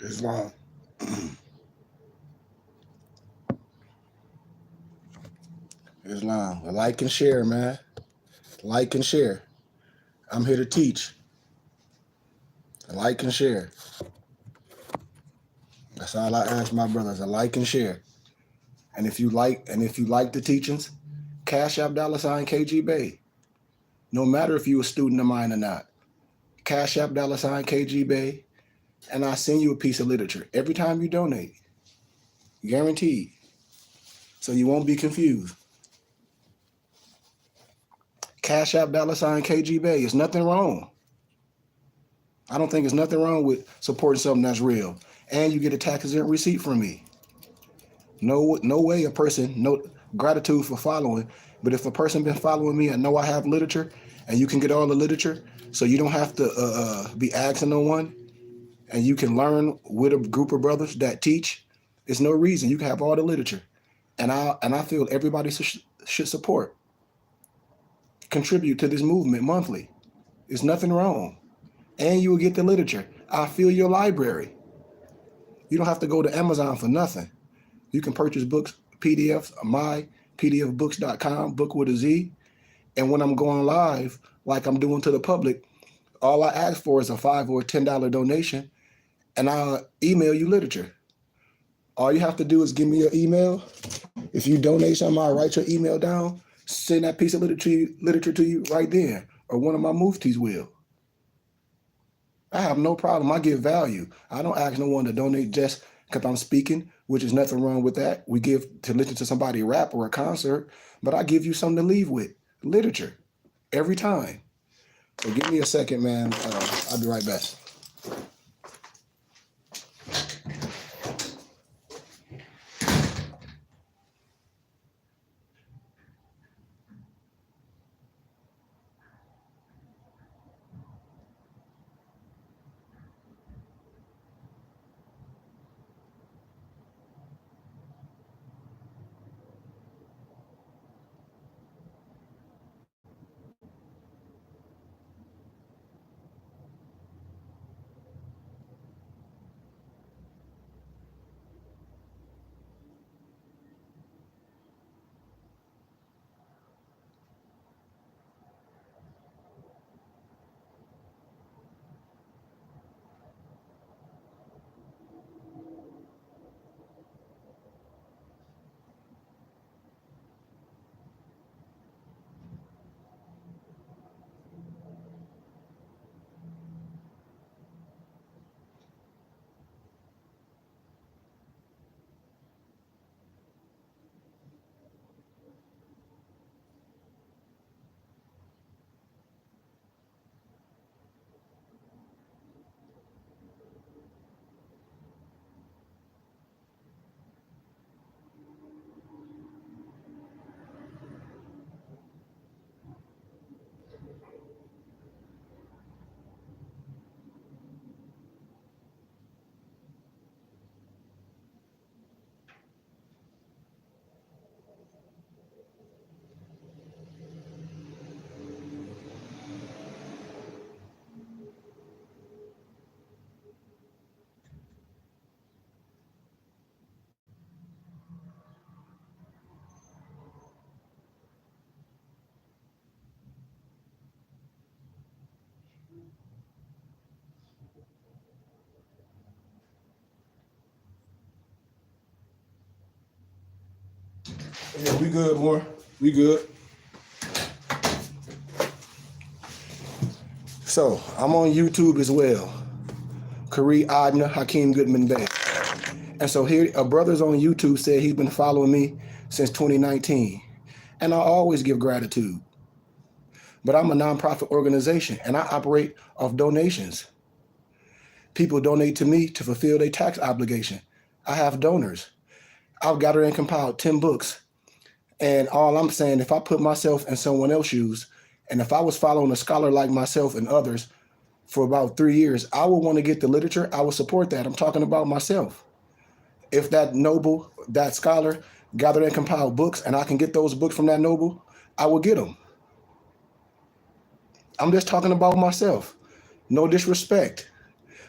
Islam. Islam. Like and share, man. Like and share. I'm here to teach. Like and share. That's all I ask my brothers. A like and share. And if you like the teachings, Cash App $ KG Bay. No matter if you a student of mine or not. Cash App $ KG Bay. And I send you a piece of literature every time you donate. Guaranteed. So you won't be confused. Cash App $ KG Bay. There's nothing wrong. I don't think there's nothing wrong with supporting something that's real. And you get a tax exempt receipt from me. No way a person, no gratitude for following. But if a person been following me and know I have literature, and you can get all the literature, so you don't have to be asking no one, and you can learn with a group of brothers that teach, there's no reason. You can have all the literature. And I feel everybody should support, contribute to this movement monthly. There's nothing wrong. And you will get the literature. I fill your library. You don't have to go to Amazon for nothing. You can purchase books, PDFs, mypdfbooks.com, book with a Z. And when I'm going live, like I'm doing to the public, all I ask for is a $5 or $10 donation, and I'll email you literature. All you have to do is give me your email. If you donate something, I'll write your email down, send that piece of literature to you right there, or one of my muftis will. I have no problem. I give value. I don't ask no one to donate just because I'm speaking, which is nothing wrong with that. We give to listen to somebody rap or a concert, but I give you something to leave with, literature, every time. So give me a second, man. I'll be right back. Yeah, we good, more. We good. So I'm on YouTube as well. Kari Adna Hakeem Goodman Bay. And so here, a brother's on YouTube said he's been following me since 2019. And I always give gratitude. But I'm a nonprofit organization and I operate off donations. People donate to me to fulfill their tax obligation. I have donors. I've gathered and compiled 10 books. And all I'm saying, if I put myself in someone else's shoes, and if I was following a scholar like myself and others for about 3 years, I would want to get the literature. I would support that. I'm talking about myself. If that noble, that scholar, gathered and compiled books, and I can get those books from that noble, I will get them. I'm just talking about myself. No disrespect.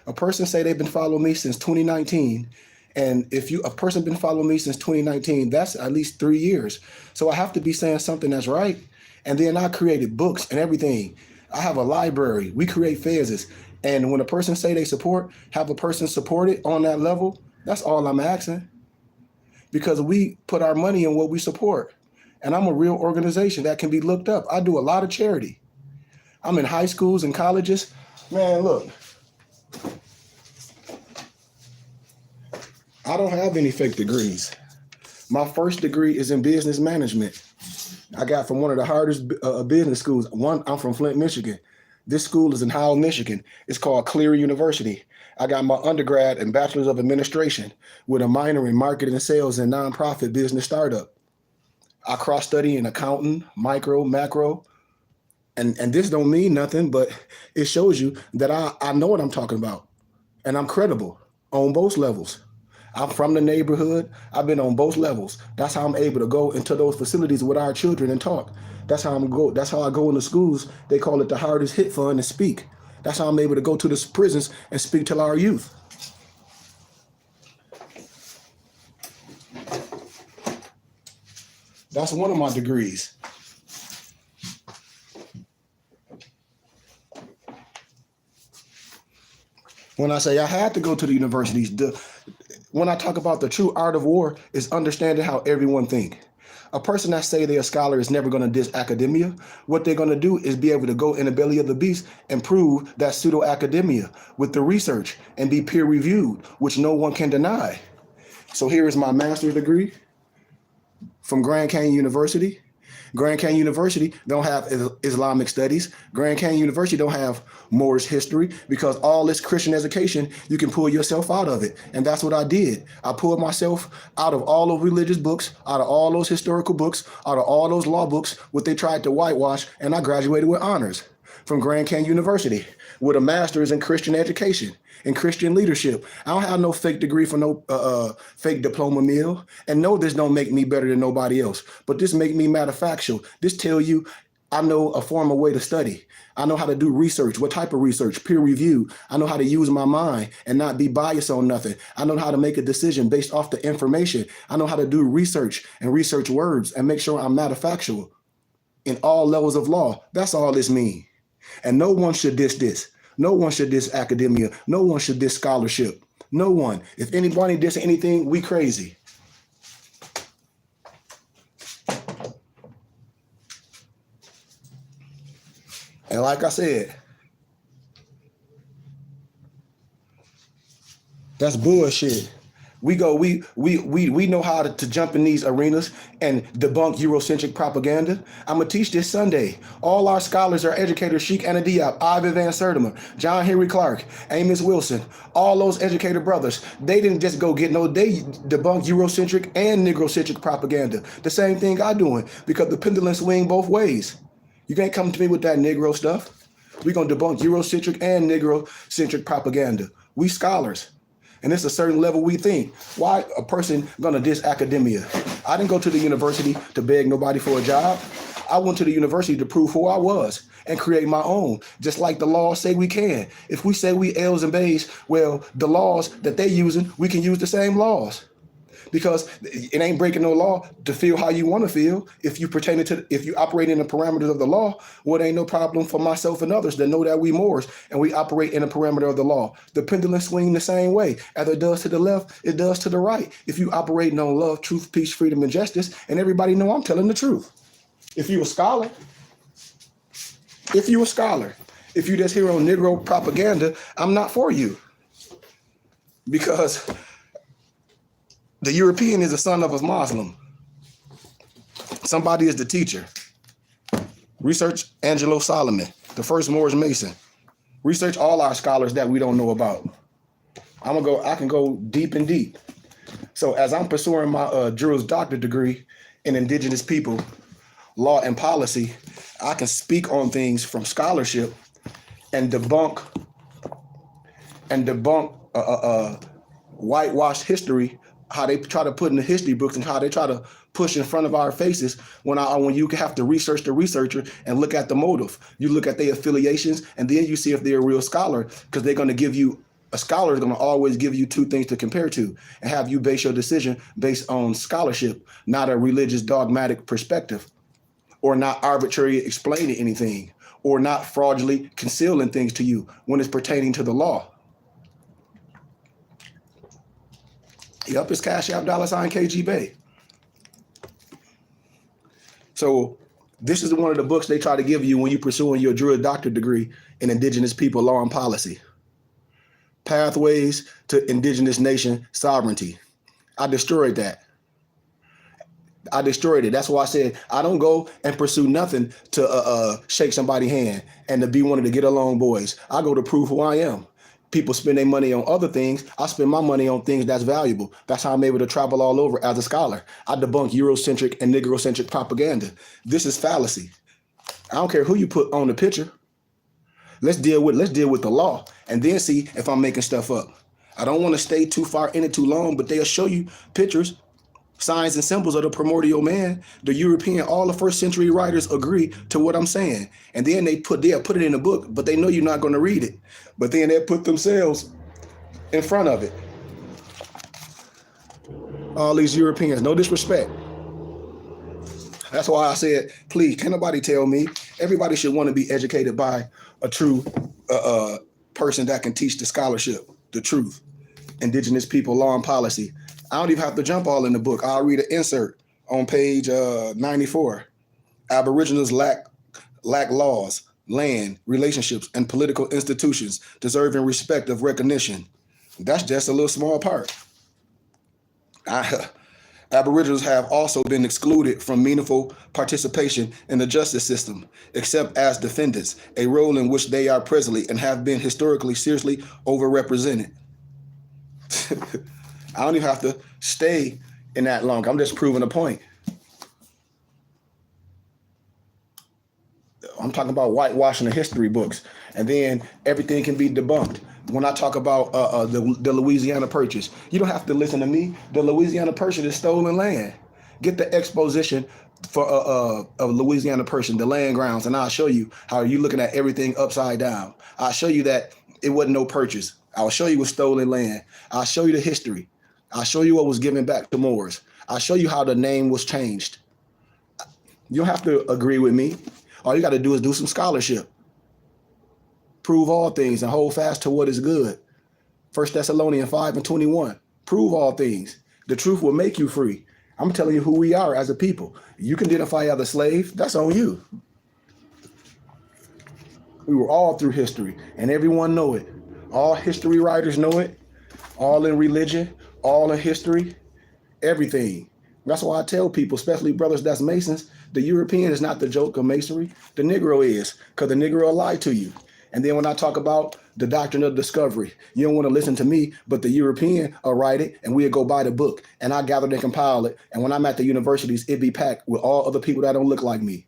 A person say they've been following me since 2019. And if a person been following me since 2019, that's at least 3 years. So I have to be saying something that's right. And then I created books and everything. I have a library. We create phases. And when a person say they support, have a person support it on that level, that's all I'm asking. Because we put our money in what we support. And I'm a real organization that can be looked up. I do a lot of charity. I'm in high schools and colleges. Man, look. I don't have any fake degrees. My first degree is in business management. I got from one of the hardest business schools. I'm from Flint, Michigan. This school is in Howell, Michigan. It's called Cleary University. I got my undergrad and bachelor's of administration with a minor in marketing and sales and nonprofit business startup. I cross-study in accounting, micro, macro, and this don't mean nothing, but it shows you that I know what I'm talking about, and I'm credible on both levels. I'm from the neighborhood. I've been on both levels. That's how I'm able to go into those facilities with our children and talk. That's how I go into schools. They call it the hardest hit fund and speak. That's how I'm able to go to the prisons and speak to our youth. That's one of my degrees. When I say I had to go to the universities, when I talk about the true art of war is understanding how everyone think. A person that say they're a scholar is never going to diss academia. What they're going to do is be able to go in the belly of the beast and prove that pseudo academia with the research and be peer reviewed, which no one can deny. So here is my master's degree from Grand Canyon University. Grand Canyon University don't have Islamic studies. Grand Canyon University don't have Moorish history, because all this Christian education, you can pull yourself out of it. And that's what I did. I pulled myself out of all those religious books, out of all those historical books, out of all those law books, what they tried to whitewash, and I graduated with honors from Grand Canyon University with a master's in Christian education and Christian leadership. I don't have no fake degree for no fake diploma mill. And no, this don't make me better than nobody else, but this make me matter factual. This tell you I know a formal way to study. I know how to do research. What type of research? Peer review. I know how to use my mind and not be biased on nothing. I know how to make a decision based off the information. I know how to do research and research words and make sure I'm matter factual in all levels of law. That's all this means. And no one should diss this. No one should diss academia. No one should diss scholarship. No one. If anybody diss anything, we crazy. And like I said, that's bullshit. We know how to jump in these arenas and debunk Eurocentric propaganda. I'm going to teach this Sunday. All our scholars are educators: Sheikh Anna Diop, Ivan Van Sertima, John Henry Clark, Amos Wilson, all those educator brothers. They didn't just go get no, they debunk Eurocentric and Negrocentric propaganda. The same thing I'm doing, because the pendulum swing both ways. You can't come to me with that Negro stuff. We're going to debunk Eurocentric and Negrocentric propaganda. We scholars. And it's a certain level we think. Why a person gonna diss academia? I didn't go to the university to beg nobody for a job. I went to the university to prove who I was and create my own, just like the laws say we can. If we say we L's and B's, well, the laws that they using, we can use the same laws. Because it ain't breaking no law to feel how you want to feel. If you operate in the parameters of the law, well, it ain't no problem for myself and others that know that we Moors and we operate in the parameter of the law. The pendulum swing the same way. As it does to the left, it does to the right. If you operate on love, truth, peace, freedom, and justice, and everybody know I'm telling the truth. If you a scholar, if you just hear on Negro propaganda, I'm not for you. Because the European is the son of a Muslim. Somebody is the teacher. Research Angelo Solomon, the first Moorish Mason. Research all our scholars that we don't know about. I can go deep and deep. So as I'm pursuing my Juris Doctor degree in Indigenous people, law and policy, I can speak on things from scholarship and debunk whitewashed history, how they try to put in the history books and how they try to push in front of our faces when you have to research the researcher and look at the motive. You look at their affiliations and then you see if they're a real scholar, because they're going to give you A scholar is going to always give you two things to compare to and have you base your decision based on scholarship, not a religious dogmatic perspective, or not arbitrarily explaining anything, or not fraudulently concealing things to you when it's pertaining to the law. Yep, it's Cash App $KG Bay. So this is one of the books they try to give you when you're pursuing your Druid doctorate degree in Indigenous People Law and Policy. Pathways to Indigenous Nation Sovereignty. I destroyed that. I destroyed it. That's why I said I don't go and pursue nothing to shake somebody's hand and to be one of the get along boys. I go to prove who I am. People spend their money on other things. I spend my money on things that's valuable. That's how I'm able to travel all over as a scholar. I debunk Eurocentric and Negrocentric propaganda. This is fallacy. I don't care who you put on the picture. Let's deal with the law and then see if I'm making stuff up. I don't want to stay too far in it too long, but they'll show you pictures, signs and symbols of the primordial man. The European, all the first century writers agree to what I'm saying. And then they'll put it in a book, but they know you're not going to read it. But then they'll put themselves in front of it. All these Europeans, no disrespect. That's why I said, please, can nobody tell me? Everybody should want to be educated by a true person that can teach the scholarship, the truth, Indigenous People Law and Policy. I don't even have to jump all in the book. I'll read an insert on page 94. Aboriginals lack laws, land, relationships, and political institutions deserving respect of recognition. That's just a little small part. Aboriginals have also been excluded from meaningful participation in the justice system, except as defendants, a role in which they are presently and have been historically seriously overrepresented. I don't even have to stay in that long. I'm just proving a point. I'm talking about whitewashing the history books, and then everything can be debunked. When I talk about the Louisiana Purchase, you don't have to listen to me. The Louisiana Purchase is stolen land. Get the exposition for of Louisiana Purchase, the land grounds, and I'll show you how you're looking at everything upside down. I'll show you that it wasn't no purchase. I'll show you what stolen land. I'll show you the history. I'll show you what was given back to Moors. I'll show you how the name was changed. You don't have to agree with me. All you got to do is do some scholarship. Prove all things and hold fast to what is good. 1 Thessalonians 5:21. Prove all things. The truth will make you free. I'm telling you who we are as a people. You can identify as a slave. That's on you. We were all through history, and everyone know it. All history writers know it. All in religion, all in history, everything. That's why I tell people, especially brothers that's Masons, the European is not the joke of Masonry. The Negro is, because the Negro will lie to you. And then when I talk about the doctrine of discovery, you don't want to listen to me, but the European will write it, and we'll go buy the book, and I gather and compile it. And when I'm at the universities, it be packed with all other people that don't look like me.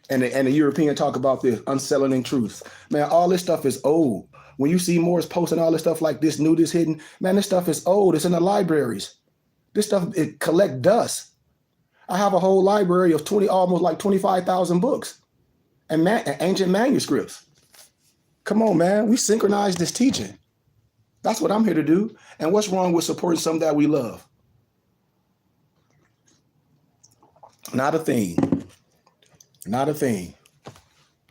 And the European talk about this unsettling truth. Man, all this stuff is old. When you see Moors posting all this stuff like this new, this hidden, man, this stuff is old. It's in the libraries. This stuff, it collect dust. I have a whole library of almost like 25,000 books and ancient manuscripts. Come on, man. We synchronize this teaching. That's what I'm here to do. And what's wrong with supporting something that we love? Not a thing. Not a thing.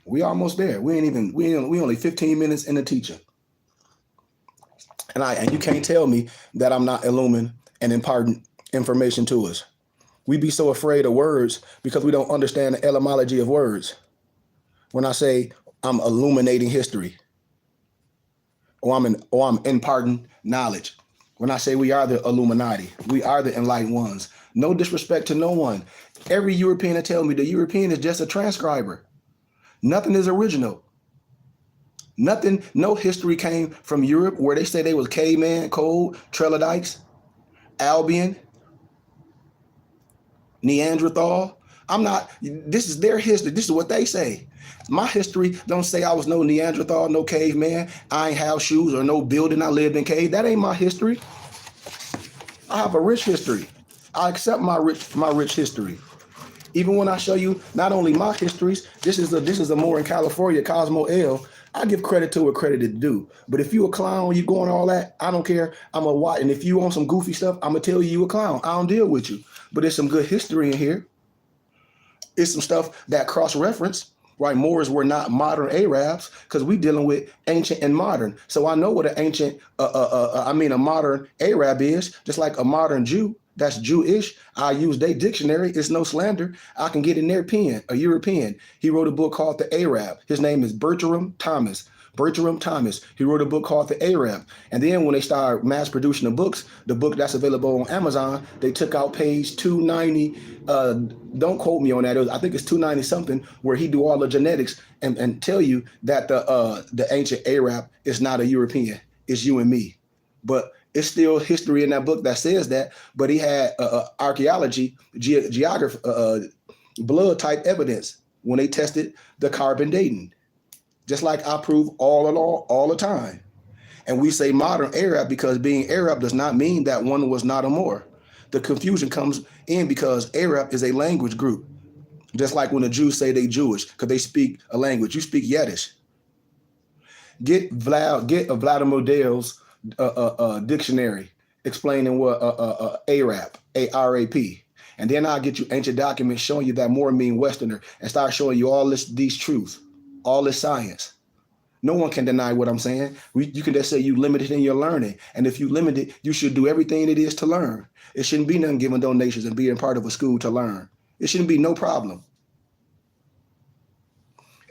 We almost there. We only 15 minutes in the teaching. And you can't tell me that I'm not illuminating and imparting information to us. We be so afraid of words because we don't understand the etymology of words. When I say I'm illuminating history, or I'm imparting knowledge. When I say we are the Illuminati, we are the enlightened ones. No disrespect to no one. Every European that tells me the European is just a transcriber. Nothing is original. Nothing, no history came from Europe where they say they was caveman, cold, Trelodites, Albion, Neanderthal. This is their history. This is what they say. My history don't say I was no Neanderthal, no caveman. I ain't have shoes or no building. I lived in cave. That ain't my history. I have a rich history. I accept my rich history. Even when I show you not only my histories, this is a Moore in California, Cosmo L. I give credit to what credit is due. But if you a clown, you going all that, I don't care. I'm a watch. And if you on some goofy stuff, I'm gonna tell you a clown. I don't deal with you. But there's some good history in here. It's some stuff that cross-reference. Right, Moors were not modern Arabs because we dealing with ancient and modern. So I know what an ancient, a modern Arab is, just like a modern Jew. That's Jewish. I use their dictionary. It's no slander. I can get in their pen. A European. He wrote a book called The Arab. His name is Bertram Thomas. Bertram Thomas. He wrote a book called The Arab. And then when they started mass producing the book that's available on Amazon, they took out page 290. Don't quote me on that. I think it's 290 something, where he do all the genetics and tell you that the ancient Arab is not a European. It's you and me. But it's still history in that book that says that. But he had archaeology, geography, blood type evidence when they tested the carbon dating. Just like I prove all along, all the time. And we say modern Arab because being Arab does not mean that one was not a Moor. The confusion comes in because Arab is a language group. Just like when the Jews say they Jewish because they speak a language. You speak Yiddish. Get Vladimir Dale's dictionary explaining what Arab, A-R-A-P. And then I'll get you ancient documents showing you that Moor mean Westerner and start showing you all these truths. All this science. No one can deny what I'm saying. You can just say you limited in your learning. And if you limited, you should do everything it is to learn. It shouldn't be nothing giving donations and being part of a school to learn. It shouldn't be no problem.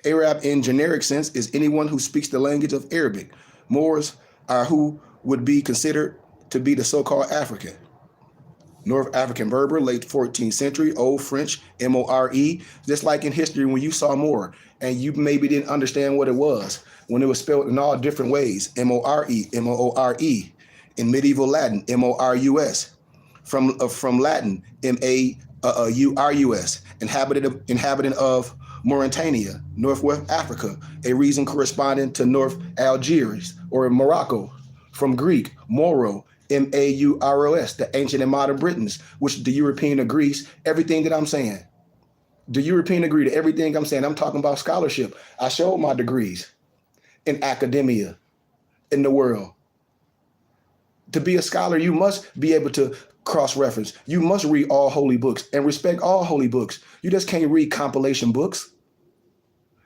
Arab in generic sense is anyone who speaks the language of Arabic. Moors are who would be considered to be the so-called African. North African Berber, late 14th century, Old French, M-O-R-E. Just like in history when you saw Moor and you maybe didn't understand what it was when it was spelled in all different ways, M-O-R-E, M-O-O-R-E. In medieval Latin, M-O-R-U-S. From Latin, M-A-U-R-U-S. Inhabitant of Mauritania, Northwest Africa, a region corresponding to North Algiers or Morocco. From Greek, Moro, M-A-U-R-O-S, the ancient and modern Britons, which the European agrees everything that I'm saying. The European agree to everything I'm saying. I'm talking about scholarship. I showed my degrees in academia in the world. To be a scholar, you must be able to cross-reference. You must read all holy books and respect all holy books. You just can't read compilation books.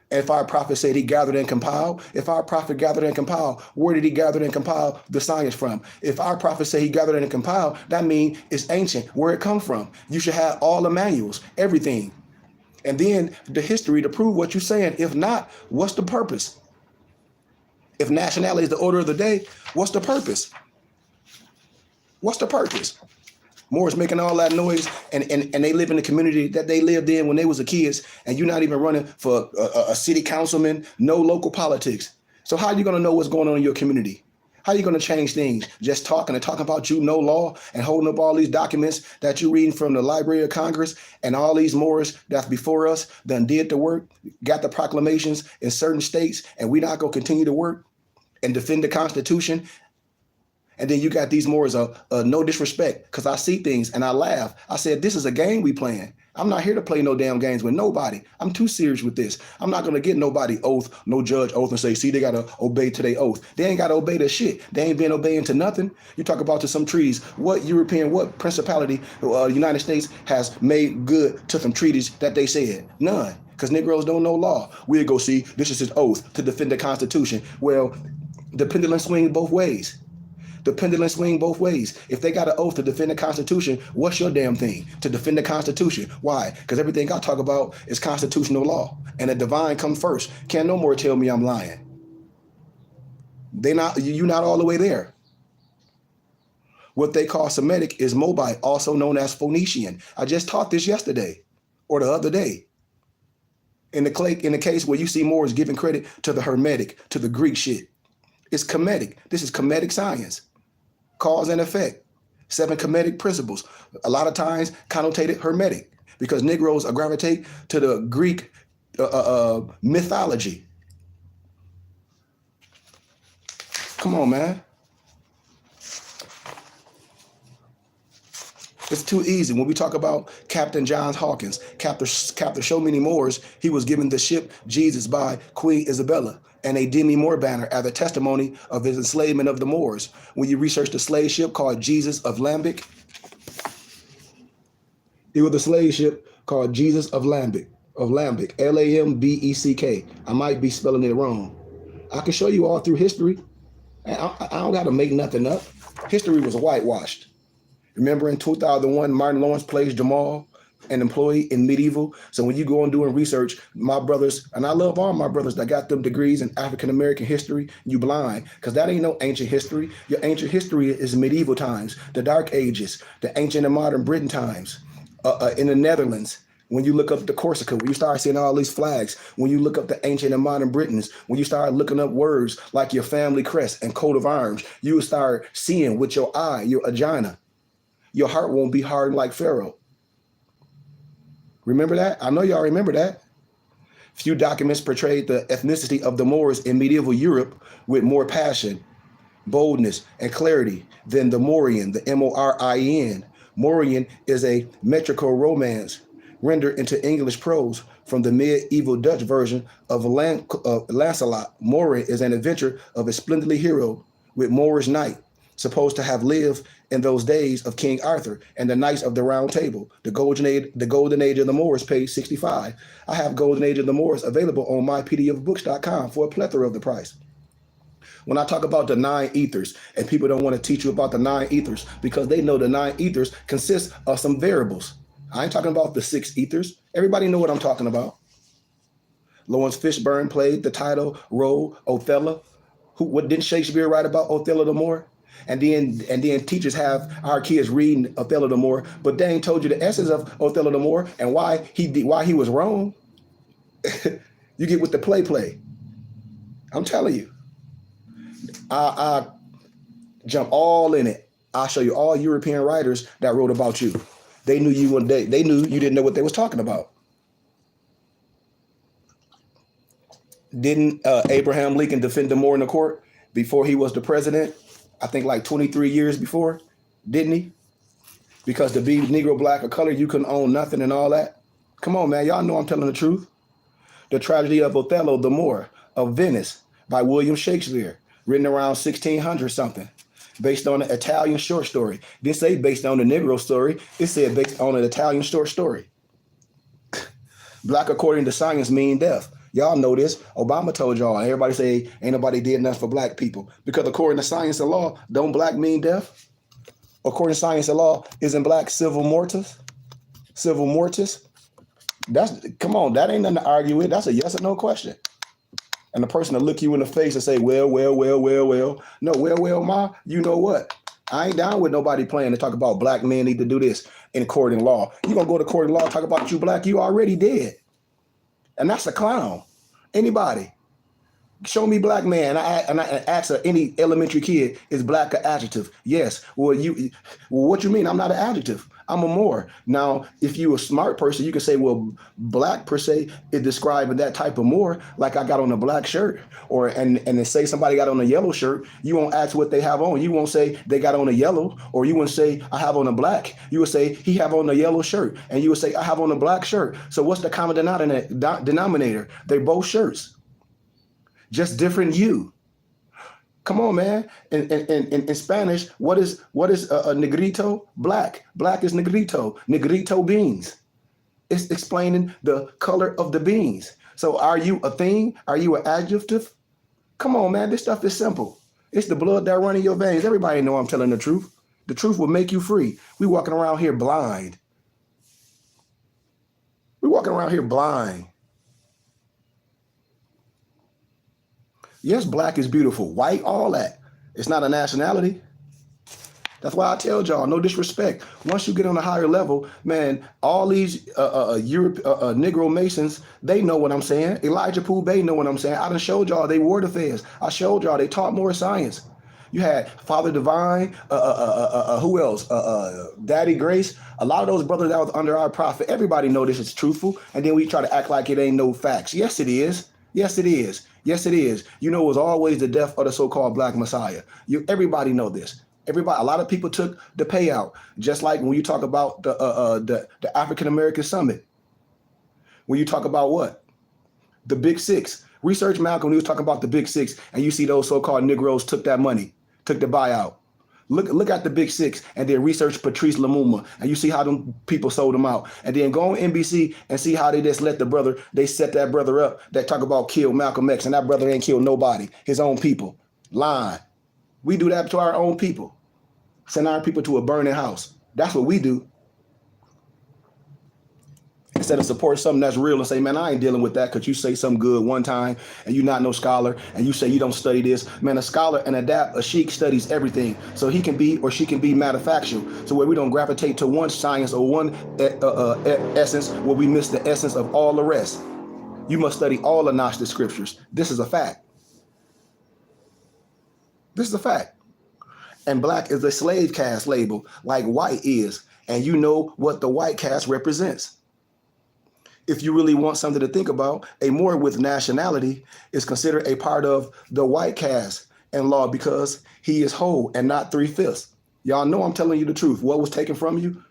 And if our prophet said he gathered and compiled, if our prophet gathered and compiled, where did he gather and compile the science from? If our prophet said he gathered and compiled, that means it's ancient, where it come from. You should have all the manuals, everything. And then the history to prove what you're saying. If not, what's the purpose? If nationality is the order of the day, what's the purpose? What's the purpose? Moors making all that noise, and they live in the community that they lived in when they was a kids, and you're not even running for a city councilman, no local politics. So how are you going to know what's going on in your community? How are you going to change things? Just talking about you know law and holding up all these documents that you're reading from the Library of Congress, and all these Moors that's before us done did the work, got the proclamations in certain states, and we not going to continue to work and defend the Constitution. And then you got these Moors no disrespect, because I see things and I laugh. I said, this is a game we playing. I'm not here to play no damn games with nobody. I'm too serious with this. I'm not going to get nobody oath, no judge oath and say, see, they got to obey to their oath. They ain't got to obey the shit. They ain't been obeying to nothing. You talk about to some trees. What European, what principality United States has made good to some treaties that they said? None. Because Negroes don't know law. We'll go see, this is his oath to defend the Constitution. Well, the pendulum swings both ways. The pendulum swing both ways. If they got an oath to defend the Constitution, what's your damn thing? To defend the Constitution. Why? Because everything I talk about is constitutional law. And the divine comes first. Can't no more tell me I'm lying. You're not all the way there. What they call Semitic is Moabite, also known as Phoenician. I just taught this yesterday or the other day. In the case where you see Moors giving credit to the Hermetic, to the Greek shit. It's Kemetic. This is Kemetic science. Cause and effect. 7 Kemetic principles. A lot of times connotated Hermetic, because Negroes gravitate to the Greek mythology. Come on, man. It's too easy. When we talk about Captain John Hawkins, Captain So Many Moors, he was given the ship Jesus by Queen Isabella. and a Demi Moore banner as a testimony of his enslavement of the Moors. When you research the slave ship called Jesus of Lambic, it was a slave ship called Jesus of Lambic, Lambeck. I might be spelling it wrong. I can show you all through history. I don't got to make nothing up. History was whitewashed. Remember in 2001, Martin Lawrence plays Jamal, an employee in medieval. So when you go and doing research, my brothers, and I love all my brothers that got them degrees in African American history, you blind, because that ain't no ancient history. Your ancient history is medieval times, the Dark Ages, the ancient and modern Britain times, in the Netherlands. When you look up the Corsica, when you start seeing all these flags, when you look up the ancient and modern Britons, when you start looking up words like your family crest and coat of arms, you will start seeing with your eye, your agina. Your heart won't be hard like Pharaoh. Remember that? I know y'all remember that. Few documents portrayed the ethnicity of the Moors in medieval Europe with more passion, boldness, and clarity than the Moorian, the Morin. Moorian is a metrical romance rendered into English prose from the medieval Dutch version of Lancelot. Morin is an adventure of a splendidly hero with Moorish knight, supposed to have lived in those days of King Arthur and the Knights of the Round Table. The Golden Age of the Moors, page 65. I have Golden Age of the Moors available on mypdfbooks.com for a plethora of the price. When I talk about the 9 ethers, and people don't want to teach you about the 9 ethers because they know the 9 ethers consist of some variables. I ain't talking about the 6 ethers. Everybody know what I'm talking about. Lawrence Fishburne played the title role Othello. What didn't Shakespeare write about Othello the Moor? And then teachers have our kids reading Othello the Moor, but they ain't told you the essence of Othello the Moor and why he was wrong. You get with the play. I'm telling you. I jump all in it. I'll show you all European writers that wrote about you. They knew you one day. They knew you didn't know what they was talking about. Didn't Abraham Lincoln defend the Moor in the court before he was the president? I think like 23 years before, didn't he? Because to be Negro, black, or color, you couldn't own nothing and all that. Come on, man. Y'all know I'm telling the truth. The Tragedy of Othello the Moor of Venice by William Shakespeare, written around 1600 something, based on an Italian short story. Didn't say based on the Negro story. It said based on an Italian short story. Black according to science mean deaf. Y'all know this. Obama told y'all. Everybody say ain't nobody did nothing for black people. Because according to science and law, don't black mean deaf? According to science and law, isn't black civil mortis? Civil mortis? Come on, that ain't nothing to argue with. That's a yes or no question. And the person will look you in the face and say, well. No, well, ma, you know what? I ain't down with nobody playing to talk about black men need to do this in court and law. You gonna go to court and law, talk about you black, you already dead. And that's a clown. Anybody, show me black man. And I ask any elementary kid, is black an adjective? Yes. Well, what you mean? I'm not an adjective. I'm a Moor. Now, if you a smart person, you can say, well, black per se is describing that type of Moor, like I got on a black shirt, and then say somebody got on a yellow shirt. You won't ask what they have on. You won't say they got on a yellow, or you wouldn't say I have on a black. You would say he have on a yellow shirt, and you would say I have on a black shirt. So what's the common denominator? They're both shirts, just different hue. Come on, man. In Spanish, what is a negrito? Black. Black is negrito. Negrito beans. It's explaining the color of the beans. So are you a thing? Are you an adjective? Come on, man. This stuff is simple. It's the blood that runs in your veins. Everybody know I'm telling the truth. The truth will make you free. We walking around here blind. We walking around here blind. Yes, black is beautiful. White, all that. It's not a nationality. That's why I tell y'all, no disrespect. Once you get on a higher level, man, all these Negro Masons, they know what I'm saying. Elijah Pooh Bay know what I'm saying. I done showed y'all they word affairs. I showed y'all they taught more science. You had Father Divine, who else? Daddy Grace. A lot of those brothers that was under our prophet. Everybody know this is truthful. And then we try to act like it ain't no facts. Yes, it is. Yes, it is. Yes, it is. You know, it was always the death of the so-called Black Messiah. Everybody know this. Everybody, a lot of people took the payout. Just like when you talk about the African American Summit. When you talk about what? The Big Six. Research Malcolm when he was talking about the Big Six, and you see those so-called Negroes took that money, took the buyout. Look at the Big Six, and then research Patrice Lumumba, and you see how them people sold them out. And then go on NBC and see how they just let they set that brother up. That talk about kill Malcolm X, and that brother ain't killed nobody, his own people. Lying. We do that to our own people. Send our people to a burning house. That's what we do. Instead of support something that's real and say, man, I ain't dealing with that because you say something good one time and you're not no scholar and you say you don't study this. Man, a scholar and a sheik studies everything. So he can be or she can be manufactured. So where we don't gravitate to one science or one essence, where we miss the essence of all the rest. You must study all the Gnostic scriptures. This is a fact. This is a fact. And black is a slave caste label like white is. And you know what the white caste represents. If you really want something to think about, a Moor with nationality is considered a part of the white caste and law because he is whole and not 3/5. Y'all know I'm telling you the truth. What was taken from you?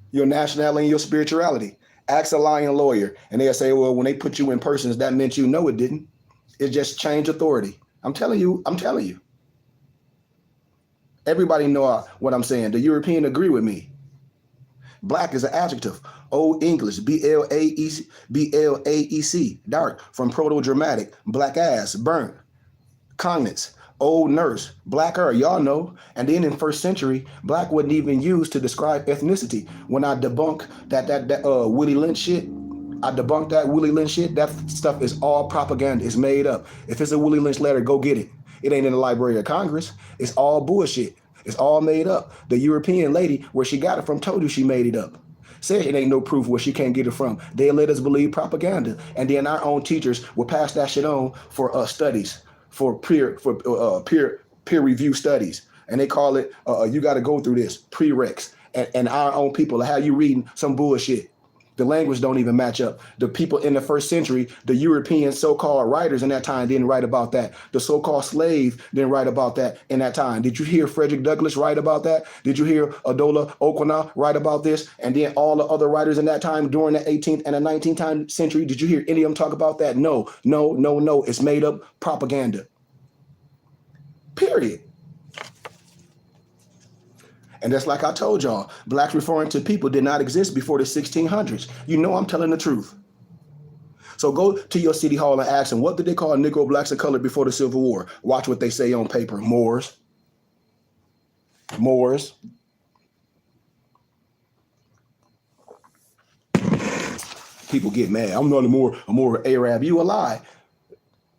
Your nationality and your spirituality. Ask a lying lawyer and they'll say, well, when they put you in persons, that meant you. No, it didn't. It just changed authority. I'm telling you. Everybody know what I'm saying. The European agree with me. Black is an adjective. Old English, B-L-A-E-C, dark, from Proto-Dramatic, black ass, burnt, cognates, old nurse, blacker, y'all know. And then in first century, black wasn't even used to describe ethnicity. When I debunk that Willie Lynch shit, that stuff is all propaganda. It's made up. If it's a Willie Lynch letter, go get it. It ain't in the Library of Congress. It's all bullshit. It's all made up. The European lady, where she got it from, told you she made it up. Said it ain't no proof where she can't get it from. They let us believe propaganda. And then our own teachers will pass that shit on for studies, for peer review studies. And they call it, you got to go through this, prereqs. And our own people have you reading some bullshit. The language don't even match up. The people in the first century, the European so-called writers in that time didn't write about that. The so-called slave didn't write about that in that time. Did you hear Frederick Douglass write about that? Did you hear Adola Okwana write about this? And then all the other writers in that time during the 18th and the 19th century, did you hear any of them talk about that? No. It's made up propaganda. Period. And that's like I told y'all, blacks referring to people did not exist before the 1600s. You know I'm telling the truth. So go to your city hall and ask them, what did they call Negro, blacks, and colored before the Civil War? Watch what they say on paper. Moors. People get mad. I'm not a more Arab. You a lie.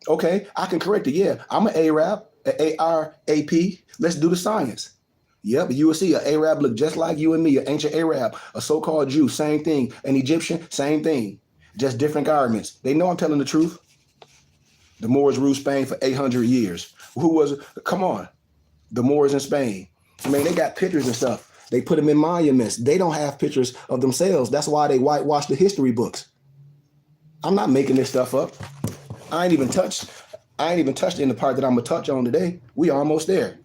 Okay, I can correct it. Yeah, I'm an Arab, A-R-A-P. Let's do the science. Yep, you will see an Arab look just like you and me, an ancient Arab, a so-called Jew, same thing. An Egyptian, same thing. Just different garments. They know I'm telling the truth. The Moors ruled Spain for 800 years. Come on. The Moors in Spain. I mean, they got pictures and stuff. They put them in monuments. They don't have pictures of themselves. That's why they whitewash the history books. I'm not making this stuff up. I ain't even touched in the part that I'm going to touch on today. We almost there.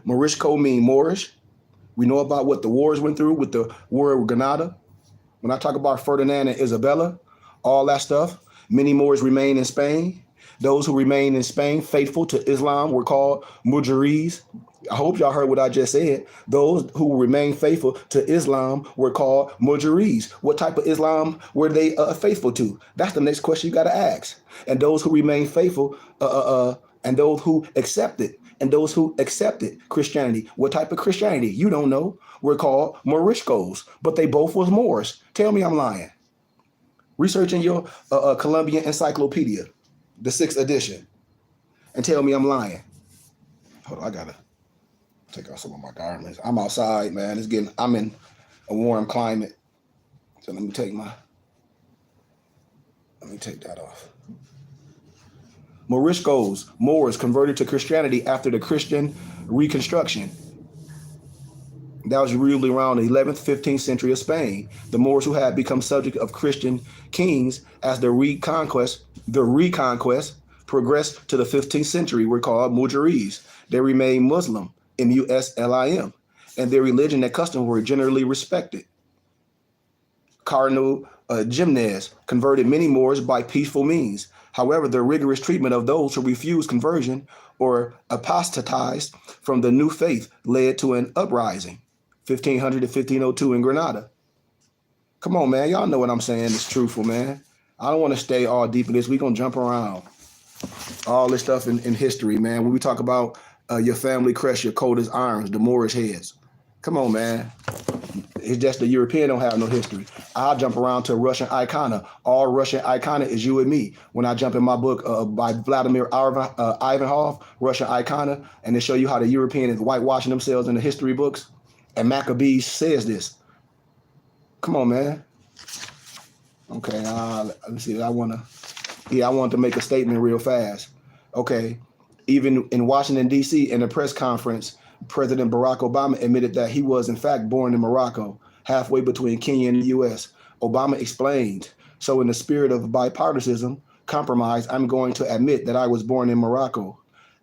Morisco mean Moorish. We know about what the wars went through with the War of Granada. When I talk about Ferdinand and Isabella, all that stuff, many Moors remain in Spain. Those who remain in Spain, faithful to Islam, were called Mujahids. I hope y'all heard what I just said. Those who remain faithful to Islam were called Mujahids. What type of Islam were they faithful to? That's the next question you got to ask. And those who remain faithful, and those who accepted Christianity. What type of Christianity? You don't know. We're called Moriscos, but they both was Moors. Tell me I'm lying. Research in your Columbian Encyclopedia, the 6th edition, and tell me I'm lying. Hold on, I gotta take off some of my garments. I'm outside, man. I'm in a warm climate. So let me take that off. Moriscos, Moors, converted to Christianity after the Christian Reconstruction. That was really around the 11th, 15th century of Spain. The Moors who had become subject of Christian kings as the reconquest progressed to the 15th century were called Mujahids. They remained Muslim, M-U-S-L-I-M, and their religion and customs were generally respected. Cardinal Jimenez converted many Moors by peaceful means. However, the rigorous treatment of those who refused conversion or apostatized from the new faith led to an uprising, 1500 to 1502 in Granada. Come on, man. Y'all know what I'm saying. It's truthful, man. I don't want to stay all deep in this. We're going to jump around. All this stuff in history, man. When we talk about your family crest, your cold as irons, the Moorish heads. Come on, man. It's just the European don't have no history. I'll jump around to Russian icona. All Russian icona is you and me. When I jump in my book by Vladimir Ivanhoff, Russian icona, and they show you how the European is whitewashing themselves in the history books. And Maccabees says this. Come on, man. Okay, let me see. I want to make a statement real fast. Okay, even in Washington, D.C., in a press conference, President Barack Obama admitted that he was, in fact, born in Morocco, halfway between Kenya and the U.S. Obama explained, so in the spirit of bipartisan compromise, I'm going to admit that I was born in Morocco.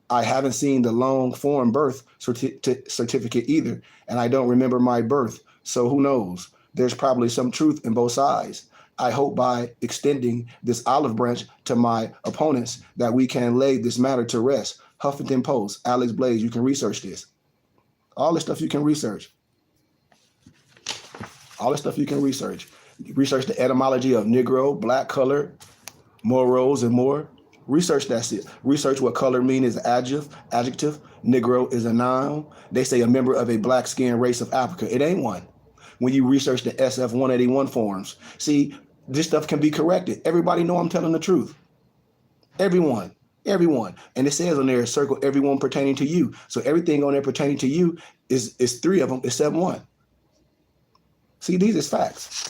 I haven't seen the long form birth certificate either, and I don't remember my birth, so who knows? There's probably some truth in both sides. I hope by extending this olive branch to my opponents that we can lay this matter to rest. Huffington Post, Alex Blaze, you can research this. All this stuff you can research. All this stuff you can research. Research the etymology of Negro, black, color, Moros, and more. Research that shit. Research what color mean is adjective. Negro is a noun. They say a member of a black skinned race of Africa. It ain't one. When you research the SF 181 forms, see, this stuff can be corrected. Everybody know I'm telling the truth. Everyone. And it says on there, circle everyone pertaining to you. So everything on there pertaining to you is three of them, except one. See, these is facts.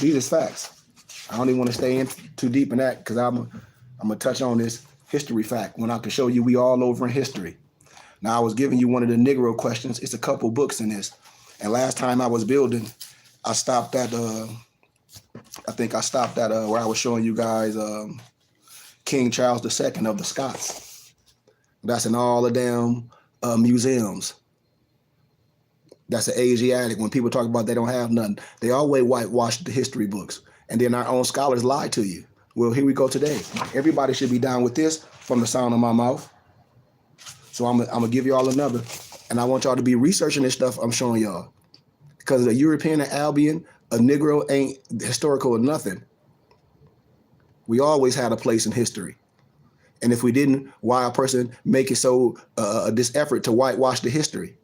These is facts. I don't even want to stay in too deep in that because I'm gonna touch on this history fact when I can show you we all over in history. Now I was giving you one of the Negro questions. It's a couple books in this. And last time I was building, I stopped at where I was showing you guys King Charles II of the Scots. That's in all the damn museums. That's an Asiatic. When people talk about they don't have nothing, they always whitewash the history books. And then our own scholars lie to you. Well, here we go today. Everybody should be down with this from the sound of my mouth. So I'm gonna give you all another. And I want y'all to be researching this stuff I'm showing y'all. Because a European, an Albion, a Negro ain't historical or nothing. We always had a place in history. And if we didn't, why a person make it so this effort to whitewash the history?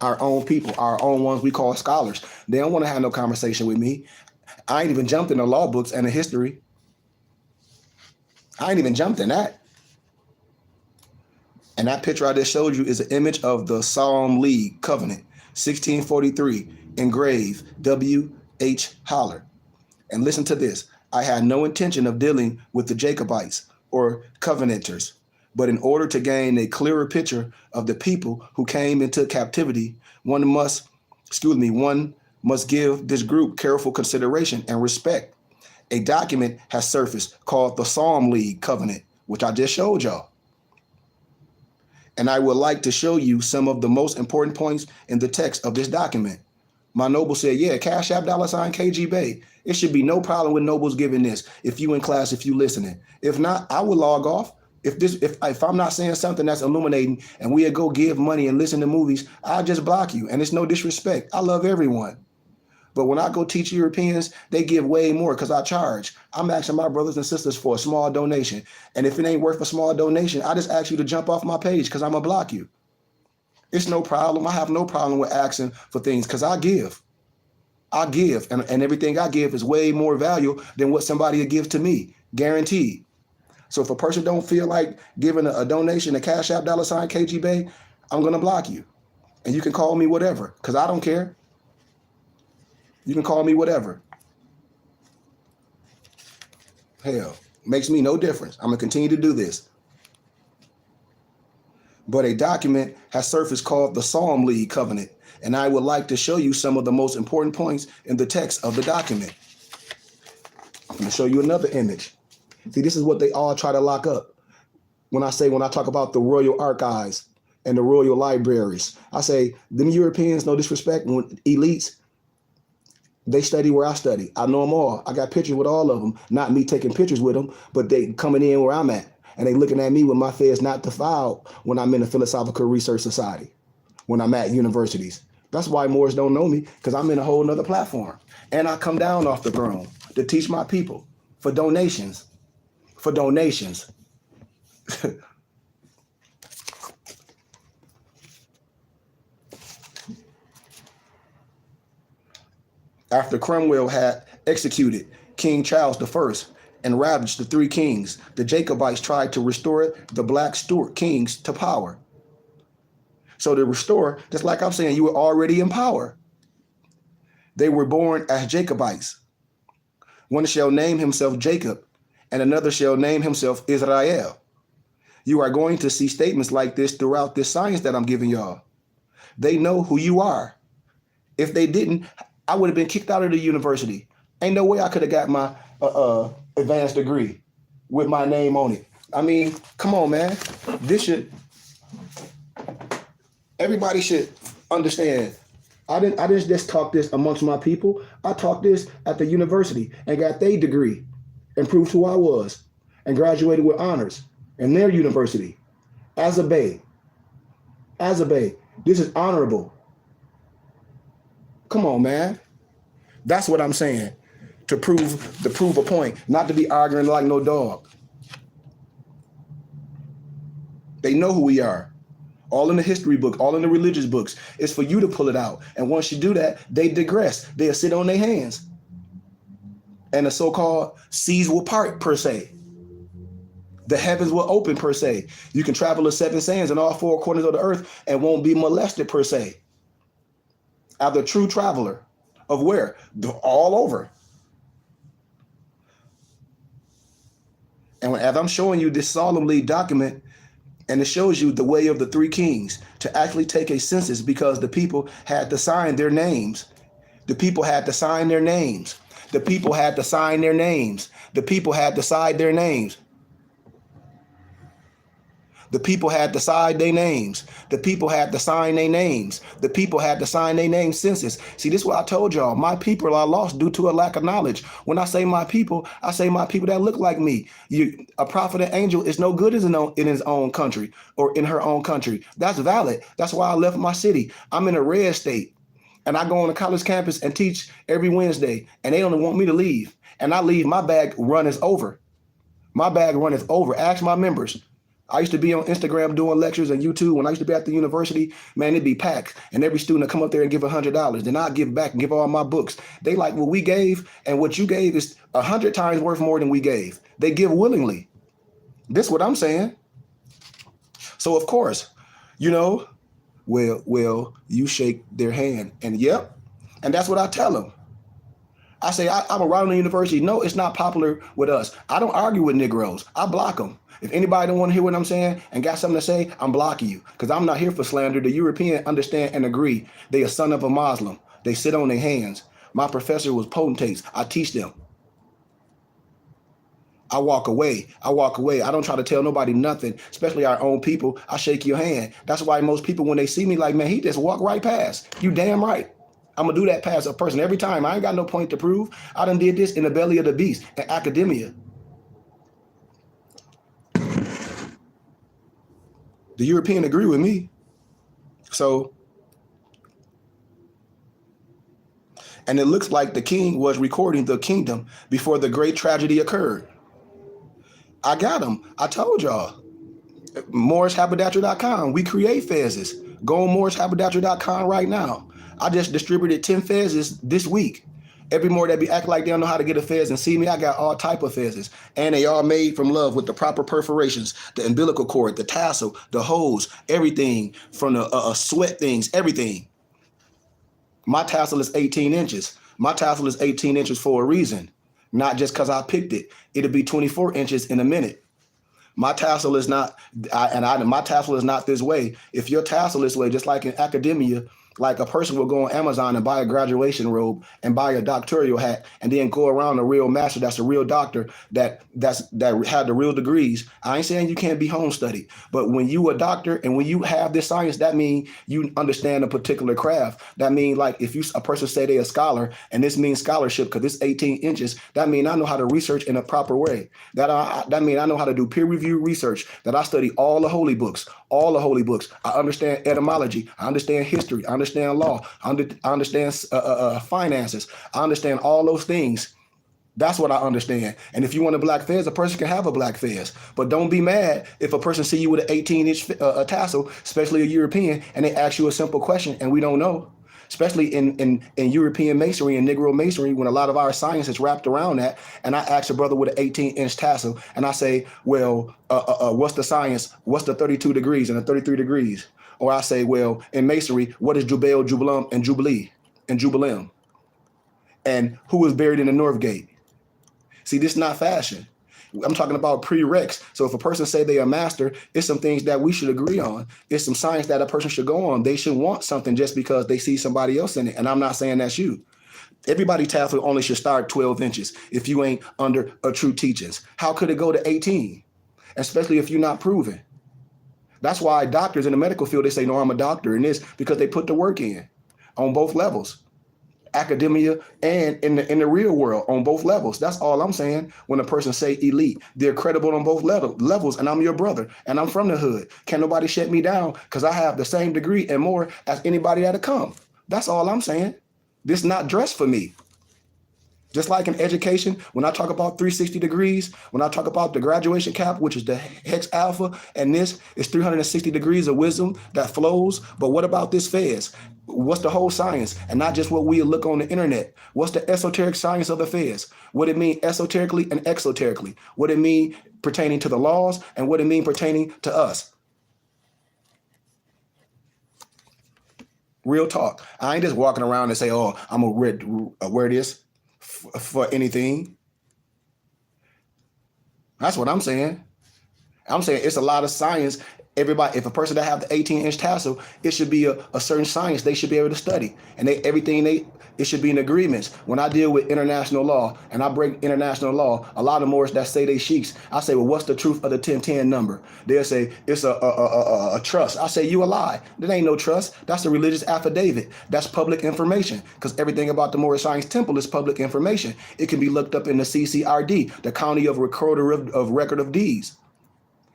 Our own people, our own ones we call scholars. They don't want to have no conversation with me. I ain't even jumped in the law books and the history. I ain't even jumped in that. And that picture I just showed you is an image of the Psalm League Covenant, 1643, engraved W.H. Holler. And listen to this. I had no intention of dealing with the Jacobites or Covenanters, but in order to gain a clearer picture of the people who came into captivity, one must give this group careful consideration and respect. A document has surfaced called the Psalm League Covenant, which I just showed y'all. And I would like to show you some of the most important points in the text of this document. My noble said, yeah, Cash App $ KGB. It should be no problem with nobles giving this. If you in class, if you listening. If not, I will log off. If I'm not saying something that's illuminating and we'll go give money and listen to movies, I'll just block you. And it's no disrespect. I love everyone. But when I go teach Europeans, they give way more because I charge. I'm asking my brothers and sisters for a small donation. And if it ain't worth a small donation, I just ask you to jump off my page because I'm going to block you. It's no problem. I have no problem with asking for things because I give. And everything I give is way more value than what somebody would give to me, guaranteed. So if a person don't feel like giving a donation, a Cash App $ KGB, I'm going to block you. And you can call me whatever because I don't care. You can call me whatever. Hell, makes me no difference. I'm going to continue to do this. But a document has surfaced called the Psalm League Covenant, and I would like to show you some of the most important points in the text of the document. I'm going to show you another image. See, this is what they all try to lock up. When I talk about the royal archives and the royal libraries, I say, them Europeans, no disrespect, when elites, They study where I study. I know them all. I got pictures with all of them. Not me taking pictures with them, but they coming in where I'm at. And they looking at me with my face not defiled when I'm in a philosophical research society, when I'm at universities. That's why Moors don't know me, because I'm in a whole nother platform. And I come down off the throne to teach my people for donations. For donations. After Cromwell had executed King Charles I and ravaged the three kings, the Jacobites tried to restore the Black Stuart kings to power. So to restore, just like I'm saying, you were already in power. They were born as Jacobites. One shall name himself Jacob, and another shall name himself Israel. You are going to see statements like this throughout this science that I'm giving y'all. They know who you are. If they didn't, I would have been kicked out of the university. Ain't no way I could have got my advanced degree with my name on it. I mean, come on, man. Everybody should understand. I didn't just talk this amongst my people. I talked this at the university and got their degree and proved who I was and graduated with honors in their university as a Bay. As a Bay. This is honorable. Come on, man. That's what I'm saying. To prove a point, not to be arguing like no dog. They know who we are. All in the history book, all in the religious books. It's for you to pull it out. And once you do that, they digress. They'll sit on their hands. And the so-called seas will part, per se. The heavens will open, per se. You can travel the seven sands in all four corners of the earth and won't be molested, per se. As a true traveler of where? All over. And as I'm showing you this solemnly document, and it shows you the way of the three kings to actually take a census, because the people had to sign their names. The people had to sign their names. The people had to sign their names. The people had to sign their names. The people had to sign their names. The people had to sign their names. The people had to sign their name census. See, this is what I told y'all. My people are lost due to a lack of knowledge. When I say my people that look like me. A prophet and angel is no good in his own country or in her own country. That's valid. That's why I left my city. I'm in a red state. And I go on a college campus and teach every Wednesday. And they only want me to leave. And I leave, my bag run is over. My bag run is over. Ask my members. I used to be on Instagram doing lectures and YouTube. When I used to be at the university, man, it'd be packed. And every student would come up there and give $100. Then I'd give back and give all my books. They like what we gave, and what you gave is 100 times worth more than we gave. They give willingly. This is what I'm saying. So, of course, well, you shake their hand. And yep. And that's what I tell them. I say, I'm around the university. No, it's not popular with us. I don't argue with Negroes. I block them. If anybody don't want to hear what I'm saying and got something to say, I'm blocking you, because I'm not here for slander. The European understand and agree. They a son of a Muslim. They sit on their hands. My professor was potentates. I teach them. I walk away. I don't try to tell nobody nothing, especially our own people. I shake your hand. That's why most people, when they see me, like, man, he just walk right past. You damn right. I'm going to do that past a person every time. I ain't got no point to prove. I done did this in the belly of the beast, in academia. The European agree with me. So, and it looks like the king was recording the kingdom before the great tragedy occurred. I got him. I told y'all. MorrisHaberdasher.com. We create fezzes. Go on MorrisHaberdasher.com right now. I just distributed 10 fezzes this week. Every more that be acting like they don't know how to get a fez and see me, I got all type of fezzes. And they all made from love with the proper perforations, the umbilical cord, the tassel, the hose, everything from the sweat things, everything. My tassel is 18 inches. My tassel is 18 inches for a reason, not just because I picked it. It'll be 24 inches in a minute. My tassel is not, my tassel is not this way. If your tassel is this way, just like in academia, Like a person will go on Amazon and buy a graduation robe and buy a doctoral hat and then go around a real master that's a real doctor that had the real degrees. I ain't saying you can't be home studied, but when you a doctor and when you have this science, that means you understand a particular craft. That means like if you a person say they a scholar and this means scholarship because it's 18 inches, that means I know how to research in a proper way. That means I know how to do peer review research, that I study all the holy books, all the holy books. I understand etymology. I understand history. I understand law. I understand finances. I understand all those things. That's what I understand. And if you want a black fez, a person can have a black fez. But don't be mad if a person see you with an 18-inch tassel, especially a European, and they ask you a simple question and we don't know. Especially in European masonry and Negro masonry, when a lot of our science is wrapped around that. And I ask a brother with an 18-inch tassel, and I say, well, what's the science? What's the 32 degrees and the 33 degrees? Or I say, well, in masonry, what is Jubel, Jubileum, and Jubilee, and Jubileum? And who was buried in the North Gate? See, this is not fashion. I'm talking about prereqs. So if a person say they are a master, it's some things that we should agree on. It's some science that a person should go on. They should want something just because they see somebody else in it. And I'm not saying that's you. Everybody tassel only should start 12 inches if you ain't under a true teachings. How could it go to 18? Especially if you're not proven. That's why doctors in the medical field, they say, no, I'm a doctor. And this because they put the work in on both levels. Academia and in the real world on both levels. That's all I'm saying. When a person say elite, they're credible on both levels, and I'm your brother and I'm from the hood. Can't nobody shut me down because I have the same degree and more as anybody that'll come. That's all I'm saying. This not dress for me. Just like in education, when I talk about 360 degrees, when I talk about the graduation cap, which is the hex alpha, and this is 360 degrees of wisdom that flows. But what about this fez? What's the whole science? And not just what we look on the internet. What's the esoteric science of the fez? What it mean esoterically and exoterically? What it mean pertaining to the laws and what it mean pertaining to us? Real talk. I ain't just walking around and say, oh, I'm gonna wear this for anything. That's what I'm saying. I'm saying it's a lot of science. Everybody, if a person that have the 18-inch tassel, it should be a certain science they should be able to study. And it should be in agreements. When I deal with international law and I break international law, a lot of Moors that say they sheiks, I say, well, what's the truth of the 1010 number? They'll say it's a trust. I say, you a lie. There ain't no trust. That's a religious affidavit. That's public information because everything about the Moorish Science Temple is public information. It can be looked up in the CCRD, the County of Recorder of Record of Deeds.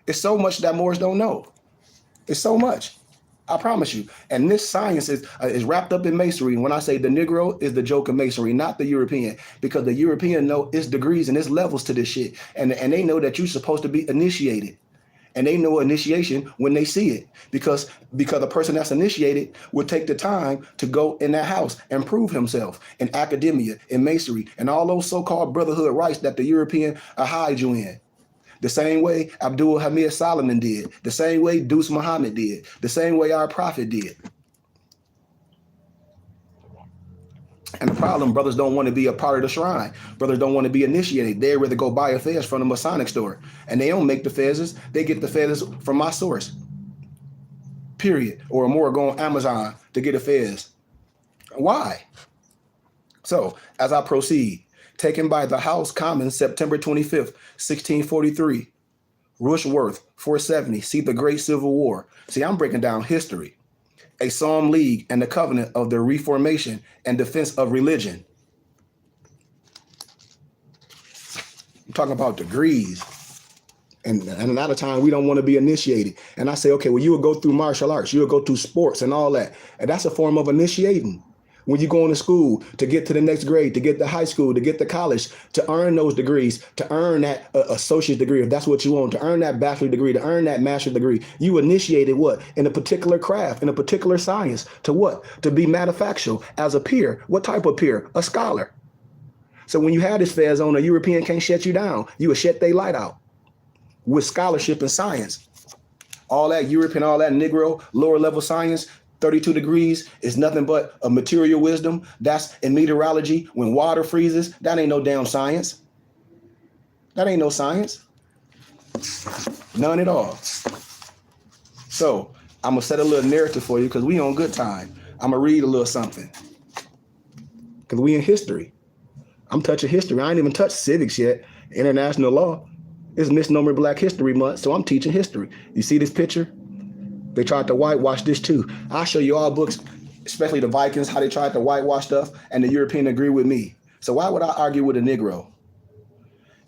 It's so much that Moors don't know. It's so much. I promise you. And this science is wrapped up in masonry. When I say the Negro is the joke of masonry, not the European, because the European know its degrees and its levels to this shit. And they know that you're supposed to be initiated. And they know initiation when they see it, because a person that's initiated will take the time to go in that house and prove himself in academia, in masonry, and all those so-called brotherhood rights that the European hide you in. The same way Abdul Hamid Solomon did, the same way Deuce Muhammad did, the same way our prophet did. And the problem, brothers don't want to be a part of the shrine. Brothers don't want to be initiated. They'd rather go buy a fez from the Masonic store. And they don't make the fezes. They get the fezes from my source. Period. Or more, go on Amazon to get a fez. Why? So, as I proceed, taken by the House Commons, September 25th, 1643. Rushworth, 470. See the Great Civil War. See, I'm breaking down history. A Psalm League and the Covenant of the Reformation and Defense of Religion. I'm talking about degrees. And a lot of times we don't want to be initiated. And I say, okay, well, you will go through martial arts. You will go through sports and all that. And that's a form of initiating. When you go into school to get to the next grade, to get to high school, to get to college, to earn those degrees, to earn that associate degree, if that's what you want, to earn that bachelor degree, to earn that master's degree, you initiated what? In a particular craft, in a particular science. To what? To be manufactured as a peer. What type of peer? A scholar. So when you have this fez on, a European can't shut you down. You will shut their light out with scholarship and science. All that European, all that Negro, lower level science, 32 degrees is nothing but a material wisdom. That's in meteorology. When water freezes, that ain't no damn science. That ain't no science. None at all. So I'm going to set a little narrative for you because we on good time. I'm going to read a little something. Because we in history. I'm touching history. I ain't even touched civics yet. International law. It's Misnomer Black History Month, so I'm teaching history. You see this picture? They tried to whitewash this too. I'll show you all books, especially the Vikings, how they tried to whitewash stuff, and the European agree with me. So why would I argue with a Negro?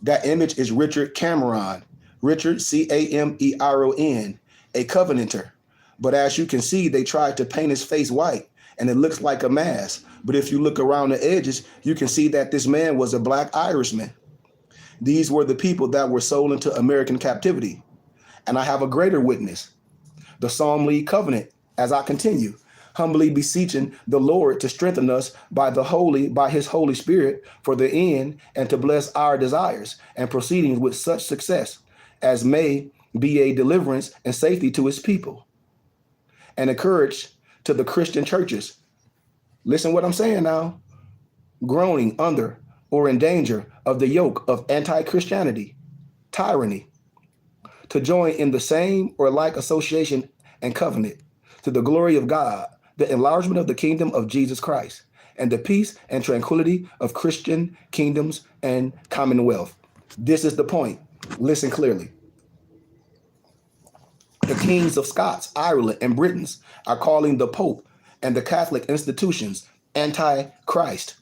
That image is Richard Cameron. Richard, Cameron, a Covenanter. But as you can see, they tried to paint his face white, and it looks like a mask. But if you look around the edges, you can see that this man was a black Irishman. These were the people that were sold into American captivity. And I have a greater witness, the Psalm League Covenant, as I continue, humbly beseeching the Lord to strengthen us by his Holy Spirit for the end, and to bless our desires and proceedings with such success as may be a deliverance and safety to his people, and a courage to the Christian churches. Listen what I'm saying now. Groaning under or in danger of the yoke of anti-Christianity, tyranny, to join in the same or like association and covenant, to the glory of God, the enlargement of the kingdom of Jesus Christ, and the peace and tranquility of Christian kingdoms and commonwealth. This is the point. Listen clearly. The kings of Scots, Ireland, and Britain are calling the Pope and the Catholic institutions anti-Christ.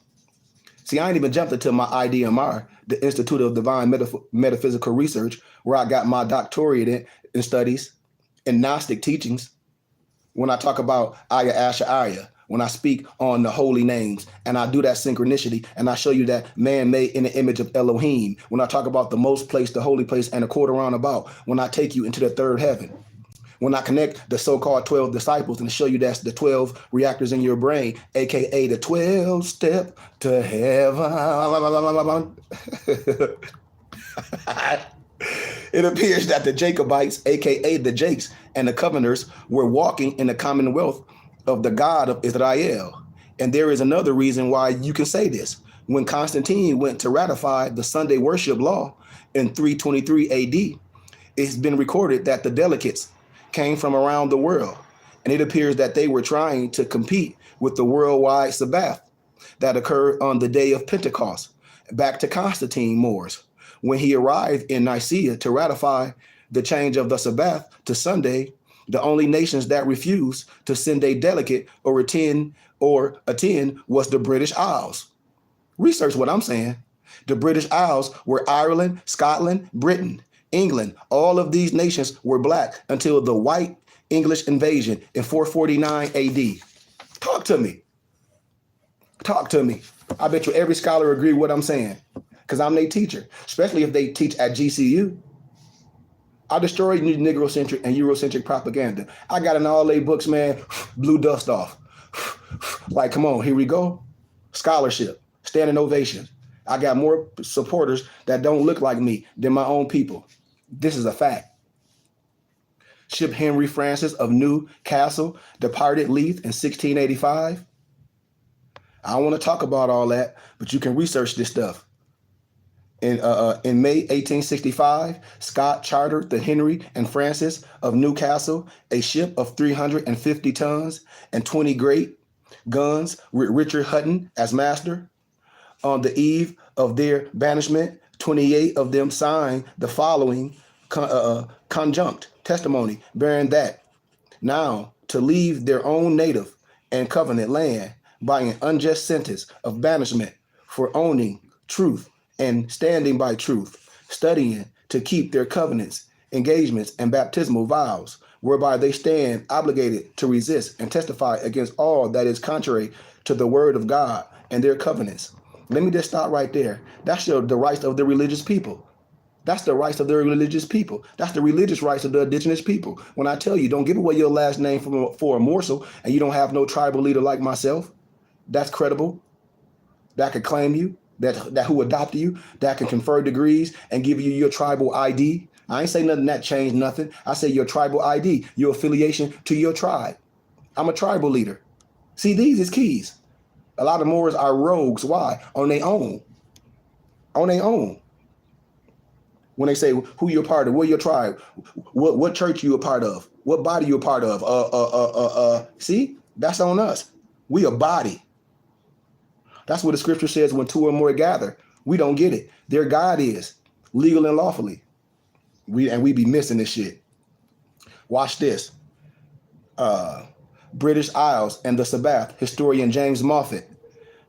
See, I ain't even jumped into my IDMR, the Institute of Divine Metaphysical Research, where I got my doctorate in studies in Gnostic teachings. When I talk about Aya Asha Aya, when I speak on the holy names, and I do that synchronicity, and I show you that man made in the image of Elohim, when I talk about the most place, the holy place, and a quarter roundabout, when I take you into the third heaven, when I connect the so-called 12 disciples and show you that's the 12 reactors in your brain, aka the 12 step to heaven. It appears that the Jacobites, aka the Jakes, and the Covenanters were walking in the commonwealth of the God of Israel. And there is another reason why you can say this. When Constantine went to ratify the Sunday worship law in 323 AD, it's been recorded that the delegates came from around the world, and it appears that they were trying to compete with the worldwide Sabbath that occurred on the day of Pentecost, back to Constantine Moors, when he arrived in Nicaea to ratify the change of the Sabbath to Sunday. The only nations that refused to send a delegate or attend was the British Isles. Research what I'm saying. The British Isles were Ireland, Scotland, Britain, England. All of these nations were black until the white English invasion in 449 AD. Talk to me. Talk to me. I bet you every scholar agree with what I'm saying, because I'm their teacher, especially if they teach at GCU. I destroy Negrocentric and Eurocentric propaganda. I got in all their books, man, blew dust off. Like, come on, here we go. Scholarship, standing ovation. I got more supporters that don't look like me than my own people. This is a fact. Ship Henry Francis of Newcastle departed Leith in 1685. I don't want to talk about all that, but you can research this stuff. In May 1865, Scott chartered the Henry and Francis of Newcastle, a ship of 350 tons and 20 great guns, with Richard Hutton as master. On the eve of their banishment, 28 of them signed the following conjunct testimony, bearing that now to leave their own native and covenant land by an unjust sentence of banishment for owning truth and standing by truth, studying to keep their covenants, engagements, and baptismal vows, whereby they stand obligated to resist and testify against all that is contrary to the word of God and their covenants. Let me just stop right there. That's the rights of the religious people. That's the rights of the religious people. That's the religious rights of the indigenous people. When I tell you, don't give away your last name for a morsel, and you don't have no tribal leader like myself, that's credible, that could claim you, that who adopted you, that can confer degrees and give you your tribal ID. I ain't say nothing that changed nothing. I say your tribal ID, your affiliation to your tribe. I'm a tribal leader. See, these is keys. A lot of Moors are rogues. Why? On their own. On their own. When they say who you're a part of, what your tribe, what church you a part of, what body you a part of. See, that's on us. We a body. That's what the scripture says when two or more gather. We don't get it. Their God is legal and lawfully. We be missing this shit. Watch this. British Isles and the Sabbath, historian James Moffat.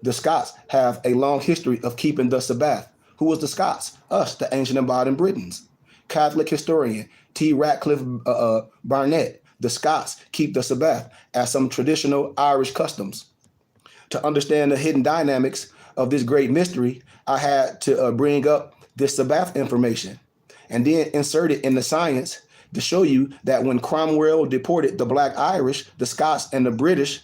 The Scots have a long history of keeping the Sabbath. Who was the Scots? Us, the ancient and modern Britons. Catholic historian T. Ratcliffe Barnett. The Scots keep the Sabbath as some traditional Irish customs. To understand the hidden dynamics of this great mystery, I had to bring up this Sabbath information and then insert it in the science to show you that when Cromwell deported the Black Irish, the Scots, and the British,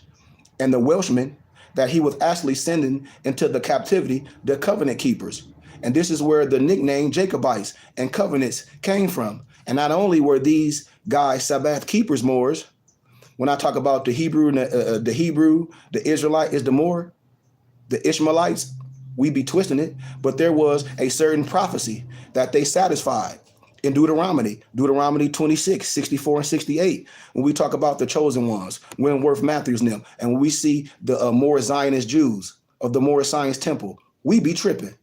and the Welshmen, that he was actually sending into the captivity the covenant keepers. And this is where the nickname Jacobites and covenants came from. And not only were these guys Sabbath keepers, Moors. When I talk about the Hebrew, the Israelite is the Moor, the Ishmaelites, we be twisting it, but there was a certain prophecy that they satisfied in Deuteronomy 26, 64 and 68, when we talk about the chosen ones, Winworth Matthews and them, and when we see the Moorish Zionist Jews of the Moorish Science Temple, we be tripping.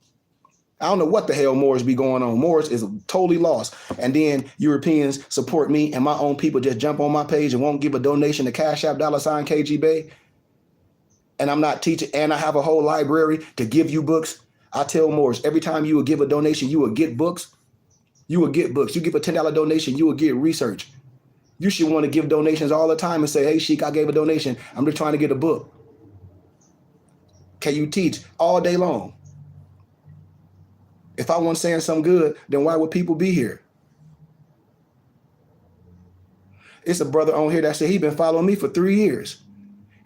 I don't know what the hell Moors be going on. Moors is totally lost. And then Europeans support me and my own people just jump on my page and won't give a donation to Cash App $KGB. And I'm not teaching, and I have a whole library to give you books. I tell Moors, every time you would give a donation, you would get books. You will get books. You give a $10 donation, you will get research. You should want to give donations all the time and say, hey, Sheik, I gave a donation. I'm just trying to get a book. Can you teach all day long? If I wasn't saying something good, then why would people be here? It's a brother on here that said he been following me for 3 years.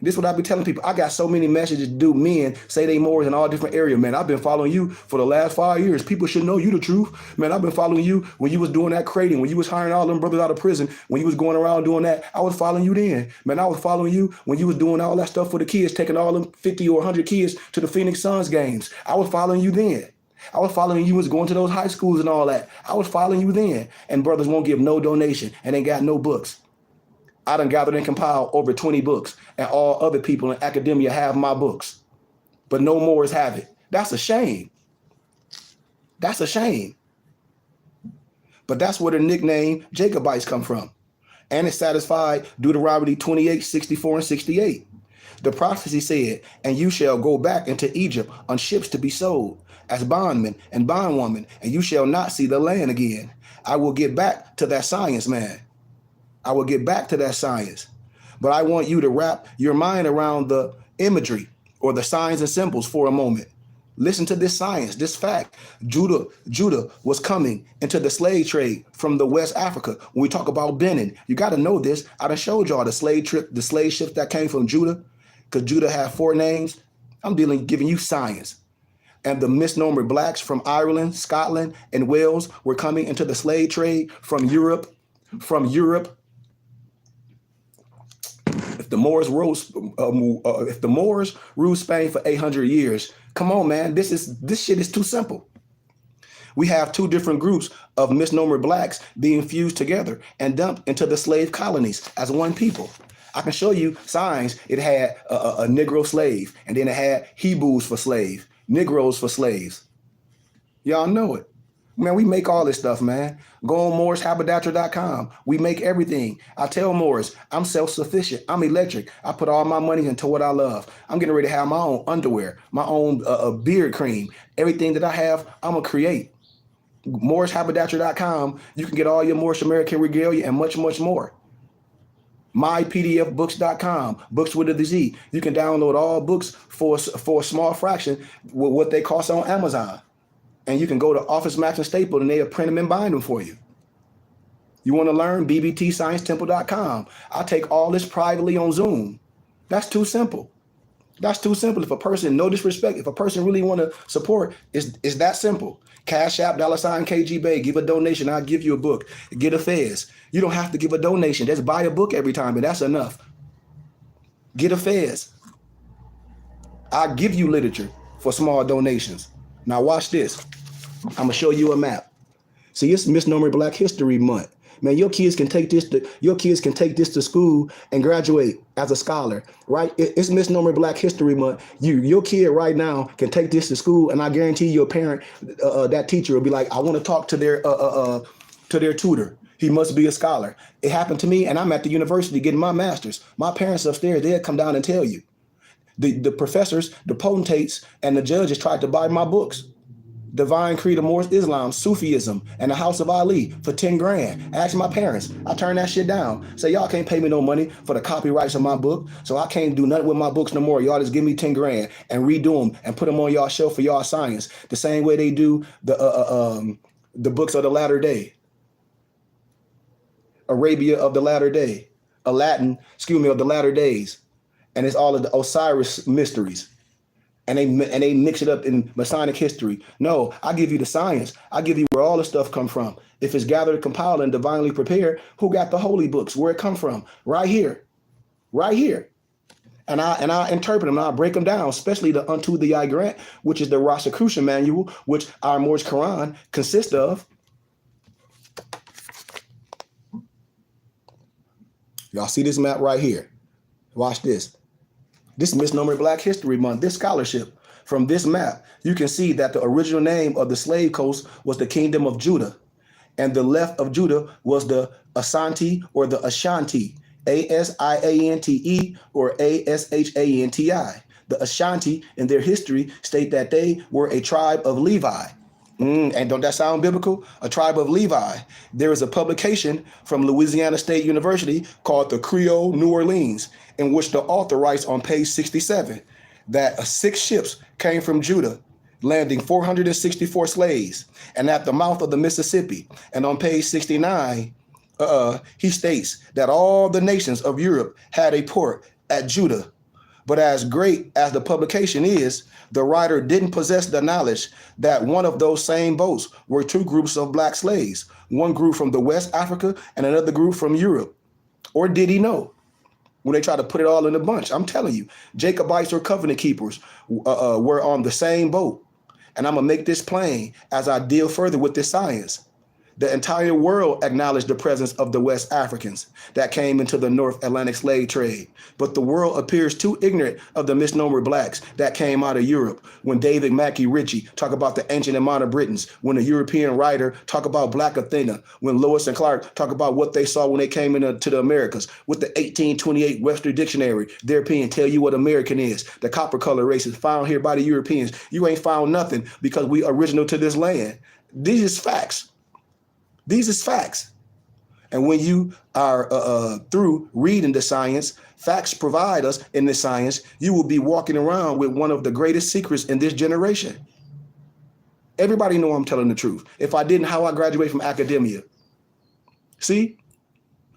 This is what I be telling people. I got so many messages to do. Men say they Moors in all different areas. Man, I've been following you for the last 5 years. People should know you the truth. Man, I've been following you when you was doing that crating, when you was hiring all them brothers out of prison, when you was going around doing that. I was following you then. Man, I was following you when you was doing all that stuff for the kids, taking all them 50 or 100 kids to the Phoenix Suns games. I was following you then. I was following you was going to those high schools and all that. I was following you then. And brothers won't give no donation and ain't got no books. I done gathered and compiled over 20 books, and all other people in academia have my books, but no Moors have it. That's a shame. That's a shame. But that's where the nickname Jacobites come from. And it satisfied Deuteronomy 28, 64 and 68. The prophecy said, and you shall go back into Egypt on ships to be sold as bondmen and bondwomen, and you shall not see the land again. I will get back to that science, man. I will get back to that science. But I want you to wrap your mind around the imagery or the signs and symbols for a moment. Listen to this science, this fact. Judah was coming into the slave trade from the West Africa. When we talk about Benin, you got to know this. I done showed y'all the slave ships that came from Judah, because Judah had 4 names. I'm giving you science. And the misnomer blacks from Ireland, Scotland, and Wales were coming into the slave trade from Europe. If the Moors ruled Spain for 800 years, come on, man, this shit is too simple. We have 2 different groups of misnomer blacks being fused together and dumped into the slave colonies as one people. I can show you signs. It had a Negro slave, and then it had Hebrews for slave, Negroes for slaves. Y'all know it. Man, we make all this stuff, man. Go on mooreshaberdasher.com. We make everything. I tell Moors, I'm self-sufficient. I'm electric. I put all my money into what I love. I'm getting ready to have my own underwear, my own beard cream. Everything that I have, I'm going to create. mooreshaberdasher.com. You can get all your Moorish American regalia and much, much more. mypdfbooks.com, books with a Z. You can download all books for a small fraction with what they cost on Amazon. And you can go to Office Max and Staple and they'll print them and bind them for you. You want to learn? bbtsciencetemple.com. I take all this privately on Zoom. That's too simple. That's too simple. If a person, no disrespect, if a person really want to support, it's that simple. Cash App, $KGB, give a donation, I'll give you a book. Get a Fez. You don't have to give a donation. Just buy a book every time, and that's enough. Get a Fez. I'll give you literature for small donations. Now watch this. I'm going to show you a map. See, it's Misnomer Black History Month. Man, your kids can take this to school and graduate as a scholar, right? It's Misnomer Black History Month. Your kid right now can take this to school, and I guarantee your parent, that teacher will be like, I want to talk to their tutor. He must be a scholar. It happened to me, and I'm at the university getting my master's. My parents upstairs, they'll come down and tell you. The professors, the potentates, and the judges tried to buy my books. Divine Creed of Moorish Islam, Sufism, and the House of Ali for 10 grand. Ask my parents. I turned that shit down. Say, y'all can't pay me no money for the copyrights of my book, so I can't do nothing with my books no more. Y'all just give me 10 grand and redo them and put them on y'all shelf for y'all science. The same way they do the books of the latter day. Arabia of the latter day. Aladdin, of the latter days. And it's all of the Osiris mysteries. And they mix it up in Masonic history. No, I give you the science. I give you where all the stuff come from. If it's gathered, compiled, and divinely prepared, who got the holy books? Where it come from? Right here. Right here. And I interpret them, and I break them down, especially the Unto the I Grant, which is the Rosicrucian Manual, which our Moorish Quran consists of. Y'all see this map right here? Watch this. This Misnomer Black History Month, this scholarship. From this map, you can see that the original name of the slave coast was the Kingdom of Judah. And the left of Judah was the Ashanti or the Ashanti, Asiante or Ashanti. The Ashanti in their history state that they were a tribe of Levi. And don't that sound biblical? A tribe of Levi. There is a publication from Louisiana State University called the Creole New Orleans, in which the author writes on page 67 that 6 ships came from Judah, landing 464 slaves, and at the mouth of the Mississippi. And on page 69, he states that all the nations of Europe had a port at Judah. But as great as the publication is, the writer didn't possess the knowledge that one of those same boats were 2 groups of black slaves, one group from the West Africa and another group from Europe. Or did he know? When they try to put it all in a bunch, I'm telling you, Jacobites or covenant keepers were on the same boat. And I'm going to make this plain as I deal further with this science. The entire world acknowledged the presence of the West Africans that came into the North Atlantic slave trade. But the world appears too ignorant of the misnomer blacks that came out of Europe. When David Mackey Ritchie talk about the ancient and modern Britons, when a European writer talk about Black Athena, when Lewis and Clark talk about what they saw when they came into the Americas, with the 1828 Webster Dictionary, the European tell you what American is. The copper color race is found here by the Europeans. You ain't found nothing because we original to this land. These is facts. These is facts. And when you are through reading the science, facts provide us in this science, you will be walking around with one of the greatest secrets in this generation. Everybody know I'm telling the truth. If I didn't, how I graduate from academia? See,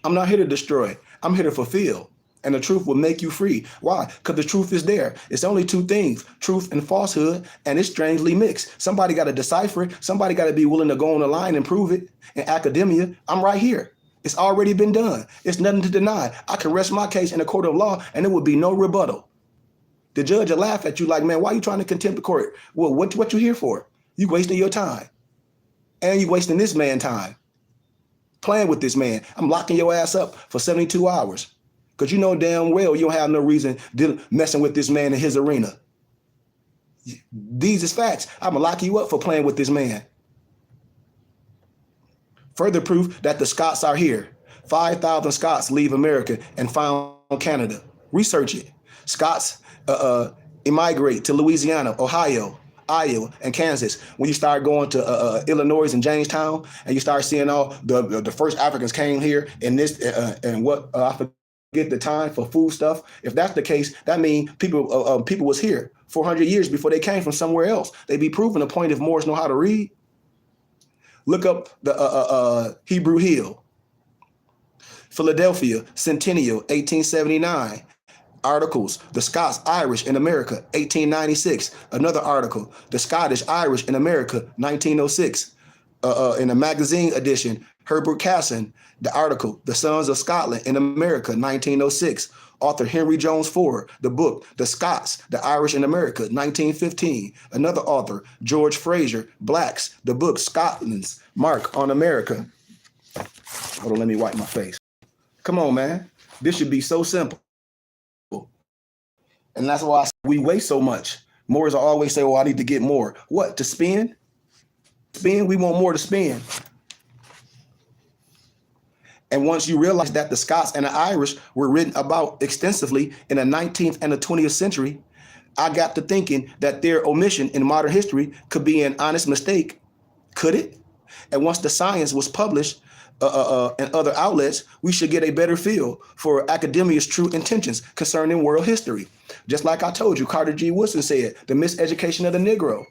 I'm not here to destroy. I'm here to fulfill. And the truth will make you free. Why? Because the truth is there. It's only 2 things, truth and falsehood, and it's strangely mixed. Somebody got to decipher it. Somebody got to be willing to go on the line and prove it. In academia, I'm right here. It's already been done. It's nothing to deny. I can rest my case in a court of law and there would be no rebuttal. The judge will laugh at you like, man, why are you trying to contempt the court? Well, what you here for? You wasting your time. And you wasting this man's time. Playing with this man. I'm locking your ass up for 72 hours. Because you know damn well you don't have no reason messing with this man in his arena. These is facts. I'm going to lock you up for playing with this man. Further proof that the Scots are here. 5,000 Scots leave America and found Canada. Research it. Scots immigrate to Louisiana, Ohio, Iowa, and Kansas. When you start going to Illinois and Jamestown, and you start seeing all the first Africans came here in this and what I forget the time for food stuff. If that's the case, that means people was here 400 years before they came from somewhere else. They be proving a point if Moors know how to read. Look up the Hebrew Hill. Philadelphia Centennial, 1879. Articles, the Scots Irish in America, 1896. Another article, the Scottish Irish in America, 1906. In a magazine edition, Herbert Casson, the article, The Sons of Scotland in America, 1906. Author Henry Jones Ford, the book, The Scots, the Irish in America, 1915. Another author, George Fraser, Blacks, the book, Scotland's Mark on America. Hold on, let me wipe my face. Come on, man. This should be so simple. And that's why we waste so much. Moors always say, oh, I need to get more. What, to spend? Spend? We want more to spend. And once you realize that the Scots and the Irish were written about extensively in the 19th and the 20th century, I got to thinking that their omission in modern history could be an honest mistake. Could it? And once the science was published and other outlets, we should get a better feel for academia's true intentions concerning world history. Just like I told you, Carter G. Woodson said, the miseducation of the Negro.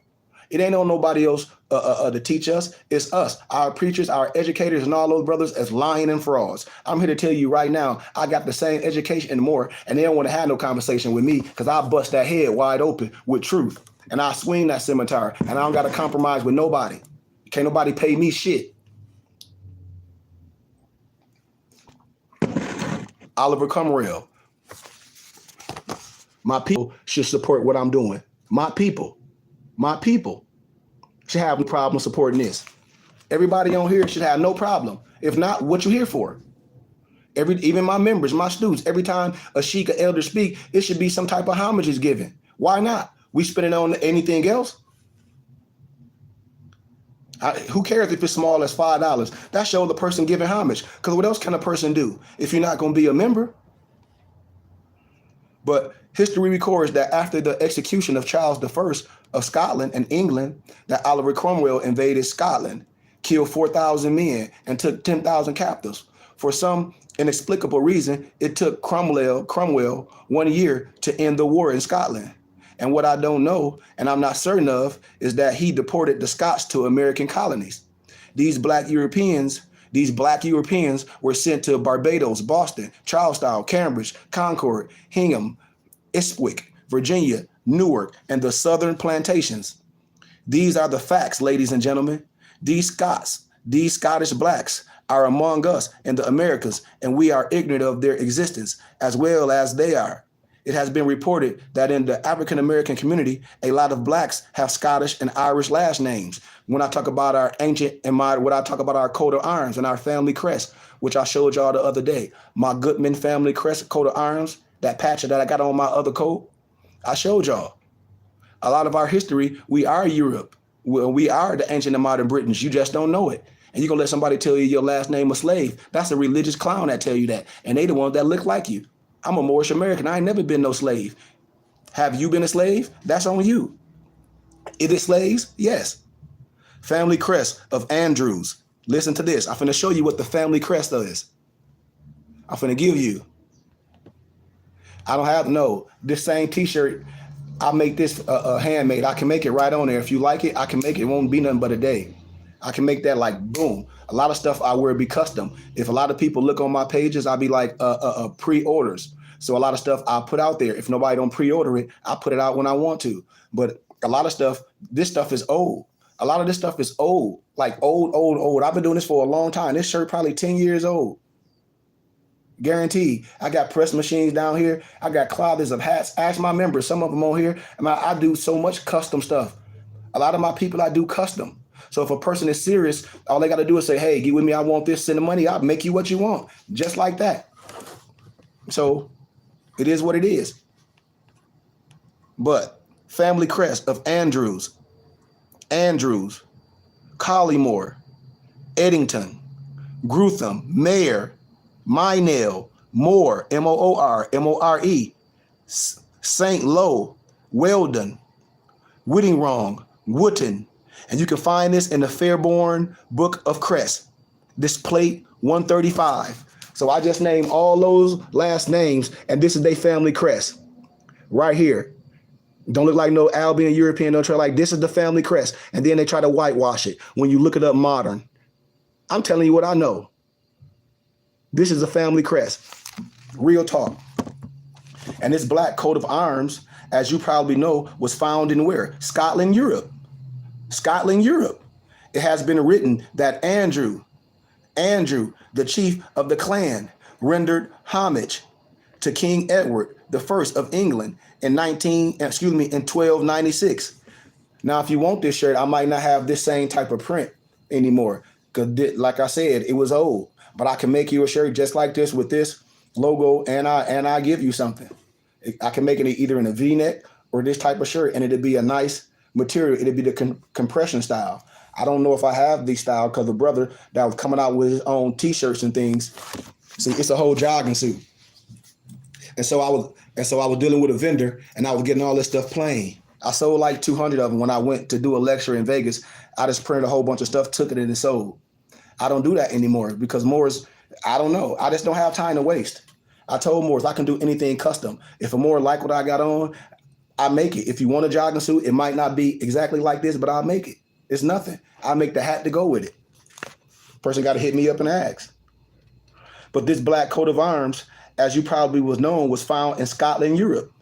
It ain't on nobody else to teach us. It's us, our preachers, our educators, and all those brothers as lying and frauds. I'm here to tell you right now, I got the same education and more, and they don't want to have no conversation with me because I bust that head wide open with truth. And I swing that scimitar, and I don't got to compromise with nobody. Can't nobody pay me shit. Oliver Cromwell. My people should support what I'm doing. My people should have no problem supporting this. Everybody on here should have no problem. If not, what you here for? Even my members, my students, every time a sheik or elder speak, it should be some type of homage is given. Why not? We spend it on anything else? Who cares if it's small as $5? That shows the person giving homage. Because what else can a person do if you're not going to be a member? But history records that after the execution of Charles I of Scotland and England, that Oliver Cromwell invaded Scotland, killed 4,000 men, and took 10,000 captives. For some inexplicable reason, it took Cromwell 1 year to end the war in Scotland. And what I don't know, and I'm not certain of, is that he deported the Scots to American colonies. These black Europeans were sent to Barbados, Boston, Charlestown, Cambridge, Concord, Hingham, Ipswich, Virginia, Newark, and the southern plantations. These are the facts, ladies and gentlemen. These Scottish blacks are among us in the Americas, and we are ignorant of their existence as well as they are. It has been reported that in the African American community, a lot of blacks have Scottish and Irish last names. When I talk about our ancient and what I talk about our coat of arms and our family crest, which I showed y'all the other day, my Goodman family crest coat of arms, that patch that I got on my other coat, I showed y'all. A lot of our history, we are Europe. We are the ancient and modern Britons. You just don't know it. And you're going to let somebody tell you your last name a slave. That's a religious clown that tell you that. And they the ones that look like you. I'm a Moorish American. I ain't never been no slave. Have you been a slave? That's on you. Is it slaves? Yes. Family crest of Andrews. Listen to this. I'm finna show you what the family crest is. I'm finna give you. I don't have, no, this same t-shirt, I make this handmade. I can make it right on there. If you like it, I can make it. It won't be nothing but a day. I can make that like boom. A lot of stuff I wear be custom. If a lot of people look on my pages, I'll be like pre-orders. So a lot of stuff I put out there. If nobody don't pre-order it, I put it out when I want to. But a lot of stuff, this stuff is old. A lot of this stuff is old, like old. I've been doing this for a long time. This shirt probably 10 years old. Guaranteed. I got press machines down here. I got closets of hats. Ask my members, some of them on here. I do so much custom stuff. A lot of my people, I do custom. So if a person is serious, all they got to do is say, hey, get with me. I want this, send the money. I'll make you what you want. Just like that. So it is what it is. But family crest of Andrews, Collymore, Eddington, Grutham, Mayer, Minell, Moore, Moor, More, St. Lo, Weldon, Whittingham, Wootton. And you can find this in the Fairborn Book of Crest, this plate 135. So I just named all those last names, and this is their family crest right here. Don't look like no Albion European, don't try like this is the family crest. And then they try to whitewash it when you look it up modern. I'm telling you what I know. This is a family crest. Real talk. And this black coat of arms, as you probably know, was found in where? Scotland, Europe. Scotland, Europe. It has been written that Andrew, the chief of the clan, rendered homage to King Edward I of England in 1296. Now, if you want this shirt, I might not have this same type of print anymore. Because like I said, it was old. But I can make you a shirt just like this with this logo, and I give you something. I can make it either in a V-neck or this type of shirt, and it'd be a nice material. It'd be the compression style. I don't know if I have the style because the brother that was coming out with his own T-shirts and things. See, it's a whole jogging suit, and so I was dealing with a vendor, and I was getting all this stuff plain. I sold like 200 of them when I went to do a lecture in Vegas. I just printed a whole bunch of stuff, took it, and it sold. I don't do that anymore because Moore's, I don't know. I just don't have time to waste. I told Moore's I can do anything custom. If a Moore like what I got on, I make it. If you want a jogging suit, it might not be exactly like this, but I'll make it. It's nothing. I'll make the hat to go with it. Person got to hit me up and ask. But this black coat of arms, as you probably was known, was found in Scotland, Europe.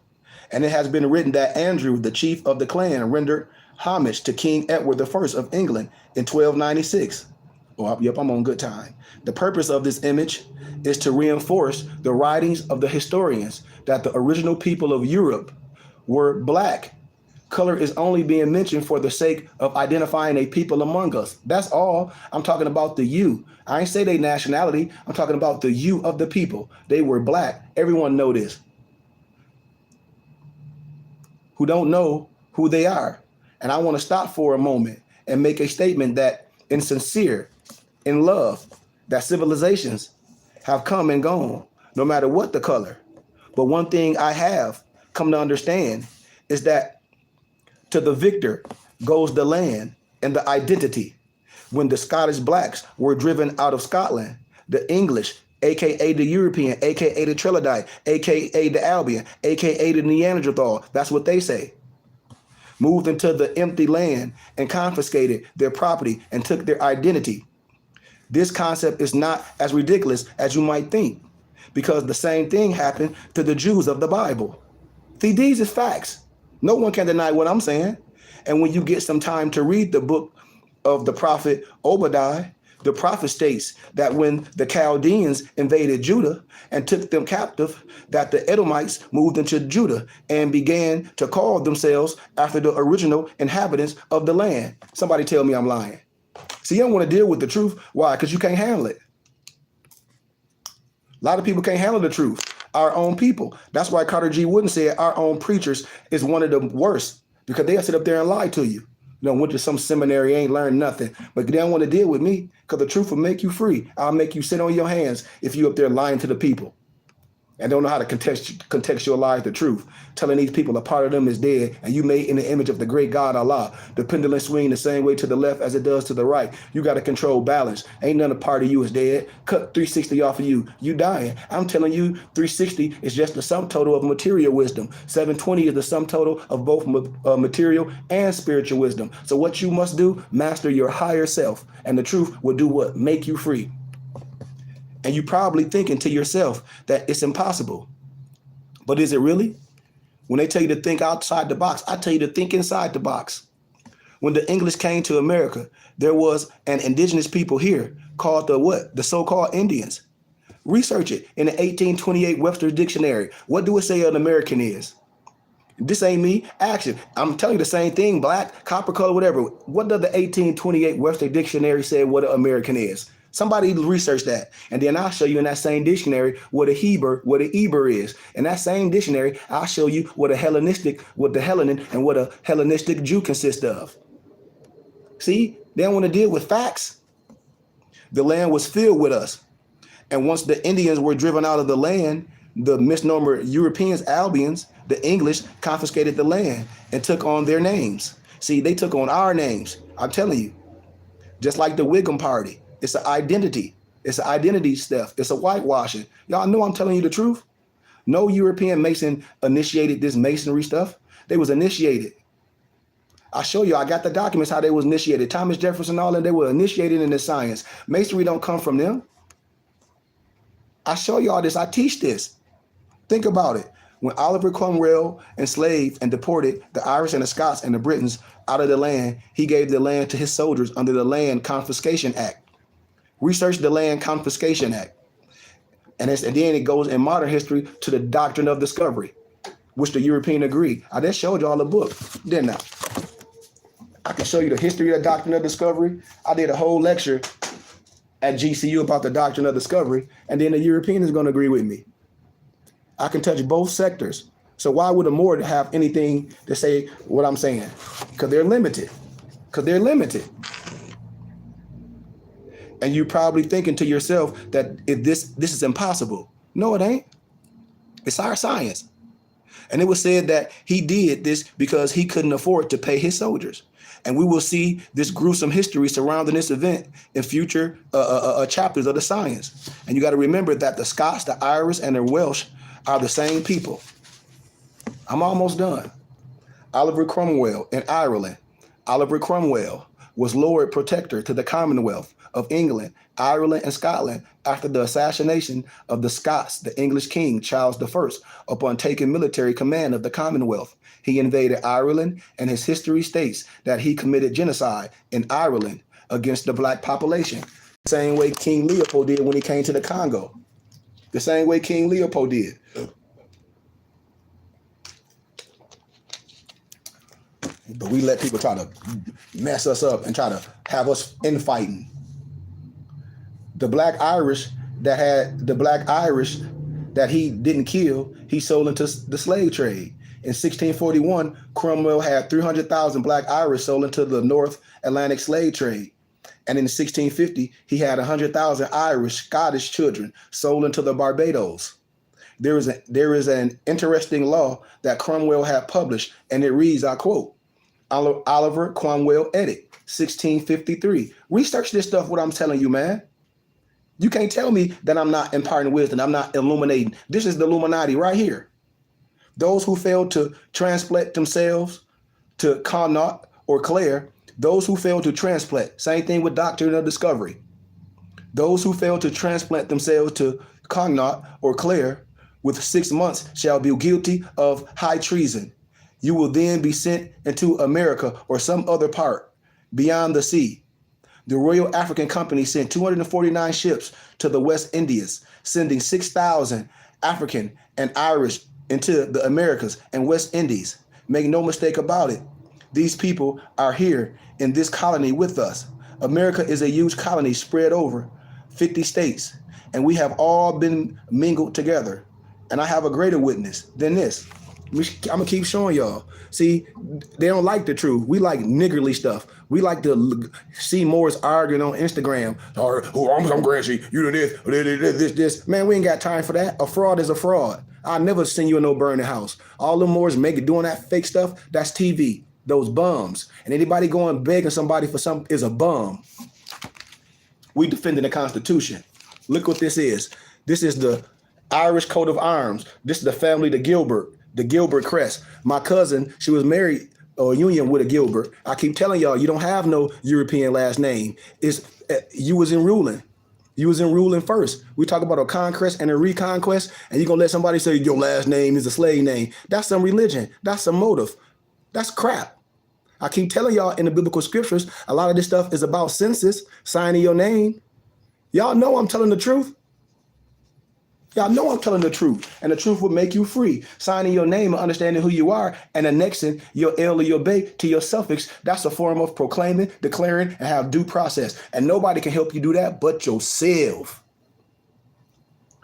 And it has been written that Andrew, the chief of the clan, rendered homage to King Edward I of England in 1296. Oh, yep, I'm on good time. The purpose of this image is to reinforce the writings of the historians that the original people of Europe were black. Color is only being mentioned for the sake of identifying a people among us. That's all. I'm talking about the you. I ain't say they nationality. I'm talking about the you of the people. They were black. Everyone know this. Who don't know who they are. And I want to stop for a moment and make a statement that in love, that civilizations have come and gone, no matter what the color. But one thing I have come to understand is that to the victor goes the land and the identity. When the Scottish blacks were driven out of Scotland, the English, aka the European, aka the Trilodite, aka the Albion, aka the Neanderthal, that's what they say, moved into the empty land and confiscated their property and took their identity. This concept is not as ridiculous as you might think, because the same thing happened to the Jews of the Bible. See, these is facts. No one can deny what I'm saying. And when you get some time to read the book of the prophet Obadiah, the prophet states that when the Chaldeans invaded Judah and took them captive, that the Edomites moved into Judah and began to call themselves after the original inhabitants of the land. Somebody tell me I'm lying. See, you don't want to deal with the truth. Why? Because you can't handle it. A lot of people can't handle the truth. Our own people. That's why Carter G. Wooden said our own preachers is one of the worst, because they'll sit up there and lie to you. You know, went to some seminary, ain't learned nothing, but they don't want to deal with me because the truth will make you free. I'll make you sit on your hands if you up there lying to the people and don't know how to contextualize the truth, telling these people a part of them is dead and you made in the image of the great God Allah. The pendulum swing the same way to the left as it does to the right. You got to control balance. Ain't none a part of you is dead. Cut 360 off of you. You dying. I'm telling you, 360 is just the sum total of material wisdom. 720 is the sum total of both material and spiritual wisdom. So what you must do, master your higher self, and the truth will do what? Make you free. And you're probably thinking to yourself that it's impossible. But is it really? When they tell you to think outside the box, I tell you to think inside the box. When the English came to America, there was an indigenous people here called the what? The so-called Indians. Research it in the 1828 Webster's Dictionary. What do it say an American is? This ain't me. Action. I'm telling you the same thing, black, copper color, whatever. What does the 1828 Webster's Dictionary say what an American is? Somebody research that. And then I'll show you in that same dictionary what a Heber is. In that same dictionary, I'll show you what the Hellenic and what a Hellenistic Jew consists of. See, they don't want to deal with facts. The land was filled with us. And once the Indians were driven out of the land, the misnomer Europeans, Albions, the English confiscated the land and took on their names. See, they took on our names. I'm telling you, just like the Whigham Party. It's an identity. It's an identity stuff. It's a whitewashing. Y'all know I'm telling you the truth. No European Mason initiated this masonry stuff. They was initiated. I'll show you. I got the documents how they was initiated. Thomas Jefferson, all that, they were initiated in the science. Masonry don't come from them. I show y'all this. I teach this. Think about it. When Oliver Cromwell enslaved and deported the Irish and the Scots and the Britons out of the land, he gave the land to his soldiers under the Land Confiscation Act. Research the Land Confiscation Act. And then it goes in modern history to the doctrine of discovery, which the European agreed. I just showed you all the book, didn't I? I can show you the history of the doctrine of discovery. I did a whole lecture at GCU about the doctrine of discovery, and then the European is going to agree with me. I can touch both sectors. So why would a Moor have anything to say what I'm saying? Because they're limited. Because they're limited. And you're probably thinking to yourself that if this is impossible. No, it ain't. It's our science. And it was said that he did this because he couldn't afford to pay his soldiers. And we will see this gruesome history surrounding this event in future chapters of the science. And you got to remember that the Scots, the Irish, and the Welsh are the same people. I'm almost done. Oliver Cromwell in Ireland. Oliver Cromwell was Lord Protector to the Commonwealth of England, Ireland, and Scotland after the assassination of the Scots, the English King Charles I, upon taking military command of the Commonwealth. He invaded Ireland, and his history states that he committed genocide in Ireland against the black population, the same way King Leopold did when he came to the Congo. The same way King Leopold did. But we let people try to mess us up and try to have us infighting. The black Irish that he didn't kill, he sold into the slave trade. In 1641, Cromwell had 300,000 black Irish sold into the North Atlantic slave trade. And in 1650, he had 100,000 Irish Scottish children sold into the Barbados. There is an interesting law that Cromwell had published, and it reads, I quote, Oliver Cromwell Edict, 1653. Research this stuff, what I'm telling you, man. You can't tell me that I'm not imparting wisdom. I'm not illuminating. This is the Illuminati right here. Those who failed to transplant themselves to Connaught or Clare, those who failed to transplant, same thing with doctrine of discovery. Those who failed to transplant themselves to Connaught or Clare with 6 months shall be guilty of high treason. You will then be sent into America or some other part beyond the sea. The Royal African Company sent 249 ships to the West Indies, sending 6,000 African and Irish into the Americas and West Indies. Make no mistake about it. These people are here in this colony with us. America is a huge colony spread over 50 states, and we have all been mingled together. And I have a greater witness than this. I'm gonna keep showing y'all. See, they don't like the truth. We like niggerly stuff. We like to see Moors arguing on Instagram. Or, I'm Grancy, you do this. Man, we ain't got time for that. A fraud is a fraud. I'll never send you in no burning house. All the Moors doing that fake stuff, that's TV. Those bums. And anybody going begging somebody for something is a bum. We defending the Constitution. Look what this is. This is the Irish coat of arms. This is the family, the Gilbert crest. My cousin, she was married or union with a Gilbert. I keep telling y'all, you don't have no European last name. You was in ruling. You was in ruling first. We talk about a conquest and a reconquest, and you're going to let somebody say your last name is a slave name. That's some religion. That's some motive. That's crap. I keep telling y'all in the biblical scriptures, a lot of this stuff is about census, signing your name. Y'all know I'm telling the truth. Y'all know I'm telling the truth, and the truth will make you free. Signing your name and understanding who you are and annexing your L or your Bay to your suffix, that's a form of proclaiming, declaring, and have due process. And nobody can help you do that but yourself.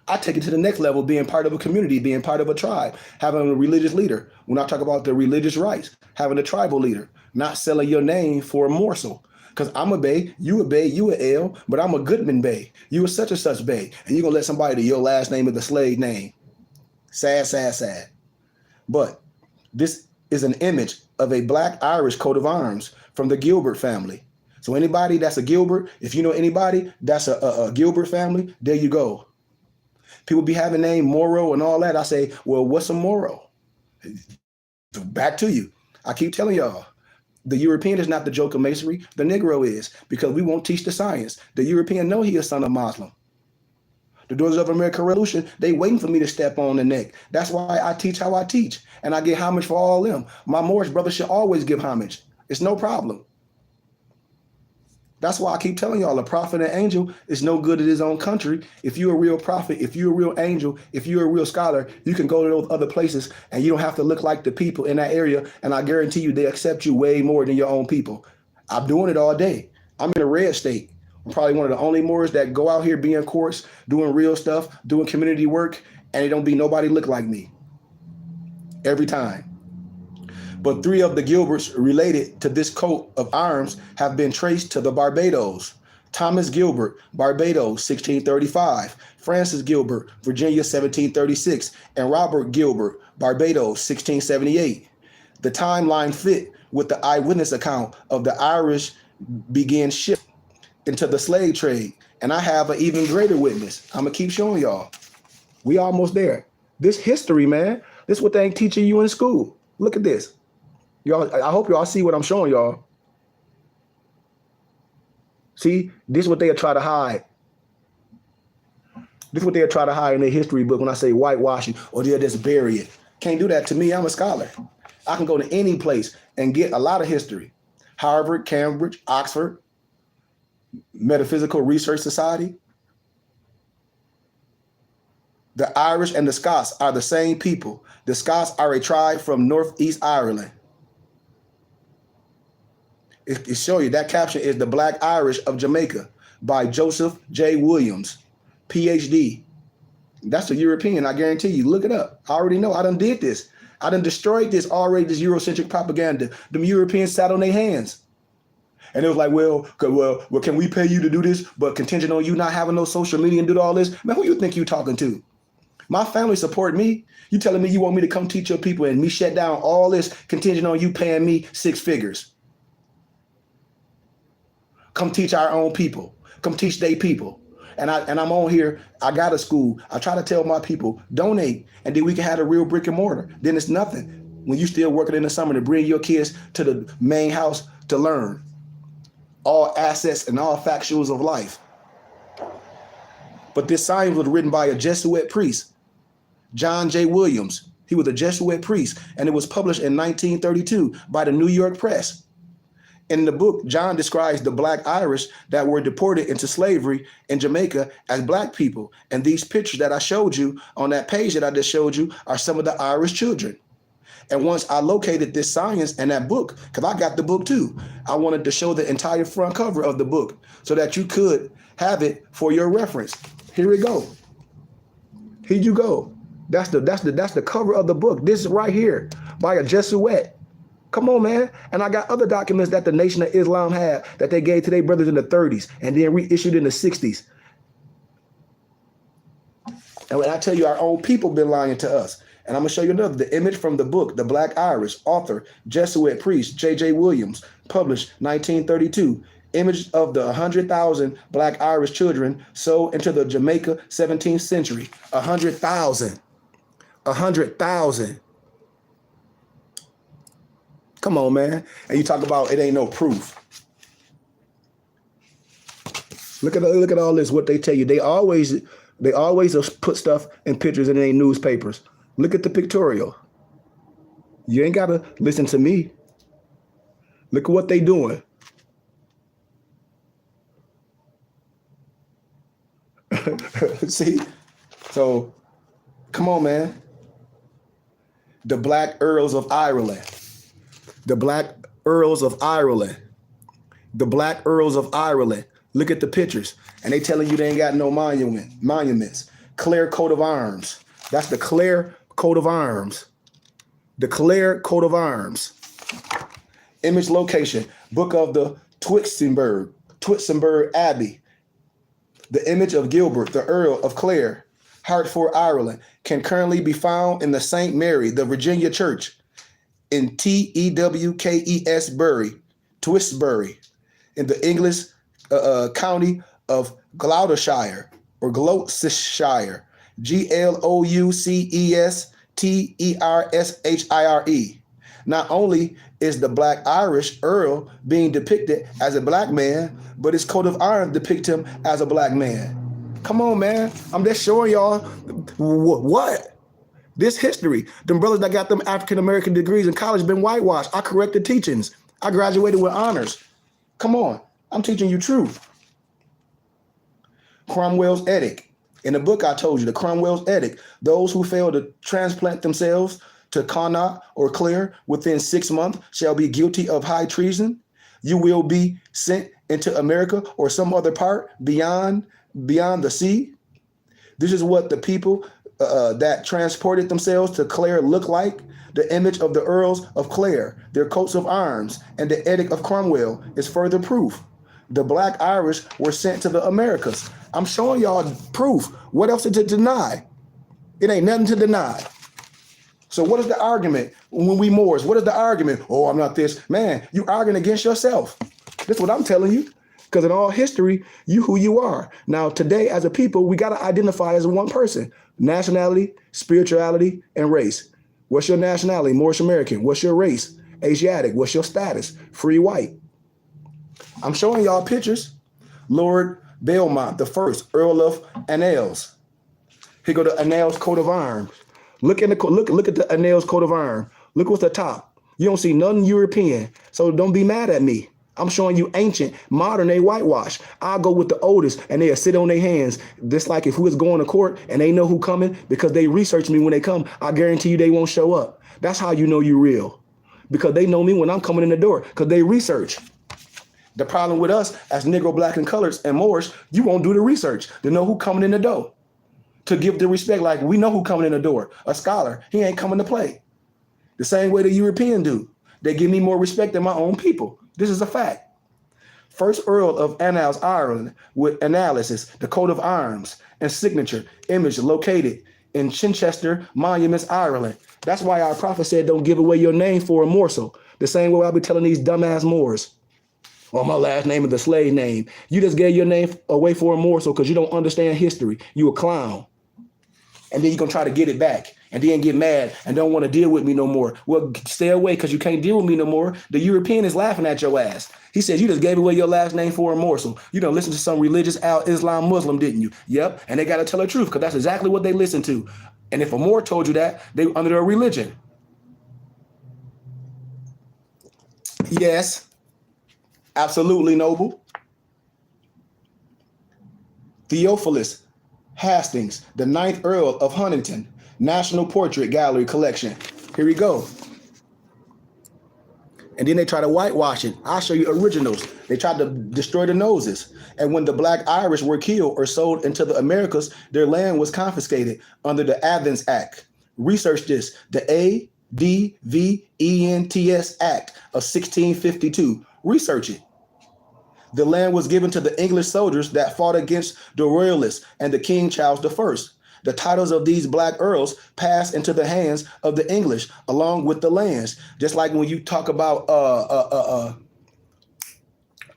I take it to the next level, being part of a community, being part of a tribe, having a religious leader. When I talk about the religious rights, having a tribal leader, not selling your name for a morsel. Because I'm a Bay, you a L, but I'm a Goodman Bay. You a such and such Bay. And you're going to let somebody that your last name is the slave name. Sad, sad, sad. But this is an image of a black Irish coat of arms from the Gilbert family. So anybody that's a Gilbert, if you know anybody that's a Gilbert family, there you go. People be having name Morrow and all that. I say, well, what's a Morrow? Back to you. I keep telling y'all. The European is not the joke of masonry. The Negro is, because we won't teach the science. The European know he a son of Muslim. The Daughters of America Revolution, they waiting for me to step on the neck. That's why I teach how I teach. And I get homage for all them. My Moorish brothers should always give homage. It's no problem. That's why I keep telling y'all, a prophet and angel is no good in his own country. If you're a real prophet, if you're a real angel, if you're a real scholar, you can go to those other places and you don't have to look like the people in that area. And I guarantee you, they accept you way more than your own people. I'm doing it all day. I'm in a red state. I'm probably one of the only Moors that go out here being courts, doing real stuff, doing community work, and it don't be nobody look like me. Every time. But 3 of the Gilberts related to this coat of arms have been traced to the Barbados. Thomas Gilbert, Barbados, 1635. Francis Gilbert, Virginia, 1736. And Robert Gilbert, Barbados, 1678. The timeline fit with the eyewitness account of the Irish began shipped into the slave trade. And I have an even greater witness. I'm going to keep showing y'all. We almost there. This history, man, this is what they ain't teaching you in school. Look at this. Y'all, I hope y'all see what I'm showing y'all. See, this is what they'll try to hide. This is what they'll try to hide in their history book when I say whitewashing, or they'll just bury it. Can't do that to me. I'm a scholar. I can go to any place and get a lot of history. Harvard, Cambridge, Oxford, Metaphysical Research Society. The Irish and the Scots are the same people. The Scots are a tribe from Northeast Ireland. It show you that caption is The Black Irish of Jamaica by Joseph J. Williams, PhD. That's a European, I guarantee you. Look it up. I already know. I done did this. I done destroyed this already, this Eurocentric propaganda. Them Europeans sat on their hands. And it was like, well, can we pay you to do this, but contingent on you not having no social media and do all this? Man, who you think you talking to? My family support me. You telling me you want me to come teach your people and me shut down all this contingent on you paying me 6 figures? Come teach our own people. Come teach they people. And I'm on here. I got a school. I try to tell my people, donate, and then we can have a real brick and mortar. Then it's nothing when you still working in the summer to bring your kids to the main house to learn all assets and all factuals of life. But this sign was written by a Jesuit priest, John J. Williams. He was a Jesuit priest, and it was published in 1932 by the New York Press. In the book, John describes the Black Irish that were deported into slavery in Jamaica as Black people. And these pictures that I showed you on that page that I just showed you are some of the Irish children. And once I located this science and that book, because I got the book too, I wanted to show the entire front cover of the book so that you could have it for your reference. Here we go. Here you go. That's the cover of the book. This is right here by a Jesuit. Come on, man. And I got other documents that the Nation of Islam had that they gave to their brothers in the 30s and then reissued in the 60s. And when I tell you, our own people been lying to us. And I'm going to show you another. The image from the book, The Black Irish, author, Jesuit priest, J.J. Williams, published 1932. Image of the 100,000 Black Irish children sold into the Jamaica 17th century. 100,000. 100,000. Come on, man. And you talk about it ain't no proof. Look at all this, what they tell you. They always put stuff in pictures in their newspapers. Look at the pictorial. You ain't got to listen to me. Look at what they doing. See? So, come on, man. The Black Earls of Ireland. The Black Earls of Ireland. The Black Earls of Ireland. Look at the pictures. And they telling you they ain't got no monuments. Clare coat of arms. That's the Clare coat of arms. The Clare coat of arms. Image location. Book of the Twitzenberg Abbey. The image of Gilbert, the Earl of Clare, Hartford, Ireland, can currently be found in the St. Mary, the Virginia Church, in Twkes Bury, Twistbury, in the English county of Gloucestershire or Gloucestershire, Gloucestershire. Not only is the Black Irish Earl being depicted as a Black man, but his coat of arms depict him as a Black man. Come on, man. I'm just showing y'all what? This history. Them brothers that got them African-American degrees in college been whitewashed. I corrected teachings. I graduated with honors. Come on. I'm teaching you truth. Cromwell's Edict. In the book I told you, the Cromwell's Edict, those who fail to transplant themselves to Connaught or Clare within 6 months shall be guilty of high treason. you will be sent into America or some other part beyond the sea. This is what the people that transported themselves to Clare look like. The image of the Earls of Clare, their coats of arms, and the edict of Cromwell is further proof. The Black Irish were sent to the Americas. I'm showing y'all proof. What else is to deny? It ain't nothing to deny. So what is the argument when we Moors? What is the argument? Oh, I'm not this. Man, you arguing against yourself. That's what I'm telling you. Because in all history, you who you are. Now, today, as a people, we got to identify as one person. Nationality, spirituality, and race. What's your nationality? Moorish American. What's your race? Asiatic. What's your status? Free white. I'm showing y'all pictures. Lord Belmont, the first Earl of Annales. Here go the Annales coat of arms. Look at the Annales coat of arms. Look what's the top. You don't see nothing European. So don't be mad at me. I'm showing you ancient, modern day whitewash. I'll go with the oldest and they'll sit on their hands. Just like if we was going to court and they know who coming because they research me when they come, I guarantee you they won't show up. That's how you know you real. Because they know me when I'm coming in the door because they research. The problem with us as Negro, Black, and Colors and Moors, you won't do the research to know who coming in the door. To give the respect, like we know who coming in the door. A scholar, he ain't coming to play. The same way the European do. They give me more respect than my own people. This is a fact. First Earl of Annals, Ireland, with analysis, the coat of arms, and signature, image located in Chichester Monuments, Ireland. That's why our prophet said, don't give away your name for a morsel. The same way I'll be telling these dumbass Moors. Well, my last name is the slave name. You just gave your name away for a morsel because you don't understand history. You a clown. And then you're going to try to get it back and then get mad and don't want to deal with me no more. Well, stay away because you can't deal with me no more. The European is laughing at your ass. He says, you just gave away your last name for a morsel. You done listen to some religious Islam Muslim, didn't you? Yep. And they got to tell the truth because that's exactly what they listen to. And if a Moor told you that, they were under their religion. Yes. Absolutely, noble. Theophilus Hastings, the 9th Earl of Huntington, National Portrait Gallery Collection. Here we go. And then they try to whitewash it. I'll show you originals. They tried to destroy the noses. And when the Black Irish were killed or sold into the Americas, their land was confiscated under the Athens Act. Research this, the ADVENTS Act of 1652. Research it. The land was given to the English soldiers that fought against the Royalists and the King Charles I. The titles of these Black earls passed into the hands of the English along with the lands. Just like when you talk about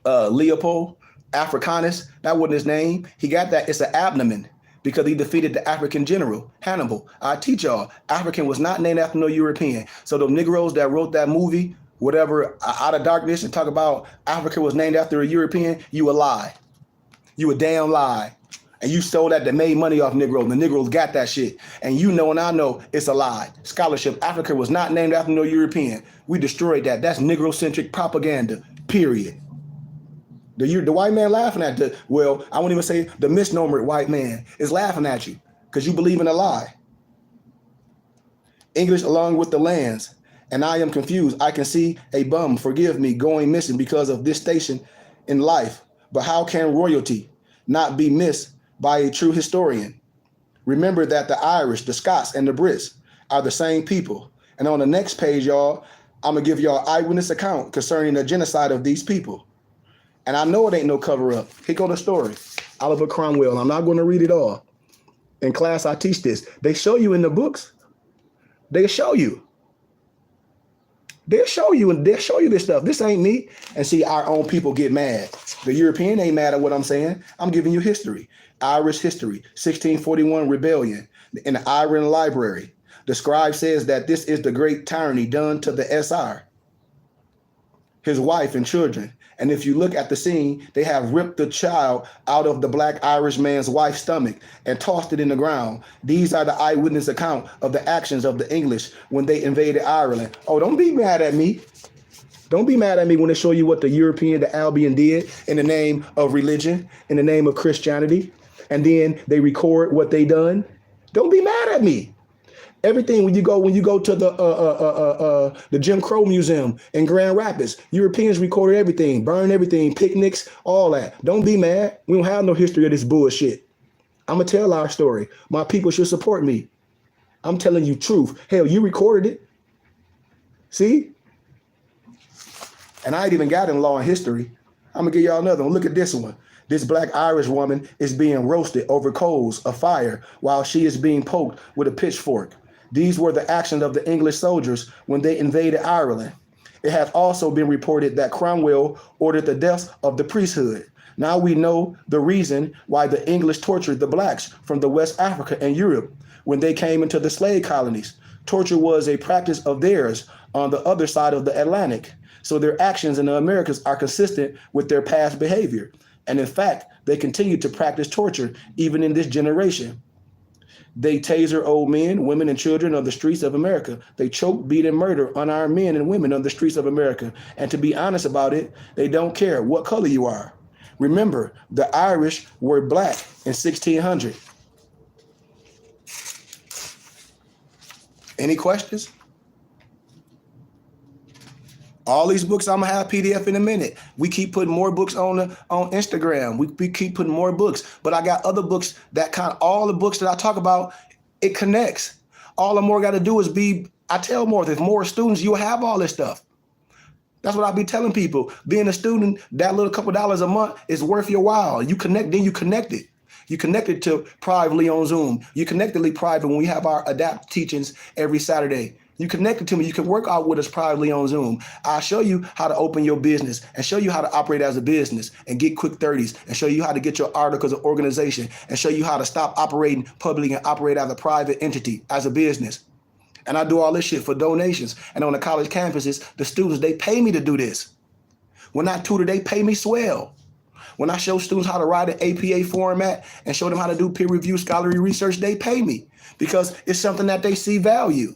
Leopold Africanus, that wasn't his name. He got that. It's an abnomen because he defeated the African general, Hannibal. I teach y'all, African was not named after no European. So the Negroes that wrote that movie, whatever, Out of Darkness, and talk about Africa was named after a European, you a lie. You a damn lie. And you stole that made money off Negroes. The Negroes got that shit. And you know and I know it's a lie. Scholarship, Africa was not named after no European. We destroyed that. That's Negro-centric propaganda, period. The white man laughing at I won't even say the misnomer white man is laughing at you because you believe in a lie. English along with the lands. And I am confused. I can see a bum, forgive me, going missing because of this station in life. But how can royalty not be missed by a true historian? Remember that the Irish, the Scots, and the Brits are the same people. And on the next page, y'all, I'm going to give y'all eyewitness account concerning the genocide of these people. And I know it ain't no cover up. Here go the story. Oliver Cromwell. I'm not going to read it all. In class, I teach this. They show you in the books. They show you. They'll show you this stuff. This ain't me. And see, our own people get mad. The European ain't mad at what I'm saying. I'm giving you history. Irish history, 1641 rebellion in the Iron Library. The scribe says that this is the great tyranny done to the SR, his wife and children. And if you look at the scene, they have ripped the child out of the Black Irish man's wife's stomach and tossed it in the ground. These are the eyewitness account of the actions of the English when they invaded Ireland. Oh, don't be mad at me. Don't be mad at me when they show you what the European, the Albion did in the name of religion, in the name of Christianity. And then they record what they done. Don't be mad at me. Everything when you go to the Jim Crow Museum in Grand Rapids, Europeans recorded everything, burned everything, picnics, all that. Don't be mad. We don't have no history of this bullshit. I'm gonna tell our story. My people should support me. I'm telling you truth. Hell, you recorded it. See? And I ain't even got in law and history. I'm gonna give y'all another one. Look at this one. This black Irish woman is being roasted over coals of fire while she is being poked with a pitchfork. These were the actions of the English soldiers when they invaded Ireland. It has also been reported that Cromwell ordered the deaths of the priesthood. Now we know the reason why the English tortured the blacks from the West Africa and Europe when they came into the slave colonies. Torture was a practice of theirs on the other side of the Atlantic. So their actions in the Americas are consistent with their past behavior. And in fact, they continue to practice torture even in this generation. They taser old men, women, and children on the streets of America. They choke, beat, and murder unarmed men and women on the streets of America. And to be honest about it, they don't care what color you are. Remember, the Irish were black in 1600. Any questions? All these books, I'm gonna have PDF in a minute. We keep putting more books on Instagram. We keep putting more books, but I got other books that all the books that I talk about, it connects. All the more got to do is I tell more, there's more students, you'll have all this stuff. That's what I be telling people. Being a student, that little couple dollars a month is worth your while. You connect, then you connect it. You connected to privately on Zoom. You connectedly private when we have our adapt teachings every Saturday. You connected to me. You can work out with us privately on Zoom. I'll show you how to open your business and show you how to operate as a business and get quick 30s and show you how to get your articles of organization and show you how to stop operating publicly and operate as a private entity, as a business. And I do all this shit for donations. And on the college campuses, the students, they pay me to do this. When I tutor, they pay me swell. When I show students how to write an APA format and show them how to do peer review scholarly research, they pay me because it's something that they see value.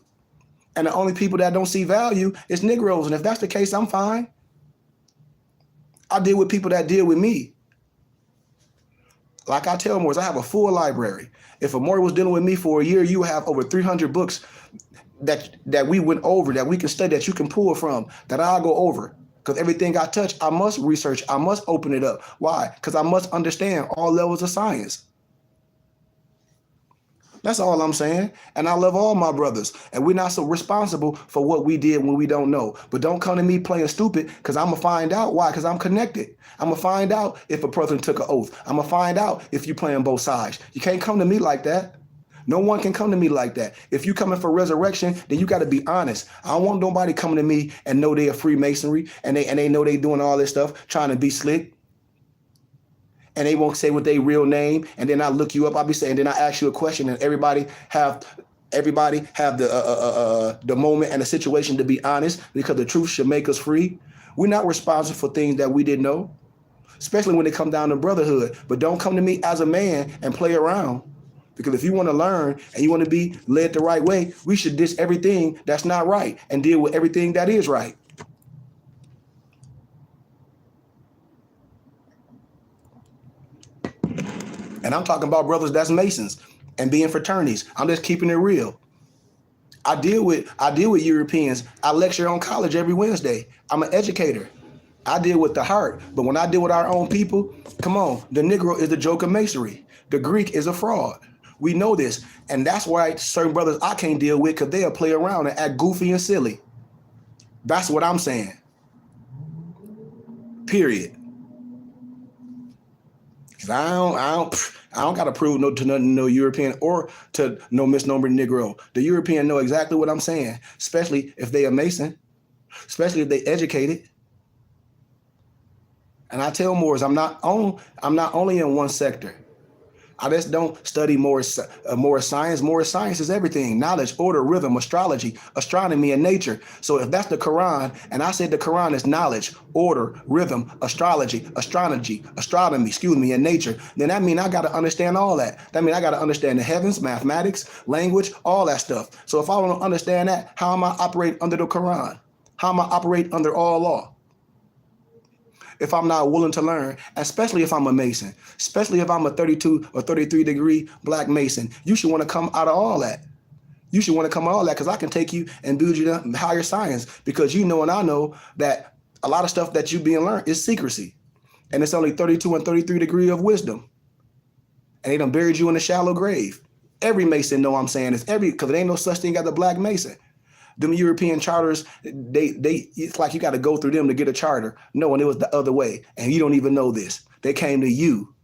And the only people that don't see value is Negroes. And if that's the case, I'm fine. I deal with people that deal with me. Like I tell Morris, I have a full library. If a Morris was dealing with me for a year, you have over 300 books that we went over, that we can study, that you can pull from, that I'll go over. Because everything I touch, I must research. I must open it up. Why? Because I must understand all levels of science. That's all I'm saying. And I love all my brothers. And we're not so responsible for what we did when we don't know. But don't come to me playing stupid, because I'm going to find out why. Because I'm connected. I'm going to find out if a person took an oath. I'm going to find out if you're playing both sides. You can't come to me like that. No one can come to me like that. If you're coming for resurrection, then you got to be honest. I don't want nobody coming to me and know they're Freemasonry and they know they doing all this stuff, trying to be slick. And they won't say what their real name, and then I look you up. I'll be saying, then I ask you a question, and everybody have the moment and the situation to be honest, because the truth should make us free. We're not responsible for things that we didn't know, especially when it come down to brotherhood. But don't come to me as a man and play around, because if you want to learn and you want to be led the right way, we should diss everything that's not right and deal with everything that is right. And I'm talking about brothers that's Masons and being fraternities. I'm just keeping it real. I deal with Europeans. I lecture on college every Wednesday. I'm an educator. I deal with the heart. But when I deal with our own people, come on, the Negro is the joke of masonry. The Greek is a fraud. We know this. And that's why certain brothers I can't deal with, because they'll play around and act goofy and silly. That's what I'm saying. Period. I don't got to prove to no European or to no misnomer Negro. The European know exactly what I'm saying, especially if they are Mason, especially if they educated. And I tell Moors, I'm not only in one sector. I just don't study more science. More science is everything: knowledge, order, rhythm, astrology, astronomy, and nature. So if that's the Quran, and I said the Quran is knowledge, order, rhythm, astrology, astronomy, and nature, then that means I got to understand all that. That means I got to understand the heavens, mathematics, language, all that stuff. So if I don't understand that, how am I operate under the Quran? How am I operate under all law? If I'm not willing to learn, especially if I'm a Mason, especially if I'm a 32 or 33 degree black Mason, you should want to come out of all that. You should want to come on all that because I can take you and build you to higher science because you know and I know that a lot of stuff that you being learned is secrecy. And it's only 32 and 33 degree of wisdom. And they done buried you in a shallow grave. Every Mason know I'm saying this. Because there ain't no such thing as a black Mason. Them European charters, it's like you got to go through them to get a charter. No, and it was the other way. And you don't even know this. They came to you.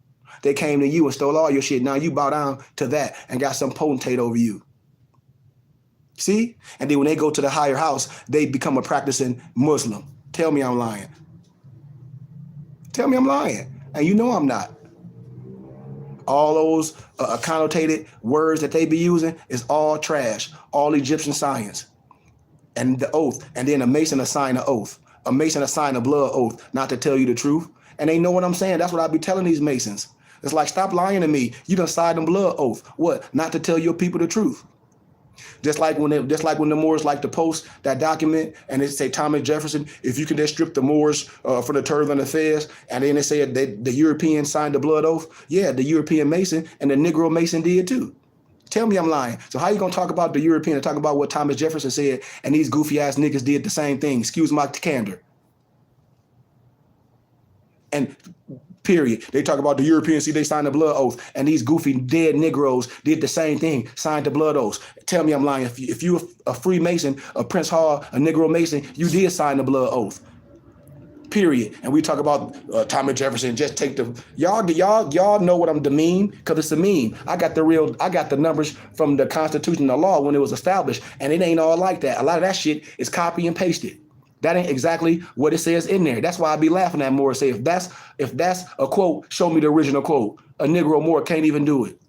They came to you and stole all your shit. Now you bow down to that and got some potentate over you. See? And then when they go to the higher house, they become a practicing Muslim. Tell me I'm lying. Tell me I'm lying. And you know I'm not. All those connotated words that they be using is all trash. All Egyptian science. And the oath. And then a Mason assign an oath. A Mason assign a blood oath not to tell you the truth. And they know what I'm saying. That's what I be telling these Masons. It's like, stop lying to me. You done signed a blood oath. What? Not to tell your people the truth. Just like when the Moors like to post that document and they say Thomas Jefferson, if you can just strip the Moors for the turf and the fez, and then they say that the European signed the blood oath. Yeah, the European Mason and the Negro Mason did too. Tell me I'm lying. So how you gonna talk about the European and talk about what Thomas Jefferson said and these goofy ass niggas did the same thing? Excuse my candor. And period. They talk about the Europeans, see, they signed the blood oath, and these goofy dead Negroes did the same thing, signed the blood oath. Tell me I'm lying. If you a Freemason, a Prince Hall, a Negro Mason, you did sign the blood oath. Period. And we talk about Thomas Jefferson. Just take the y'all know what I'm the meme because it's a meme. I got the numbers from the Constitution, the law when it was established, and it ain't all like that. A lot of that shit is copy and pasted. That ain't exactly what it says in there. That's why I be laughing at Moore. Say if that's a quote, show me the original quote. A Negro Moore can't even do it.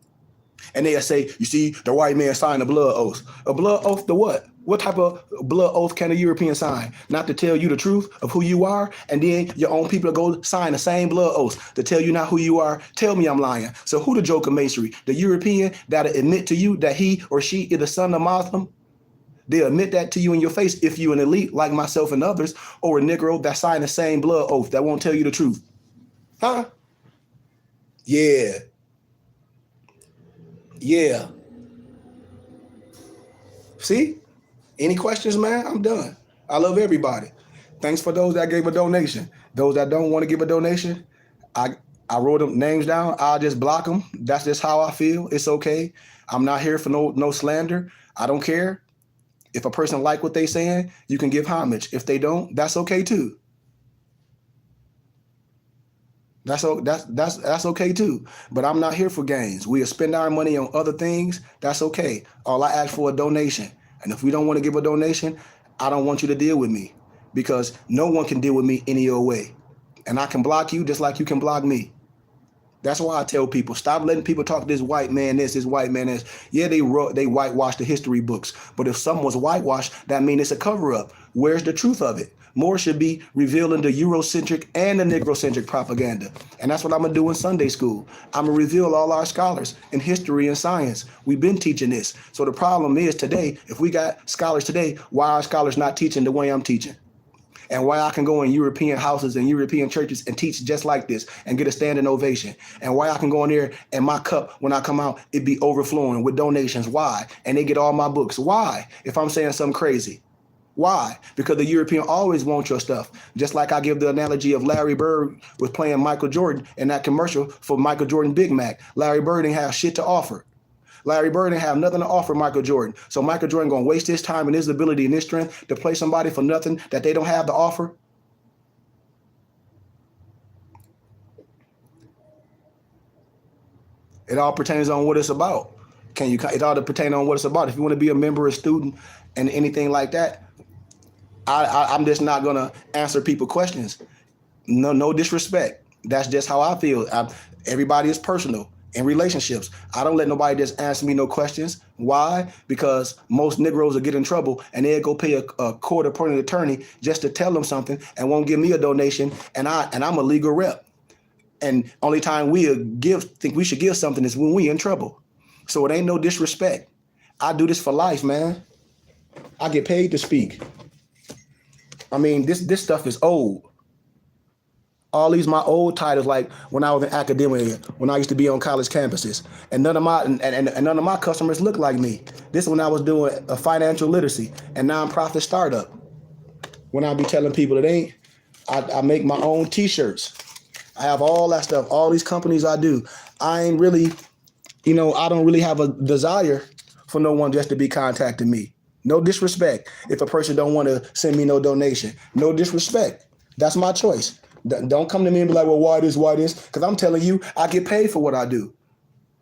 And they'll say, you see, the white man signed a blood oath. A blood oath to what? What type of blood oath can a European sign? Not to tell you the truth of who you are, and then your own people go sign the same blood oath to tell you not who you are. Tell me I'm lying. So who the joke of masonry? The European that'll admit to you that he or she is the son of Muslim? They'll admit that to you in your face if you're an elite like myself and others, or a Negro that signed the same blood oath that won't tell you the truth. Huh? Yeah. Yeah. See? Any questions, man? I'm done. I love everybody. Thanks for those that gave a donation. Those that don't want to give a donation, I wrote them names down. I'll just block them. That's just how I feel. It's okay. I'm not here for no slander. I don't care. If a person like what they saying, you can give homage. If they don't, that's okay too. That's okay too. But I'm not here for gains. We'll spend our money on other things. That's okay. All I ask for a donation. And if we don't want to give a donation, I don't want you to deal with me because no one can deal with me any other way. And I can block you just like you can block me. That's why I tell people, stop letting people talk this white man this white man this. Yeah, they whitewashed the history books. But if something was whitewashed, that means it's a cover-up. Where's the truth of it? More should be revealing the Eurocentric and the Negrocentric propaganda. And that's what I'm going to do in Sunday school. I'm going to reveal all our scholars in history and science. We've been teaching this. So the problem is today, if we got scholars today, why are scholars not teaching the way I'm teaching? And why I can go in European houses and European churches and teach just like this and get a standing ovation. And why I can go in there and my cup, when I come out, it be overflowing with donations. Why? And they get all my books. Why? If I'm saying something crazy. Why? Because the European always wants your stuff. Just like I give the analogy of Larry Bird was playing Michael Jordan in that commercial for Michael Jordan Big Mac. Larry Bird didn't have shit to offer. Larry Bird didn't have nothing to offer Michael Jordan. So Michael Jordan going to waste his time and his ability and his strength to play somebody for nothing that they don't have to offer? It all pertains on what it's about. It all pertains on what it's about. If you want to be a member, a student, and anything like that, I'm just not going to answer people questions. No disrespect. That's just how I feel. Everybody is personal. In relationships, I don't let nobody just ask me no questions. Why? Because most Negroes will get in trouble and they'll go pay a court-appointed attorney just to tell them something and won't give me a donation. And I'm a legal rep. And only time we think we should give something is when we in trouble. So it ain't no disrespect. I do this for life, man. I get paid to speak. I mean, this stuff is old. All these my old titles, like when I was in academia, when I used to be on college campuses, and none of my customers look like me. This is when I was doing a financial literacy and nonprofit startup. When I be telling people it ain't, I make my own T-shirts. I have all that stuff. All these companies I do. I ain't really, I don't really have a desire for no one just to be contacting me. No disrespect. If a person don't want to send me no donation, no disrespect. That's my choice. Don't come to me and be like, well, why this? Because I'm telling you, I get paid for what I do.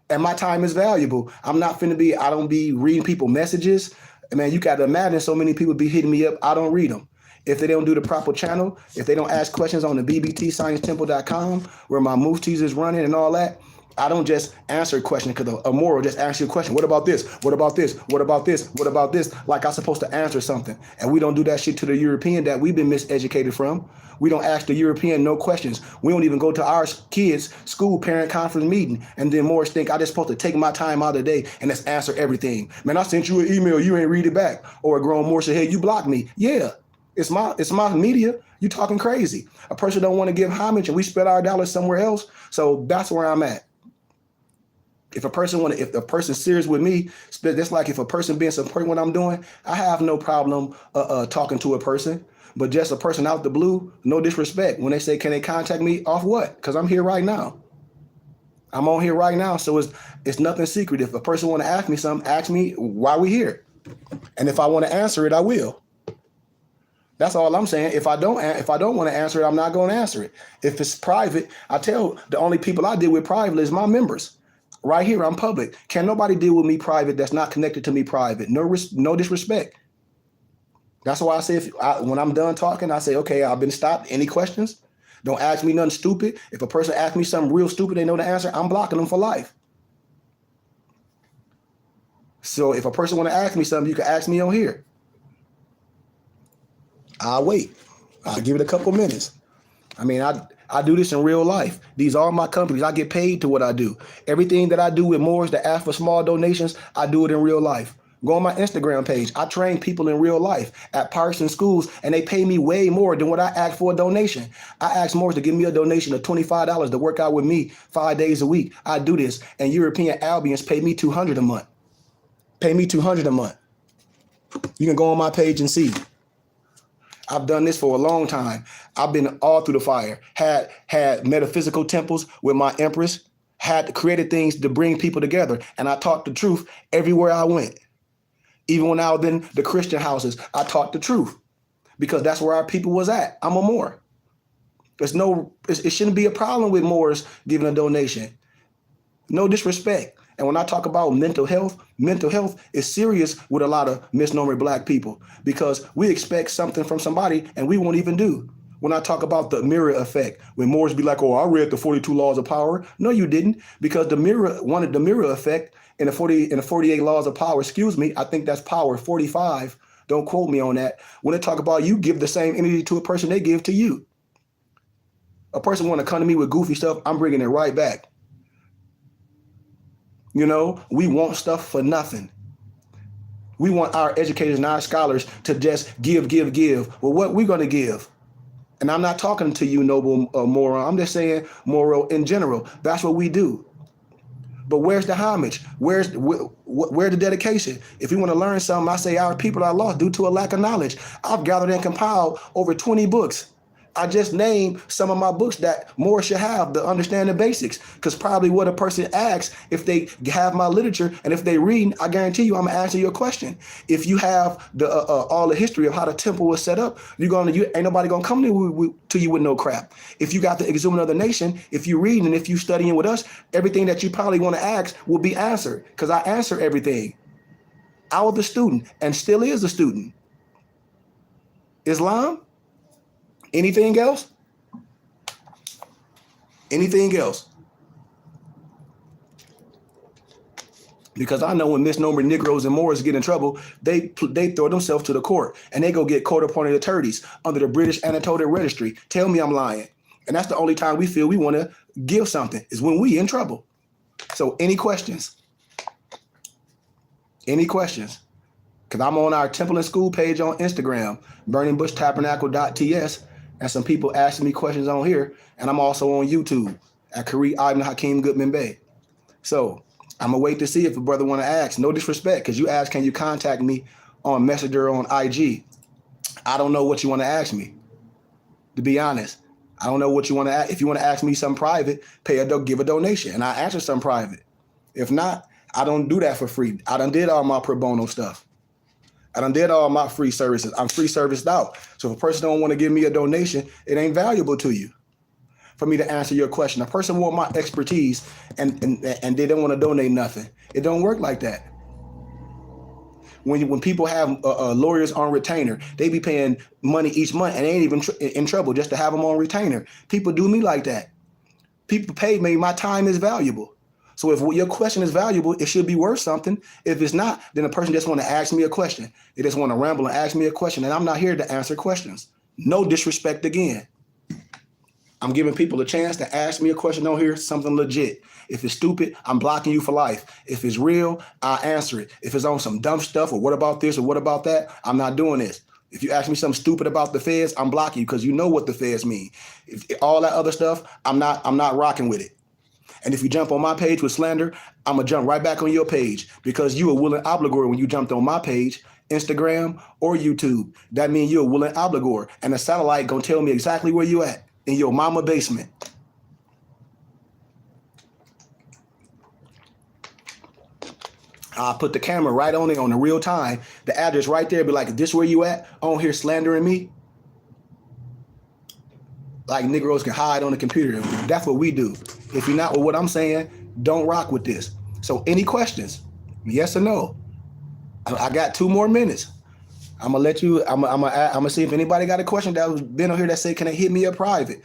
And my time is valuable. I don't be reading people messages. Man, you got to imagine so many people be hitting me up. I don't read them. If they don't do the proper channel, if they don't ask questions on the bbtsciencetemple.com where my muftis is running and all that, I don't just answer a question because a moral just asks you a question. What about this? What about this? What about this? What about this? Like I'm supposed to answer something. And we don't do that shit to the European that we've been miseducated from. We don't ask the European no questions. We don't even go to our kids' school parent conference meeting. And then Moors think I just supposed to take my time out of the day and just answer everything. Man, I sent you an email, you ain't read it back. Or a grown Moor said, hey, you blocked me. Yeah, it's my media. You talking crazy. A person don't want to give homage and we spend our dollars somewhere else. So that's where I'm at. If the person's serious with me, that's like if a person being supporting what I'm doing, I have no problem talking to a person. But just a person out the blue, no disrespect. When they say, can they contact me off what? Because I'm here right now. I'm on here right now. So it's nothing secret. If a person want to ask me something, ask me why we here. And if I want to answer it, I will. That's all I'm saying. If I don't want to answer it, I'm not going to answer it. If it's private, I tell the only people I deal with privately is my members. Right here, I'm public. Can nobody deal with me private that's not connected to me private? No disrespect. That's why I say when I'm done talking, I say, okay, I've been stopped. Any questions? Don't ask me nothing stupid. If a person asks me something real stupid, they know the answer, I'm blocking them for life. So if a person want to ask me something, you can ask me on here. I'll wait. I'll give it a couple minutes. I mean, I do this in real life. These are my companies. I get paid to what I do. Everything that I do with Moors that ask for small donations, I do it in real life. Go on my Instagram page. I train people in real life at parks and schools, and they pay me way more than what I ask for a donation. I ask Moors to give me a donation of $25 to work out with me 5 days a week. I do this, and European Albions pay me $200 a month. Pay me $200 a month. You can go on my page and see. I've done this for a long time. I've been all through the fire. Had metaphysical temples with my empress. Had created things to bring people together, and I taught the truth everywhere I went. Even when I was in the Christian houses, I taught the truth because that's where our people was at. I'm a Moor. It shouldn't be a problem with Moors giving a donation. No disrespect. And when I talk about mental health is serious with a lot of misnomer Black people because we expect something from somebody and we won't even do. When I talk about the mirror effect, when Moors be like, oh, I read the 42 laws of power. No, you didn't, because the mirror effect in the 48 laws of power, I think that's power 45. Don't quote me on that. When they talk about you give the same energy to a person they give to you. A person want to come to me with goofy stuff, I'm bringing it right back. We want stuff for nothing. We want our educators and our scholars to just give. Well, what we going to give? And I'm not talking to you, noble moron. I'm just saying moral in general. That's what we do. But where's the homage? Where's the dedication? If you want to learn something, I say our people are lost due to a lack of knowledge. I've gathered and compiled over 20 books. I just named some of my books that more should have to understand the basics, because probably what a person asks, if they have my literature and if they read, I guarantee you I'm gonna answer your question. If you have the all the history of how the temple was set up, ain't nobody gonna come to you with no crap. If you got the exuberance of the nation, if you read and if you studying with us, everything that you probably want to ask will be answered, because I answer everything. I was a student and still is a student. Islam? Anything else? Anything else? Because I know when misnomer Negroes and Moors get in trouble, they throw themselves to the court and they go get court-appointed attorneys under the British Annotated Registry. Tell me I'm lying. And that's the only time we feel we want to give something, is when we in trouble. So any questions? Any questions? Because I'm on our Temple and School page on Instagram, burningbushtabernacle.ts. and some people asking me questions on here, and I'm also on YouTube at Kareem Ibn Hakeem Goodman Bey. So I'm gonna wait to see if a brother want to ask. No disrespect, because you asked, can you contact me on Messenger or on IG? I don't know what you want to ask me. To be honest, I don't know what you want to ask. If you want to ask me something private, give a donation, and I answer something private. If not, I don't do that for free. I done did all my pro bono stuff. I done did all my free services. I'm free serviced out. So if a person don't want to give me a donation, it ain't valuable to you for me to answer your question. A person want my expertise and they don't want to donate nothing. It don't work like that. When people have lawyers on retainer, they be paying money each month and they ain't even in trouble just to have them on retainer. People do me like that. People pay me. My time is valuable. So if your question is valuable, it should be worth something. If it's not, then a person just want to ask me a question. They just want to ramble and ask me a question, and I'm not here to answer questions. No disrespect again. I'm giving people a chance to ask me a question on here, something legit. If it's stupid, I'm blocking you for life. If it's real, I'll answer it. If it's on some dumb stuff or what about this or what about that, I'm not doing this. If you ask me something stupid about the feds, I'm blocking you because you know what the feds mean. If all that other stuff, I'm not rocking with it. And if you jump on my page with slander, I'm going to jump right back on your page because you a willing obligor when you jumped on my page, Instagram or YouTube. That means you're a willing obligor. And the satellite going to tell me exactly where you at in your mama basement. I'll put the camera right on it on the real time. The address right there be like, this where you at? On here slandering me? Like Negroes can hide on the computer. That's what we do. If you're not with what I'm saying, don't rock with this. So any questions? Yes or no? I got 2 more minutes. I'm gonna let you. I'm gonna see if anybody got a question that was been on here that say, can they hit me up private?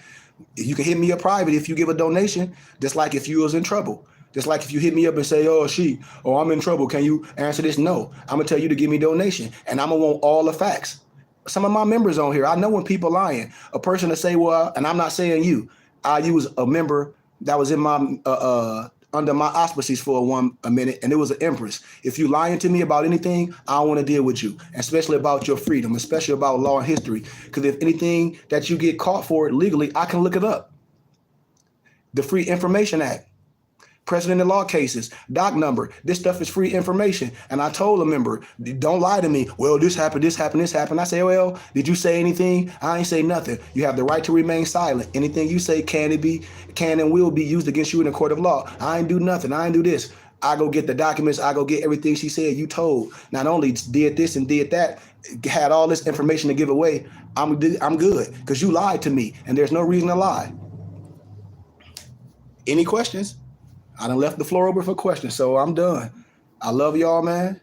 You can hit me up private if you give a donation. Just like if you was in trouble. Just like if you hit me up and say, I'm in trouble. Can you answer this? No. I'm gonna tell you to give me donation, and I'm gonna want all the facts. Some of my members on here, I know when people lying. A person to say, well, and I'm not saying you. I use a member that was in my under my auspices for a minute, and it was an empress. If you lying to me about anything, I don't want to deal with you, especially about your freedom, especially about law and history. Because if anything that you get caught for legally, I can look it up. The Free Information Act. Precedent in law cases, doc number, this stuff is free information. And I told a member, don't lie to me. Well, this happened, this happened, this happened. I say, well, did you say anything? I ain't say nothing. You have the right to remain silent. Anything you say can and will be used against you in a court of law. I ain't do nothing. I ain't do this. I go get the documents. I go get everything she said you told. Not only did this and did that, had all this information to give away, I'm good because you lied to me and there's no reason to lie. Any questions? I done left the floor open for questions, so I'm done. I love y'all, man.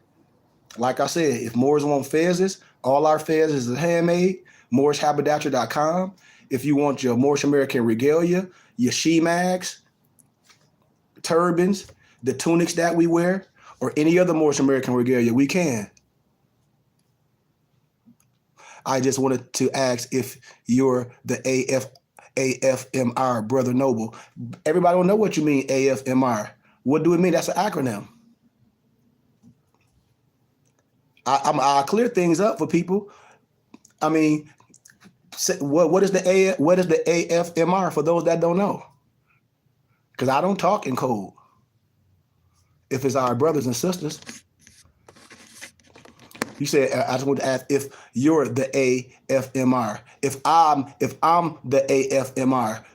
Like I said, if Moors want fezzes, all our fezzes is handmade, moorshaberdasher.com. If you want your Moorish American regalia, your she-mags, turbans, the tunics that we wear, or any other Moorish American regalia, we can. I just wanted to ask if you're the AFMR, Brother Noble. Everybody don't know what you mean, AFMR. What do it mean? That's an acronym. I'll clear things up for people. I mean, what is the AFMR for those that don't know? Because I don't talk in code. If it's our brothers and sisters. You said, I just want to ask if you're the AFMR. If I'm the AFMR,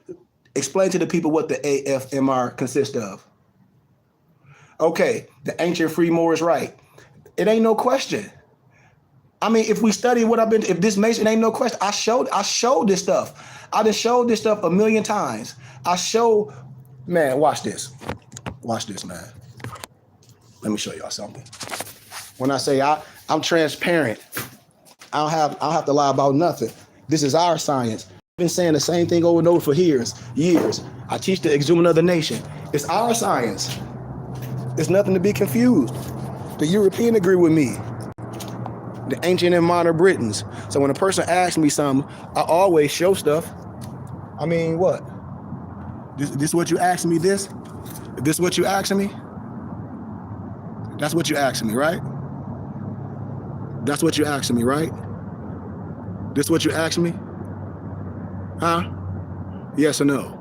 explain to the people what the AFMR consists of. Okay, the ancient free Moor is right. It ain't no question. I mean, if we study what I've been, if this makes it ain't no question. I showed this stuff. I just showed this stuff a million times. Man, watch this. Watch this, man. Let me show y'all something. When I say I'm transparent, I don't have to lie about nothing. This is our science. I've been saying the same thing over and over for years. I teach the exhuman of the nation. It's our science. There's nothing to be confused. The European agree with me. The ancient and modern Britons. So when a person asks me something, I always show stuff. I mean, what? This what you asking me, this? This what you asking me? That's what you asking me, right? That's what you asking me, right? This what you asking me? Huh? Yes or no?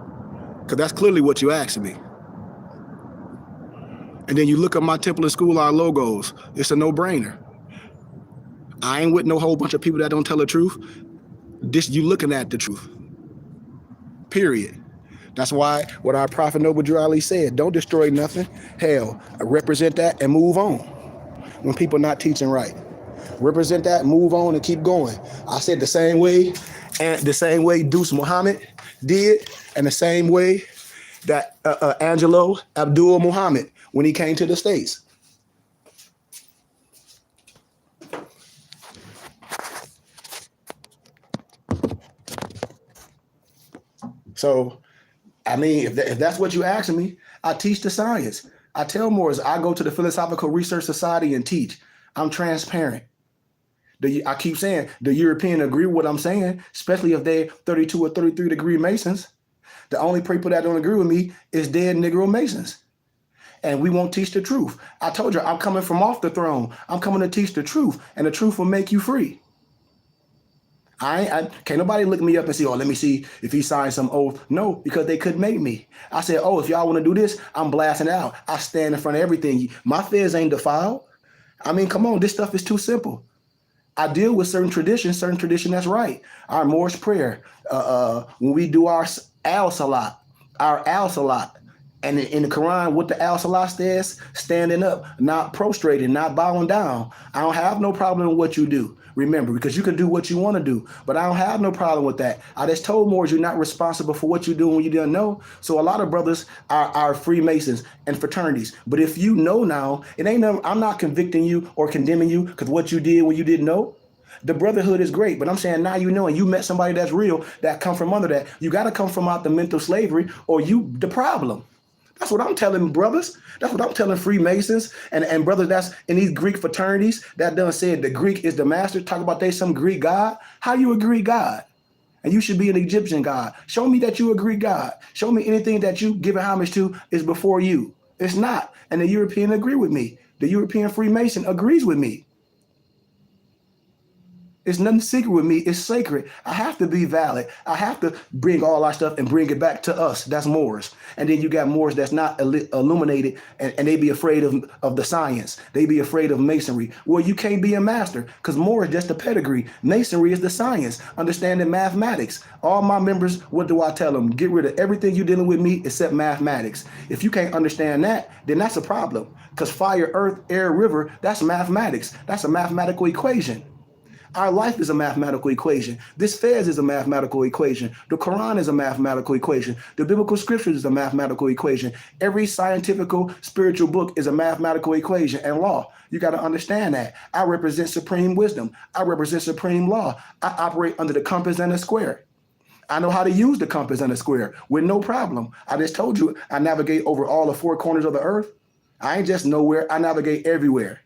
Because that's clearly what you asking me. And then you look at my temple and school, our logos. It's a no-brainer. I ain't with no whole bunch of people that don't tell the truth. This, you looking at the truth. Period. That's why what our prophet Noble Drew Ali said, don't destroy nothing. Hell, represent that and move on. When people not teaching right. Represent that, move on, and keep going. I said the same way, and the same way Deuce Muhammad did, and the same way that Angelo Abdul Muhammad when he came to the States. So, I mean, if that's what you asking me, I teach the science. I tell Moors, I go to the Philosophical Research Society and teach. I'm transparent. I keep saying the European agree with what I'm saying, especially if they're 32 or 33 degree Masons. The only people that don't agree with me is dead Negro Masons. And we won't teach the truth. I told you, I'm coming from off the throne. I'm coming to teach the truth, and the truth will make you free. I can't nobody look me up and say, oh, let me see if he signed some oath. No, because they couldn't make me. I said, oh, if y'all want to do this, I'm blasting it out. I stand in front of everything. My feds ain't defiled. I mean, come on, this stuff is too simple. I deal with certain tradition that's right. Our Moorish prayer, when we do our al-salat, and in the Quran, what the al-salat says, standing up, not prostrating, not bowing down. I don't have no problem with what you do. Remember, because you can do what you want to do, but I don't have no problem with that. I just told Moors you're not responsible for what you do when you didn't know. So a lot of brothers are Freemasons and fraternities. But if you know now, it ain't no, I'm not convicting you or condemning you because what you did when you didn't know. The brotherhood is great, but I'm saying now you know, and you met somebody that's real that come from under that. You got to come from out the mental slavery, or you the problem. That's what I'm telling brothers. That's what I'm telling Freemasons and brothers that's in these Greek fraternities that done said the Greek is the master. Talk about they some Greek God. How you a Greek God? And you should be an Egyptian God. Show me that you a Greek God. Show me anything that you giving homage to is before you. It's not. And the European agree with me. The European Freemason agrees with me. It's nothing secret with me. It's sacred. I have to be valid. I have to bring all our stuff and bring it back to us. That's Moors. And then you got Moors that's not illuminated, and they be afraid of the science. They be afraid of masonry. Well, you can't be a master because Moor is just a pedigree. Masonry is the science, understanding mathematics. All my members, what do I tell them? Get rid of everything you're dealing with me except mathematics. If you can't understand that, then that's a problem. Because fire, earth, air, river, that's mathematics. That's a mathematical equation. Our life is a mathematical equation. This Fez is a mathematical equation. The Quran is a mathematical equation. The biblical scriptures is a mathematical equation. Every scientific, spiritual book is a mathematical equation and law. You got to understand that. I represent supreme wisdom. I represent supreme law. I operate under the compass and the square. I know how to use the compass and the square with no problem. I just told you I navigate over all the four corners of the earth. I ain't just nowhere. I navigate everywhere.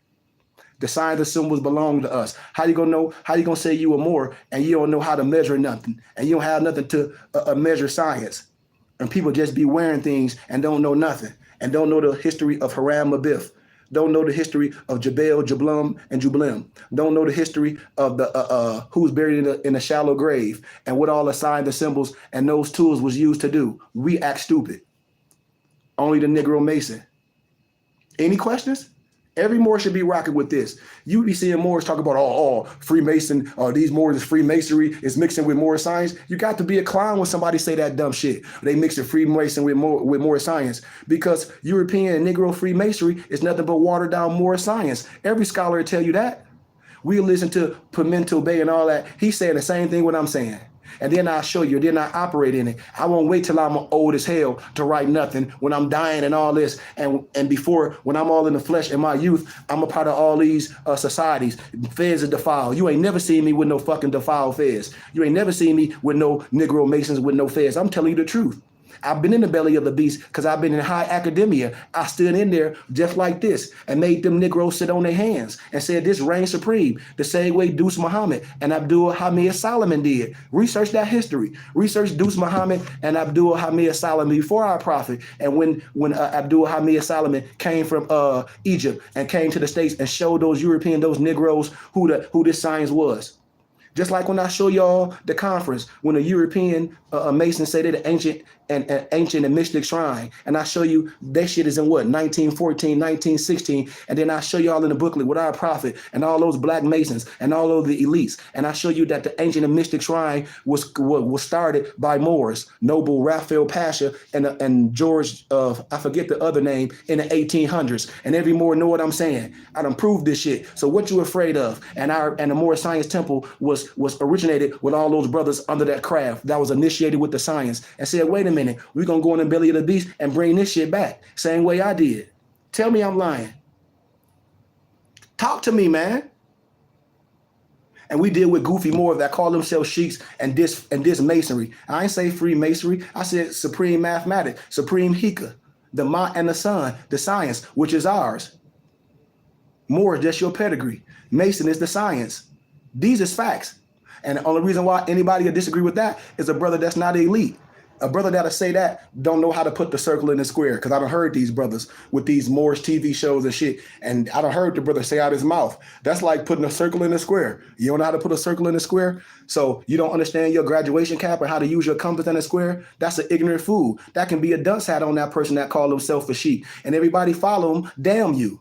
The signs and symbols belong to us. How you gonna know? How you gonna say you are more and you don't know how to measure nothing, and you don't have nothing to measure science? And people just be wearing things and don't know nothing, and don't know the history of Haram Abif, don't know the history of Jabal, Jablum, and Jublim, don't know the history of the who's buried in a shallow grave, and what all the signs and symbols and those tools was used to do. We act stupid. Only the Negro Mason. Any questions? Every Moor should be rocking with this. You be seeing Moors talk about, Freemason, these Moors is Freemasonry, is mixing with more science. You got to be a clown when somebody say that dumb shit. They mix the Freemason with more science, because European and Negro Freemasonry is nothing but watered down more science. Every scholar will tell you that. We listen to Pimento Bay and all that. He's saying the same thing what I'm saying. And then I'll show you, then I operate in it. I won't wait till I'm old as hell to write nothing when I'm dying and all this. And before, when I'm all in the flesh in my youth, I'm a part of all these societies. Feds are defiled. You ain't never seen me with no fucking defiled feds. You ain't never seen me with no Negro Masons with no feds. I'm telling you the truth. I've been in the belly of the beast because I've been in high academia. I stood in there just like this and made them Negroes sit on their hands and said this reigns supreme, the same way Deuce Muhammad and Abdul Hamid Solomon did. Research that history. Research Deuce Muhammad and Abdul Hamid Solomon before our prophet. And when Abdul Hamid Solomon came from Egypt and came to the States and showed those Negroes who this science was. Just like when I show y'all the conference, when a European Mason say they're the ancient and mystic shrine, and I show you that shit is in what, 1914, 1916, and then I show y'all in the booklet with our prophet and all those black Masons and all of the elites, and I show you that the ancient and mystic shrine was started by Moors, Noble Raphael Pasha and George, I forget the other name, in the 1800s, and every Moor know what I'm saying. I done proved this shit. So what you afraid of? And the Moor Science Temple was originated with all those brothers under that craft that was initiated with the science and said, wait a minute, we're going to go in the belly of the beast and bring this shit back. Same way I did. Tell me I'm lying. Talk to me, man. And we deal with goofy Moors that call themselves sheiks and this masonry. I ain't say Freemasonry. I said supreme mathematics, supreme hika, the ma and the sun, the science, which is ours. Moor is just your pedigree. Mason is the science. These is facts. And the only reason why anybody would disagree with that is a brother that's not elite. A brother that'll say that don't know how to put the circle in the square. Because I done heard these brothers with these Moorish TV shows and shit. And I done heard the brother say out his mouth, that's like putting a circle in a square. You don't know how to put a circle in a square? So you don't understand your graduation cap or how to use your compass in a square? That's an ignorant fool. That can be a dunce hat on that person that call himself a sheik. And everybody follow him, damn you.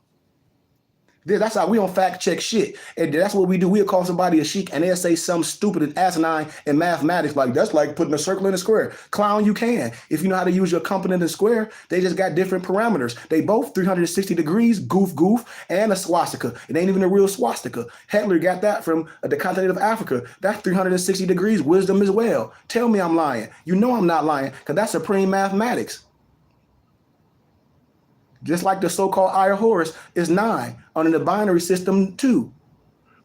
That's how we don't fact check shit. And that's what we do. We'll call somebody a sheik and they'll say something stupid and asinine in mathematics. Like, that's like putting a circle in a square. Clown, you can. If you know how to use your compass in a square, they just got different parameters. They both 360 degrees, goof, and a swastika. It ain't even a real swastika. Hitler got that from the continent of Africa. That's 360 degrees wisdom as well. Tell me I'm lying. You know I'm not lying because that's supreme mathematics. Just like the so-called Eye of Horus is 9 under the binary system 2.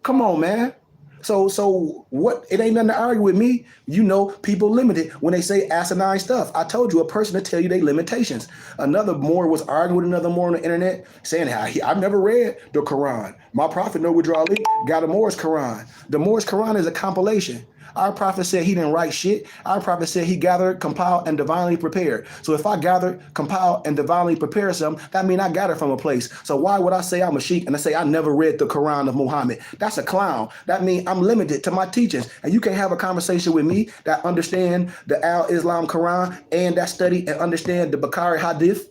Come on, man. So what? It ain't nothing to argue with me. You know, people limited when they say asinine stuff. I told you, a person to tell you their limitations. Another Moor was arguing with another Moor on the internet saying, I've never read the Quran. My prophet, Noble Ali, got a Moor's Quran. The Moor's Quran is a compilation. Our prophet said he didn't write shit. Our prophet said he gathered, compiled, and divinely prepared. So if I gathered, compiled, and divinely prepared something, that means I got it from a place. So why would I say I'm a sheik and I say I never read the Quran of Muhammad? That's a clown. That means I'm limited to my teachings. And you can't have a conversation with me that understand the Al-Islam Quran and that study and understand the Bukhari Hadith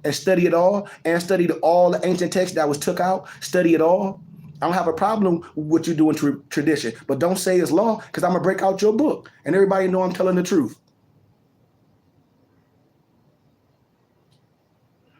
and study it all and study all the ancient texts that was took out, study it all. I don't have a problem with what you do in tradition, but don't say it's law because I'm going to break out your book and everybody know I'm telling the truth.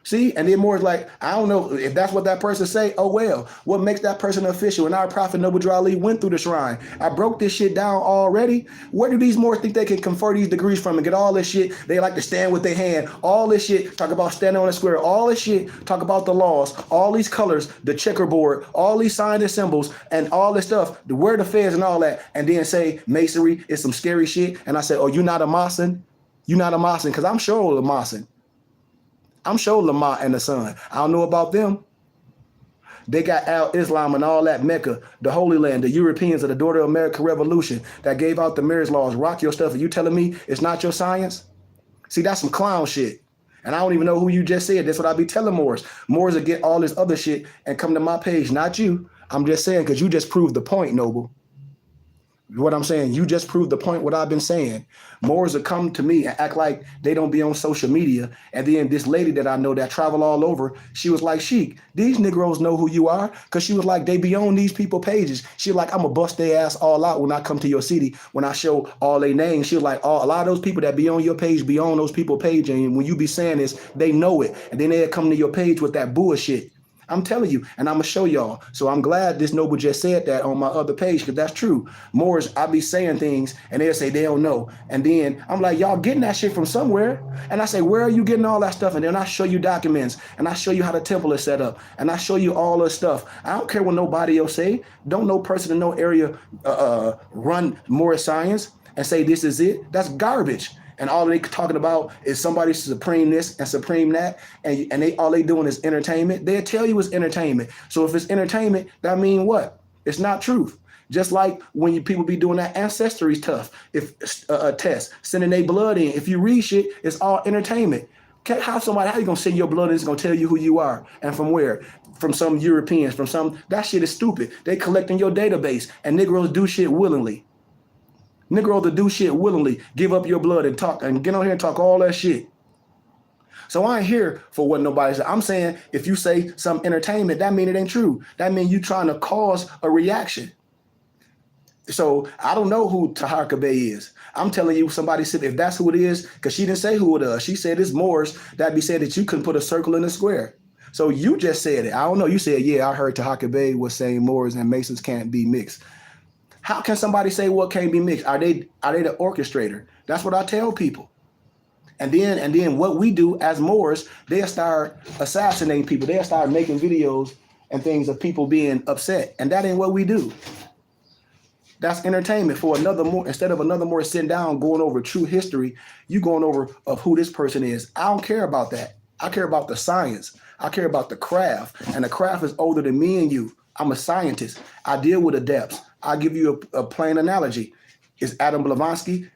See, and then more is like, I don't know if that's what that person say. Oh, well, what makes that person official? And our prophet Noble Ali went through the shrine. I broke this shit down already. Where do these Moors think they can confer these degrees from and get all this shit? They like to stand with their hand. All this shit, talk about standing on a square. All this shit, talk about the laws, all these colors, the checkerboard, all these signs and symbols, and all this stuff, the word affairs and all that, and then say masonry is some scary shit. And I say, oh, you're not a Mason? You're not a Mason? Because I'm sure a Mason. I'm sure Lamar and the Sun. I don't know about them. They got Al-Islam and all that Mecca, the Holy Land, the Europeans of the Daughter of America Revolution that gave out the marriage laws, rock your stuff. Are you telling me it's not your science? See, that's some clown shit. And I don't even know who you just said. That's what I be telling Moors. Moors will get all this other shit and come to my page, not you. I'm just saying because you just proved the point, Noble. What I'm saying, you just proved the point what I've been saying. Moors will come to me and act like they don't be on social media. And then this lady that I know that travel all over, she was like, Sheik, these Negroes know who you are. Because she was like, they be on these people pages. She was like, I'm going to bust their ass all out when I come to your city. When I show all their names, she was like, a lot of those people that be on your page be on those people page. And when you be saying this, they know it. And then they'll come to your page with that bullshit. I'm telling you, and I'm going to show y'all. So I'm glad this Noble just said that on my other page, because that's true. Moors, I be saying things, and they'll say they don't know. And then I'm like, y'all getting that shit from somewhere. And I say, where are you getting all that stuff? And then I show you documents, and I show you how the temple is set up, and I show you all this stuff. I don't care what nobody else say. Don't no person in no area run Moorish science and say this is it. That's garbage. And all they talking about is somebody supreme this and supreme that, and they all they doing is entertainment. They'll tell you it's entertainment. So if it's entertainment, that mean what? It's not truth. Just like when people be doing that ancestry stuff, if a test, sending their blood in. If you read shit, it's all entertainment. How you gonna send your blood and it's gonna tell you who you are and from where? From some Europeans, from some, that shit is stupid. They collecting your database, and Negroes do shit willingly. Negroes that do shit willingly, give up your blood and talk and get on here and talk all that shit. So I ain't here for what nobody said. I'm saying if you say some entertainment, that mean it ain't true. That mean you trying to cause a reaction. So I don't know who Taharka Bey is. I'm telling you, somebody said if that's who it is, because she didn't say who it is. She said it's Moors. That'd be said that you couldn't put a circle in a square. So you just said it. I don't know. You said, yeah, I heard Taharka Bey was saying Moors and Masons can't be mixed. How can somebody say what can't be mixed? Are they the orchestrator? That's what I tell people. And then what we do as Moors, they'll start assassinating people. They'll start making videos and things of people being upset. And that ain't what we do. That's entertainment for another Moor. Instead of another Moor sitting down going over true history, you going over of who this person is. I don't care about that. I care about the science. I care about the craft. And the craft is older than me and you. I'm a scientist. I deal with adepts. I'll give you a plain analogy. Is Adam Blavatsky,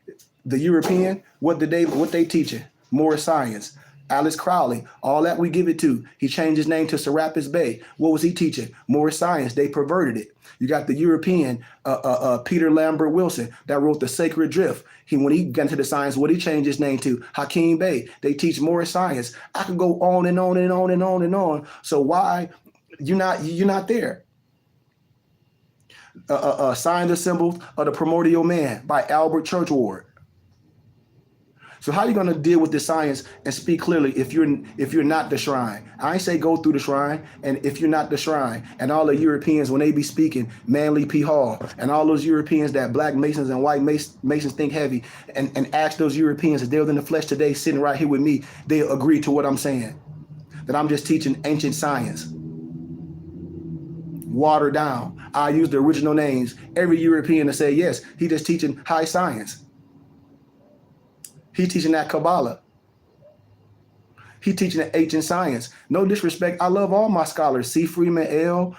the European, what they teaching? More science. Alice Crowley, all that we give it to. He changed his name to Serapis Bey. What was he teaching? More science. They perverted it. You got the European, Peter Lambert Wilson, that wrote The Sacred Drift. When he got into the science, what he changed his name to? Hakeem Bey. They teach more science. I could go on and on and on and on and on. So why you're not there? Signs and Symbols of the Primordial Man by Albert Churchward. So how are you going to deal with the science and speak clearly if you're not the shrine? I ain't say go through the shrine, and if you're not the shrine, and all the Europeans when they be speaking, Manly P. Hall, and all those Europeans that black Masons and white Masons think heavy, and ask those Europeans if they're in the flesh today sitting right here with me, they agree to what I'm saying. That I'm just teaching ancient science. Watered down. I use the original names. Every European to say, yes, he just teaching high science. He teaching that Kabbalah. He teaching that ancient science. No disrespect. I love all my scholars. C. Freeman, L.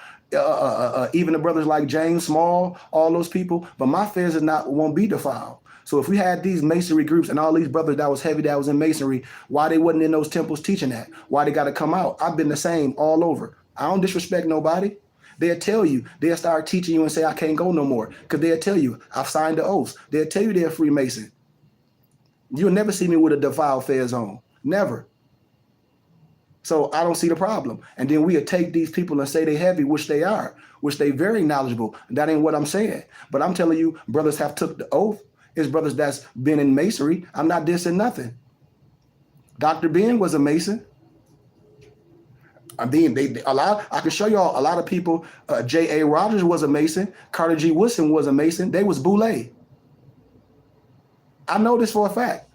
Even the brothers like James Small, all those people. But my fears won't be defiled. So if we had these masonry groups and all these brothers that was heavy, that was in masonry, why they wasn't in those temples teaching that? Why they got to come out? I've been the same all over. I don't disrespect nobody. They'll tell you, they'll start teaching you and say, I can't go no more. Because they'll tell you, I've signed the oaths. They'll tell you they're a Freemason. You'll never see me with a defiled fez on. Never. So I don't see the problem. And then we'll take these people and say they heavy, which they are, which they very knowledgeable. That ain't what I'm saying. But I'm telling you, brothers have took the oath. It's brothers that's been in masonry. I'm not dissing nothing. Dr. Ben was a Mason. I mean, I can show y'all a lot of people. J.A. Rogers was a Mason. Carter G. Woodson was a Mason. They was Boule. I know this for a fact.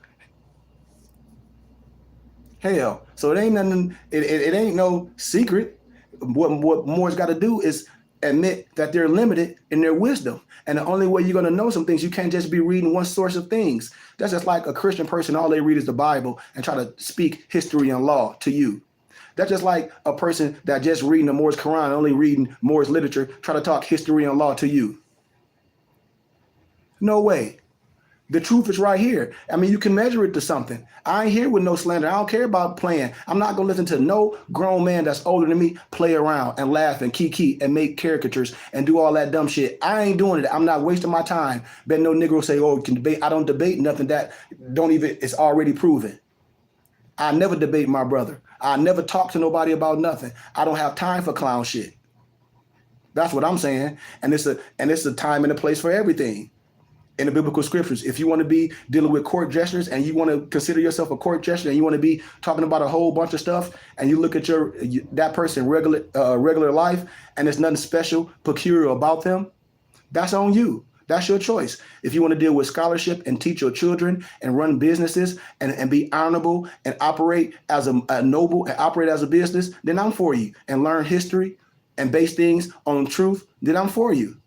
Hell, so it ain't nothing. It ain't no secret. What Moore's got to do is admit that they're limited in their wisdom, and the only way you're gonna know some things, you can't just be reading one source of things. That's just like a Christian person. All they read is the Bible and try to speak history and law to you. That's just like a person that just reading the Moore's Quran, only reading Moore's literature, try to talk history and law to you. No way. The truth is right here. I mean, you can measure it to something. I ain't here with no slander. I don't care about playing. I'm not going to listen to no grown man that's older than me play around and laugh and kiki and make caricatures and do all that dumb shit. I ain't doing it. I'm not wasting my time. Bet no Negro say, oh, you can debate. I don't debate nothing that it's already proven. I never debate my brother. I never talk to nobody about nothing. I don't have time for clown shit. That's what I'm saying. And it's a time and a place for everything. In the biblical scriptures, if you want to be dealing with court gestures and you want to consider yourself a court gesture and you want to be talking about a whole bunch of stuff and you look at that person regular life and there's nothing special, peculiar about them, that's on you. That's your choice. If you want to deal with scholarship and teach your children and run businesses and be honorable and operate as a noble and operate as a business, then I'm for you. And learn history and base things on truth, then I'm for you.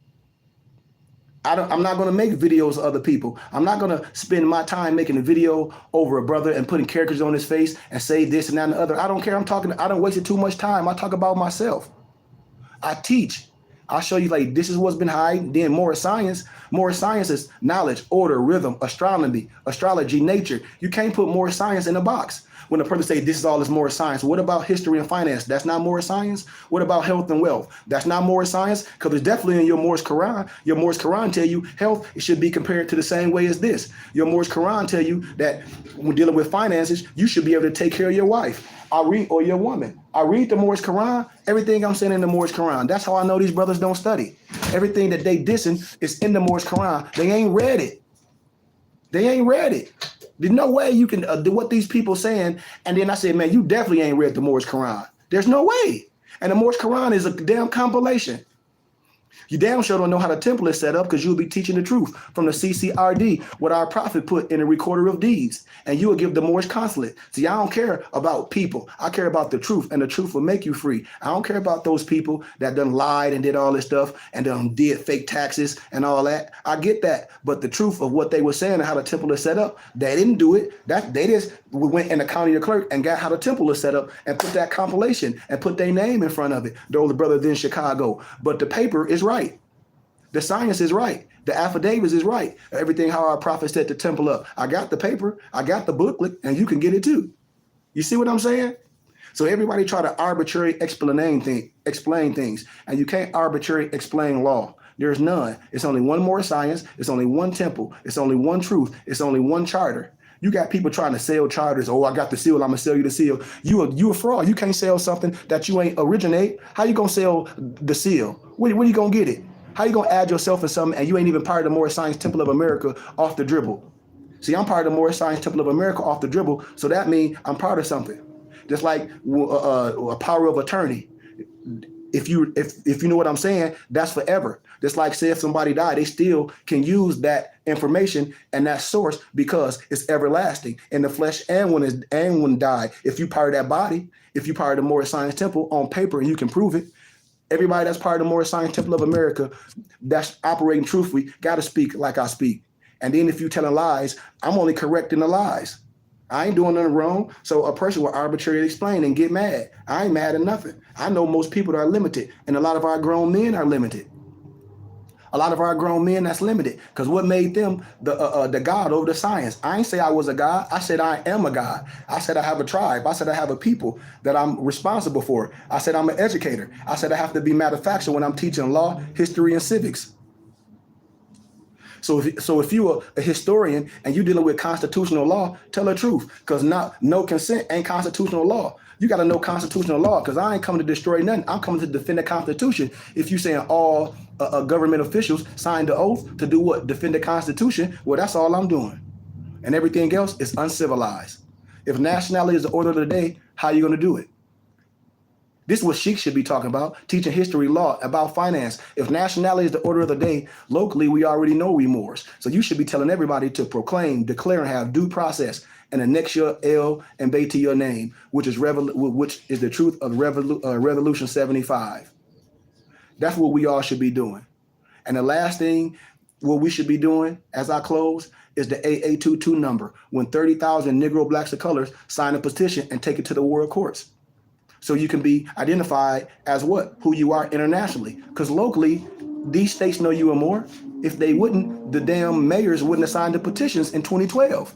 I'm not going to make videos of other people. I'm not going to spend my time making a video over a brother and putting characters on his face and say this and that and the other. I don't care. I don't waste too much time. I talk about myself. I teach. I'll show you like this is what's been hiding. Then more science. More science is knowledge, order, rhythm, astrology, nature. You can't put more science in a box. When a person say this is all is more science, what about history and finance? That's not more science. What about health and wealth? That's not more science, because it's definitely in your Morse Quran. Your Morse Quran tell you health should be compared to the same way as this. Your Morse Quran tell you that when dealing with finances, you should be able to take care of your wife. Or your woman. I read the Morse Quran. Everything I'm saying in the Morse Quran. That's how I know these brothers don't study. Everything that they dissing is in the Morse Quran. They ain't read it. They ain't read it. There's no way you can do what these people saying. And then I said, man, you definitely ain't read the Morse Quran. There's no way. And the Morse Quran is a damn compilation. You damn sure don't know how the temple is set up, because you'll be teaching the truth from the CCRD, what our prophet put in the recorder of deeds, and you will give the Morse consulate. See, I don't care about people. I care about the truth, and the truth will make you free. I don't care about those people that done lied and did all this stuff and done did fake taxes and all that. I get that, but the truth of what they were saying and how the temple is set up, they didn't do it. They just went in the county clerk and got how the temple is set up and put that compilation and put their name in front of it. The older brother in Chicago, but the paper is right. The science is right. The affidavits is right. Everything how our prophet set the temple up. I got the paper, I got the booklet, and you can get it too. You see what I'm saying? So everybody try to arbitrarily explain things, and you can't arbitrarily explain law. There's none. It's only one more science. It's only one temple. It's only one truth. It's only one charter. You got people trying to sell charters. Oh, I got the seal. I'm gonna sell you the seal. You a fraud. You can't sell something that you ain't originate. How you gonna sell the seal? Where you gonna get it? How you gonna add yourself in something and you ain't even part of the Moorish Science Temple of America off the dribble? See, I'm part of the Moorish Science Temple of America off the dribble, so that means I'm part of something. Just like a power of attorney. If you know what I'm saying, that's forever. Just like say if somebody died, they still can use that information and that source because it's everlasting in the flesh and when died. If you part of that body, if you part of the Moorish Science Temple on paper and you can prove it. Everybody that's part of the Moorish Science Temple of America that's operating truthfully got to speak like I speak. And then if you telling lies, I'm only correcting the lies. I ain't doing nothing wrong. So a person will arbitrarily explain and get mad. I ain't mad at nothing. I know most people are limited, and a lot of our grown men are limited. A lot of our grown men that's limited, because what made them the God over the science? I ain't say I was a God. I said I am a God. I said I have a tribe. I said I have a people that I'm responsible for. I said I'm an educator. I said I have to be manufactured when I'm teaching law, history, and civics. So if you're a historian and you're dealing with constitutional law, tell the truth, because no consent ain't constitutional law. You got to know constitutional law, because I ain't coming to destroy nothing. I'm coming to defend the Constitution. If you saying all government officials signed the oath to do what? Defend the Constitution, well, that's all I'm doing. And everything else is uncivilized. If nationality is the order of the day, how are you going to do it? This is what Sheik should be talking about, teaching history, law, about finance. If nationality is the order of the day, locally, we already know we Moors. So you should be telling everybody to proclaim, declare, and have due process, and annex your L and Bay to your name, which is the truth of Revolution 75. That's what we all should be doing. And the last thing, what we should be doing as I close, is the AA22 number, when 30,000 Negro, blacks, of colors sign a petition and take it to the world courts. So you can be identified as what? Who you are internationally. Because locally, these states know you are more. If they wouldn't, the damn mayors wouldn't have signed the petitions in 2012.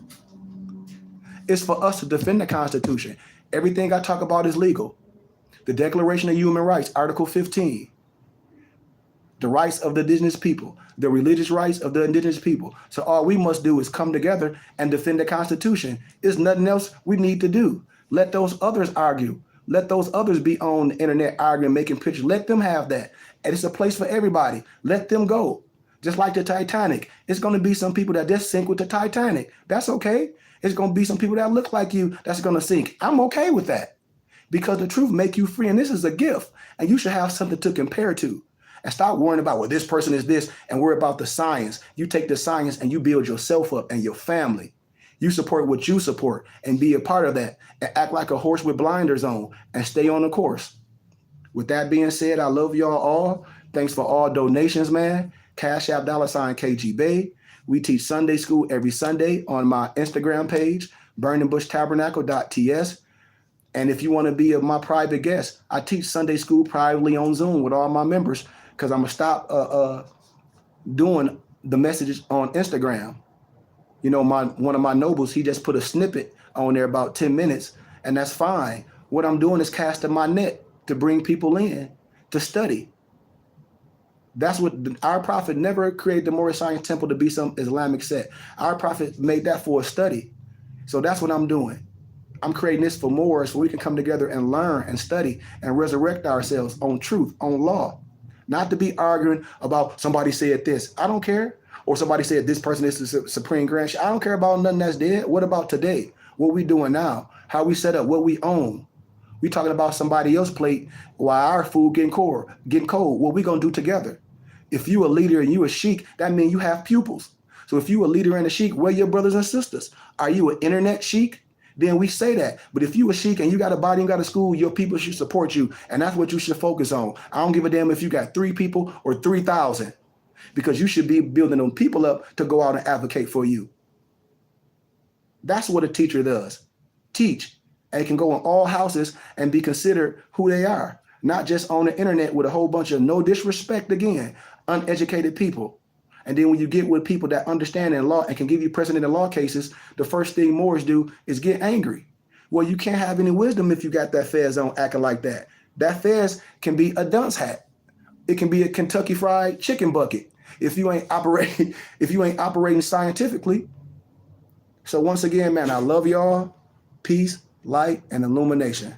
It's for us to defend the Constitution. Everything I talk about is legal. The Declaration of Human Rights, Article 15. The rights of the indigenous people, the religious rights of the indigenous people. So all we must do is come together and defend the Constitution. There's nothing else we need to do. Let those others argue. Let those others be on the internet arguing, making pictures. Let them have that. And it's a place for everybody. Let them go. Just like the Titanic. It's going to be some people that just sink with the Titanic. That's okay. It's going to be some people that look like you that's going to sink. I'm okay with that. Because the truth make you free. And this is a gift. And you should have something to compare to. And stop worrying about, well, this person is this, and worry about the science. You take the science and you build yourself up and your family. You support what you support and be a part of that and act like a horse with blinders on and stay on the course. With that being said, I love y'all all. Thanks for all donations, man. Cash App $KG We teach Sunday school every Sunday on my Instagram page, burningbushtabernacle.ts. And if you want to be my private guest, I teach Sunday school privately on Zoom with all my members because I'm gonna stop doing the messages on Instagram. You know, one of my nobles, he just put a snippet on there about 10 minutes, and that's fine. What I'm doing is casting my net to bring people in to study. That's what our prophet never created the Moorish Science Temple to be some Islamic sect. Our prophet made that for a study. So that's what I'm doing. I'm creating this for Moors so we can come together and learn and study and resurrect ourselves on truth, on law. Not to be arguing about somebody said this. I don't care. Or somebody said this person is the supreme grand. I don't care about nothing that's dead. What about today? What we doing now? How we set up? What we own? We talking about somebody else's plate while our food getting cold. What we gonna do together? If you a leader and you a sheik, that means you have pupils. So if you a leader and a sheik, where your brothers and sisters? Are you an internet sheik? Then we say that. But if you a sheik and you got a body and got a school, your people should support you. And that's what you should focus on. I don't give a damn if you got 3 people or 3,000, because you should be building them people up to go out and advocate for you. That's what a teacher does. Teach. And can go in all houses and be considered who they are. Not just on the internet with a whole bunch of, no disrespect again, uneducated people. And then when you get with people that understand in law and can give you precedent in law cases, the first thing Moors do is get angry. Well, you can't have any wisdom if you got that fez on acting like that. That fez can be a dunce hat. It can be a Kentucky Fried Chicken bucket if you ain't operating scientifically. So once again, man, I love y'all. Peace, light, and illumination.